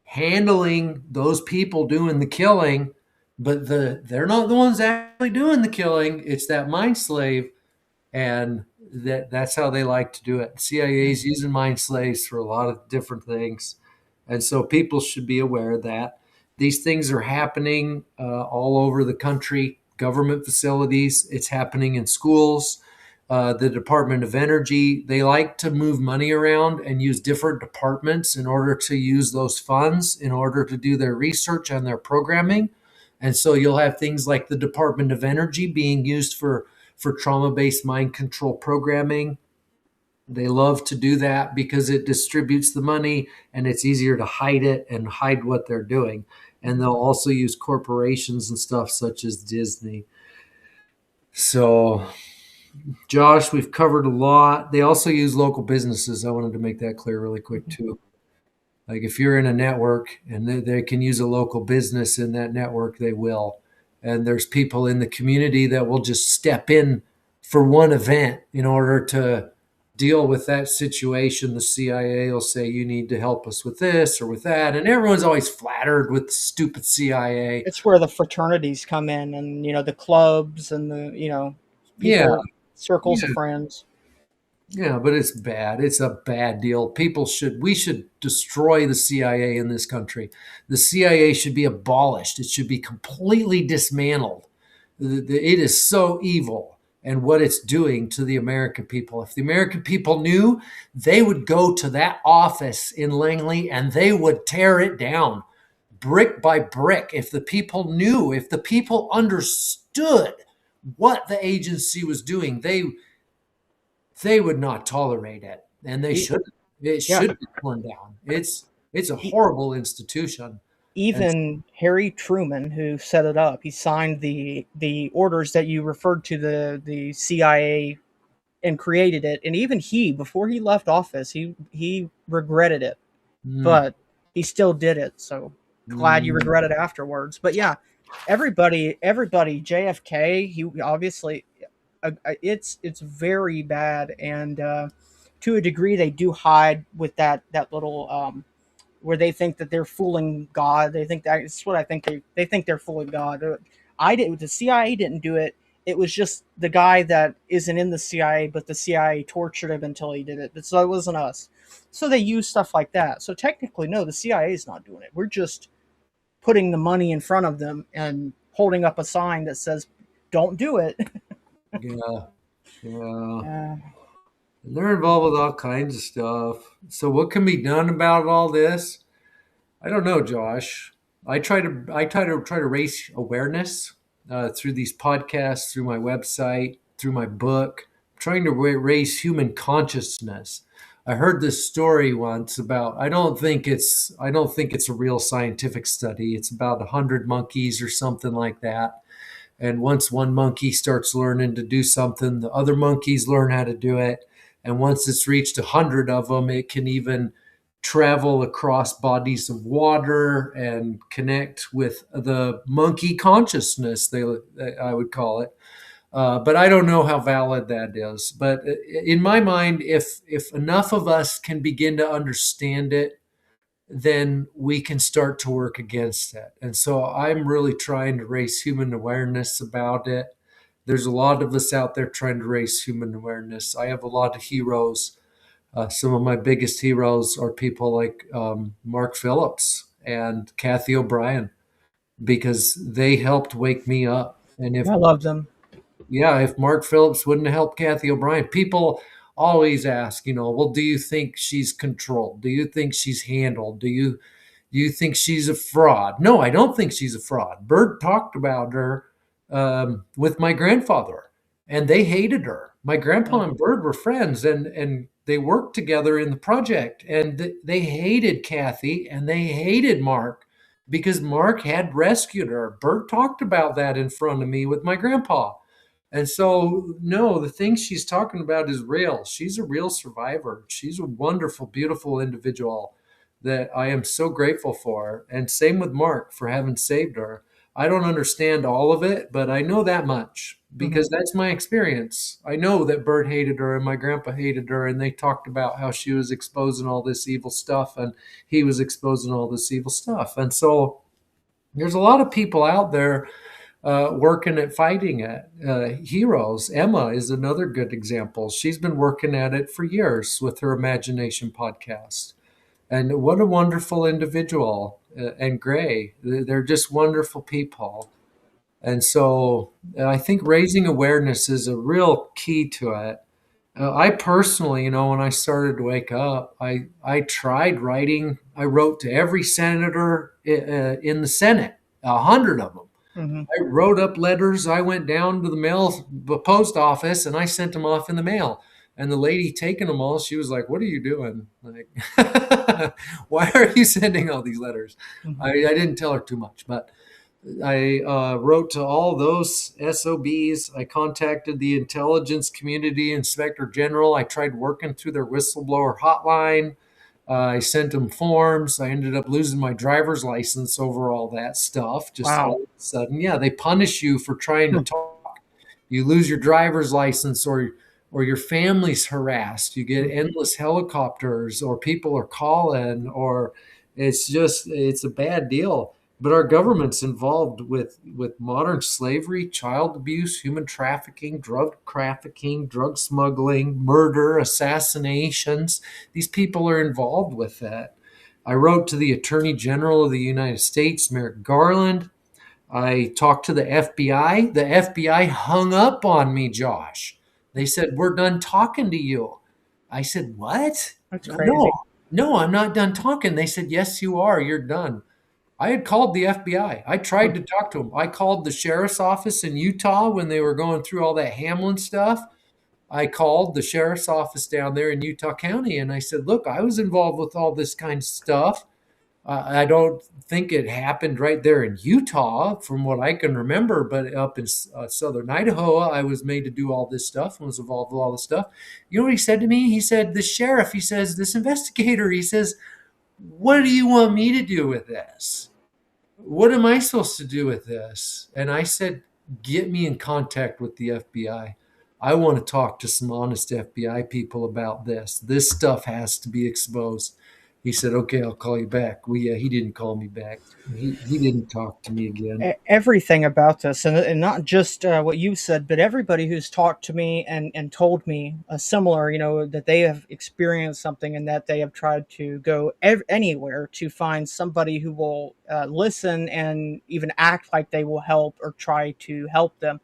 S2: handling those people doing the killing, but they're not the ones actually doing the killing. It's that mind slave, and that's how they like to do it. CIA is using mind slaves for a lot of different things, and so people should be aware of that. These things are happening all over the country, government facilities. It's happening in schools. The Department of Energy, they like to move money around and use different departments in order to use those funds in order to do their research and their programming. And so you'll have things like the Department of Energy being used for trauma-based mind control programming. They love to do that because it distributes the money and it's easier to hide it and hide what they're doing. And they'll also use corporations and stuff such as Disney. So, Josh, we've covered a lot. They also use local businesses. I wanted to make that clear really quick, too. Like if you're in a network and they can use a local business in that network, they will. And there's people in the community that will just step in for one event in order to deal with that situation. The CIA will say, you need to help us with this or with that. And everyone's always flattered with the stupid CIA.
S1: It's where the fraternities come in, and the clubs and the
S2: Yeah,
S1: people, circles
S2: yeah,
S1: of friends.
S2: yeah, but it's bad. It's a bad deal. We should destroy the CIA in this country. The CIA should be abolished. It should be completely dismantled. It is so evil and what it's doing to the American people. If the American people knew, they would go to that office in Langley and they would tear it down brick by brick. If the people knew, if the people understood what the agency was doing, they would not tolerate it, and they
S1: E-
S2: shouldn't. It
S1: Yeah,
S2: should be torn down. It's a
S1: e-
S2: horrible institution. And
S1: even Harry Truman, who set it up, he signed the orders that you referred to, the CIA, and created it. And even he, before he left office, he regretted it,
S2: mm,
S1: but he still did it. So glad you
S2: mm,
S1: regret it afterwards. But yeah, everybody, JFK, he obviously, it's very bad, and to a degree, they do hide with that little where they think that they're fooling God. They think that's what I think they think they're fooling God. The CIA didn't do it. It was just the guy that isn't in the CIA, but the CIA tortured him until he did it. So it wasn't us. So they use stuff like that. So technically, no, the CIA is not doing it. We're just putting the money in front of them and holding up a sign that says, "Don't do it."
S2: yeah, yeah.
S1: Uh,
S2: And they're involved with all kinds of stuff. So what can be done about all this? I don't know, Josh. I try to raise awareness through these podcasts, through my website, through my book, trying to raise human consciousness. I heard this story once about. I don't think it's a real scientific study. It's about 100 monkeys or something like that. And once one monkey starts learning to do something, the other monkeys learn how to do it. And once it's reached 100 of them, it can even travel across bodies of water and connect with the monkey consciousness, I would call it. But I don't know how valid that is. But in my mind, if enough of us can begin to understand it, then we can start to work against it. And so I'm really trying to raise human awareness about it. There's a lot of us out there trying to raise human awareness. I have a lot of heroes. Some of my biggest heroes are people like Mark Phillips and Kathy O'Brien because they helped wake me up. And
S1: I love them.
S2: if Mark Phillips wouldn't have helped Kathy O'Brien, people always ask, well, do you think she's controlled? Do you think she's handled? Do you think she's a fraud? No, I don't think she's a fraud. Byrd talked about her with my grandfather, and they hated her. My grandpa
S1: Yeah.
S2: and Byrd were friends, and they worked together in the project, and they hated Kathy and they hated Mark because Mark had rescued her. Byrd talked about that in front of me with my grandpa. And so, no, the thing she's talking about is real. She's a real survivor. She's a wonderful, beautiful individual that I am so grateful for. And same with Mark for having saved her. I don't understand all of it, but I know that much
S1: Mhm.
S2: because that's my experience. I know that Bert hated her and my grandpa hated her, and they talked about how she was exposing all this evil stuff and he was exposing all this evil stuff. And so there's a lot of people out there working at fighting it. Heroes. Emma is another good example. She's been working at it for years with her Imagination podcast. And what a wonderful individual. And Gray, they're just wonderful people. And so I think raising awareness is a real key to it. I personally, when I started to wake up, I tried writing. I wrote to every senator in the Senate, 100 of them.
S1: Mhm.
S2: I wrote up letters. I went down to the post office, and I sent them off in the mail. And the lady taking them all, she was like, "What are you doing? Like, why are you sending all these letters?"
S1: Mhm.
S2: I didn't tell her too much, but I wrote to all those SOBs. I contacted the intelligence community inspector general. I tried working through their whistleblower hotline. I sent them forms. I ended up losing my driver's license over all that stuff. Just
S1: Wow.
S2: all of a sudden, yeah, they punish you for trying to
S1: Hmm.
S2: talk. You lose your driver's license, or your family's harassed. You get
S1: Mhm.
S2: endless helicopters, or people are calling, or it's a bad deal. But our government's involved with modern slavery, child abuse, human trafficking, drug smuggling, murder, assassinations. These people are involved with that. I wrote to the Attorney General of the United States, Merrick Garland. I talked to the FBI. The FBI hung up on me, Josh. They said, "We're done talking to you." I said, "What?
S1: That's
S2: No,
S1: crazy.
S2: no, I'm not done talking." They said, "Yes, you are. You're done." I had called the FBI. I
S1: Hmm.
S2: tried to talk to them. I called the sheriff's office in Utah when they were going through all that Hamlin stuff. I called the sheriff's office down there in Utah County and I said, "Look, I was involved with all this kind of stuff. I don't think it happened right there in Utah, from what I can remember, but up in southern Idaho, I was made to do all this stuff and was involved with all this stuff." You know what he said to me? He said, "The sheriff," he says, "this investigator," he says, "what do you want me to do with this? What am I supposed to do with this?" And I said, "Get me in contact with the FBI. I want to talk to some honest FBI people about this. This stuff has to be exposed." He said, "Okay, I'll call you back." Well, yeah, he didn't call me back. He didn't talk to me again.
S1: Everything about this, and not just what you said, but everybody who's talked to me and told me a similar, that they have experienced something and that they have tried to go anywhere to find somebody who will listen and even act like they will help or try to help them.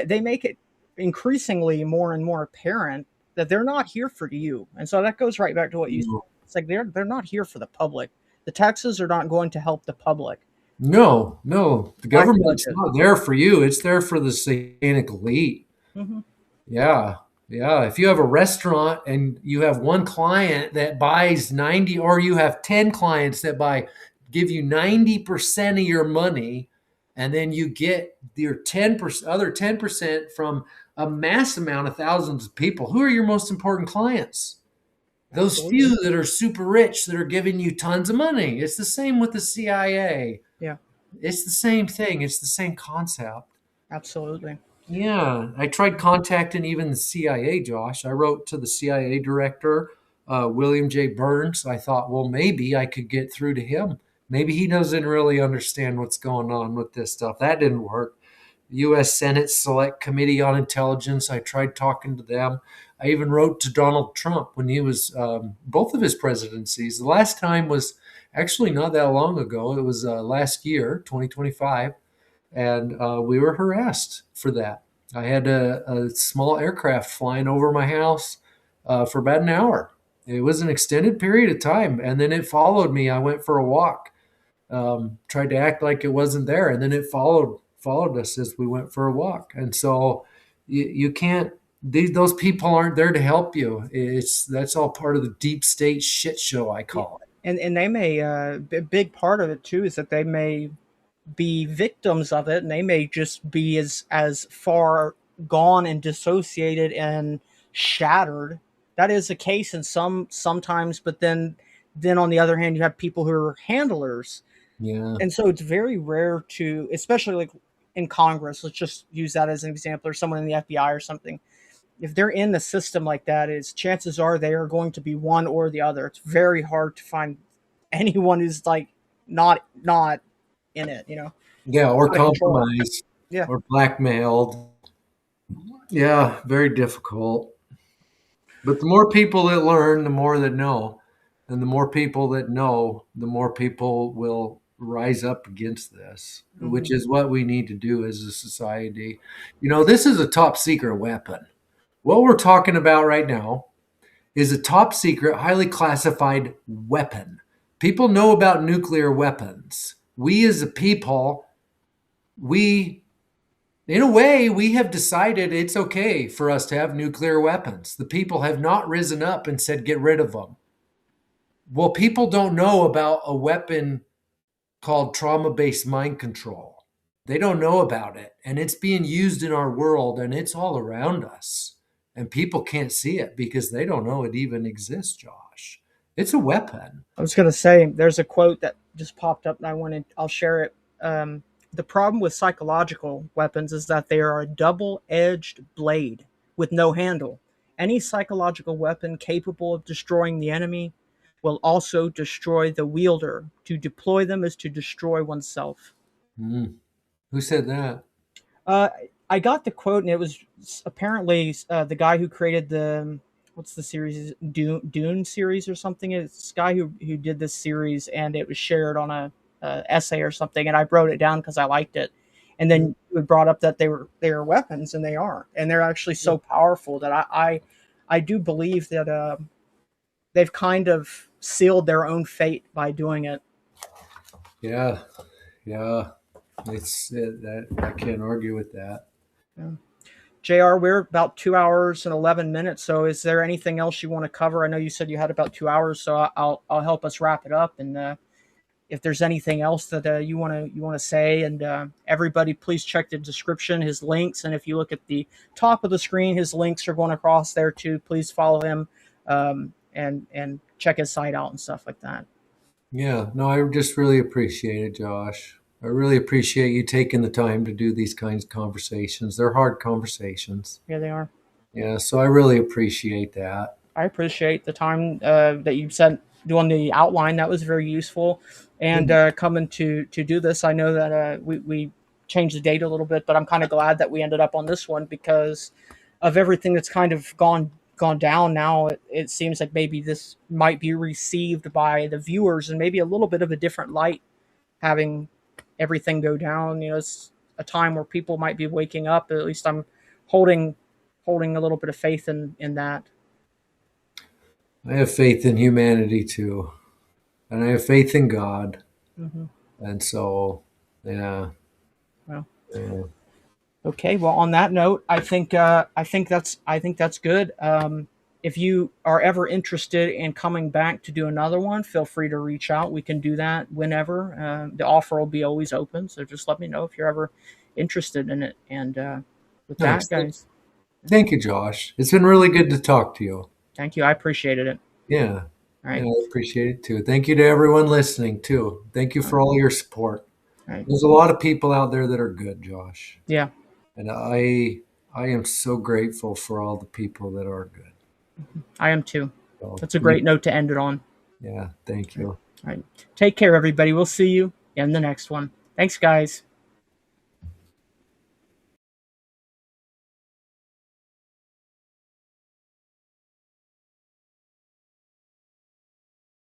S1: They make it increasingly more and more apparent that they're not here for you, and so that goes right back to what you said.
S2: No,
S1: It's like they're not here for the public. The taxes are not going to help the public.
S2: no, no. The
S1: Black
S2: government's
S1: budget.
S2: not there for you. It's there for the satanic elite.
S1: Hmm.
S2: Yeah. Yeah. If you have a restaurant and you have one client that buys 90, or you have 10 clients that give you 90% of your money, and then you get your 10%, other 10% from a mass amount of thousands of people, who are your most important clients? Those
S1: Absolutely.
S2: few that are super rich that are giving you tons of money. It's the same with the CIA.
S1: Yeah,
S2: It's the same thing. It's the same concept.
S1: absolutely.
S2: Yeah, I tried contacting even the CIA, Josh. I wrote to the CIA director, William J. Burns. I thought, well, maybe I could get through to him. Maybe he doesn't really understand what's going on with this stuff. That didn't work. U.S. Senate Select Committee on Intelligence. I tried talking to them. I even wrote to Donald Trump when he was both of his presidencies. The last time was actually not that long ago. It was last year, 2025, and we were harassed for that. I had a small aircraft flying over my house for about an hour. It was an extended period of time, and then it followed me. I went for a walk, tried to act like it wasn't there, and then it followed us as we went for a walk. And so you can't. Those people aren't there to help you. That's all part of the deep state shit show, I
S1: Yeah.
S2: call it.
S1: And they may a big part of it too is that they may be victims of it, and they may just be as far gone and dissociated and shattered. That is the case in sometimes, but then on the other hand, you have people who are handlers,
S2: Yeah,
S1: and so it's very rare to, especially like in Congress. Let's just use that as an example, or someone in the FBI or something. If they're in the system like that, is chances are they are going to be one or the other. It's very hard to find anyone who's like not in it,
S2: yeah, or
S1: out of control.
S2: compromised
S1: Yeah.
S2: or blackmailed. Yeah, very difficult. But the more people that learn, the more that know. And the more people that know, the more people will rise up against this, which
S1: Hmm.
S2: is what we need to do as a society. This is a top secret weapon. What we're talking about right now is a top secret, highly classified weapon. People know about nuclear weapons. We as a people, we In a way, we have decided it's okay for us to have nuclear weapons. The people have not risen up and said, get rid of them. Well, people don't know about a weapon called trauma based mind control. They don't know about it. And it's being used in our world and it's all around us. And people can't see it because they don't know it even exists, Josh. It's a weapon.
S1: I was going to say, there's a quote that just popped up, and I'll share it. The problem with psychological weapons is that they are a double-edged blade with no handle. Any psychological weapon capable of destroying the enemy will also destroy the wielder. To deploy them is to destroy oneself.
S2: Mm. Who said that?
S1: Uh, I got the quote, and it was apparently the guy who created the what's the series, Dune series or something. It's this guy who did this series, and it was shared on a essay or something, and I wrote it down because I liked it. And then it brought up that they are weapons, and they are, and they're actually so powerful that I do believe that they've kind of sealed their own fate by doing it.
S2: Yeah, yeah. It's that I can't argue with that.
S1: Yeah. JR, we're about 2 hours and 11 minutes. So, is there anything else you want to cover? I know you said you had about 2 hours, so I'll help us wrap it up. And if there's anything else that you want to say, and everybody, please check the description, his links, and if you look at the top of the screen, his links are going across there too. Please follow him, and check his site out and stuff like that.
S2: Yeah, no, I just really appreciate it, Josh. I really appreciate you taking the time to do these kinds of conversations. They're hard conversations.
S1: Here they are.
S2: Yeah, so I really appreciate that.
S1: I appreciate the time that you spent doing the outline. That was very useful. And coming to do this, I know that we changed the date a little bit, but I'm kind of glad that we ended up on this one because of everything that's kind of gone down now. It seems like maybe this might be received by the viewers and maybe a little bit of a different light, having everything go down. It's a time where people might be waking up. At least I'm holding a little bit of faith in that.
S2: I have faith in humanity too, and I have faith in God.
S1: Mm-hmm.
S2: And so, yeah.
S1: Well,
S2: Yeah.
S1: okay. Well, on that note, I think that's good. If you are ever interested in coming back to do another one, feel free to reach out. We can do that whenever. The offer will be always open, so just let me know if you're ever interested in it. And with
S2: Nice.
S1: that, guys,
S2: Thank you, Josh. It's been really good to talk to you.
S1: thank you. I appreciated it.
S2: Yeah.
S1: All
S2: Yeah,
S1: right.
S2: I appreciate it too. Thank you to everyone listening too. Thank you
S1: All
S2: for
S1: right.
S2: all your support.
S1: All right.
S2: There's a lot of people out there that are good, Josh.
S1: Yeah.
S2: And I am so grateful for all the people that are good.
S1: I am too.
S2: So,
S1: That's a great note to end it on.
S2: yeah, thank you.
S1: All right. Take care, everybody. We'll see you in the next one. Thanks, guys.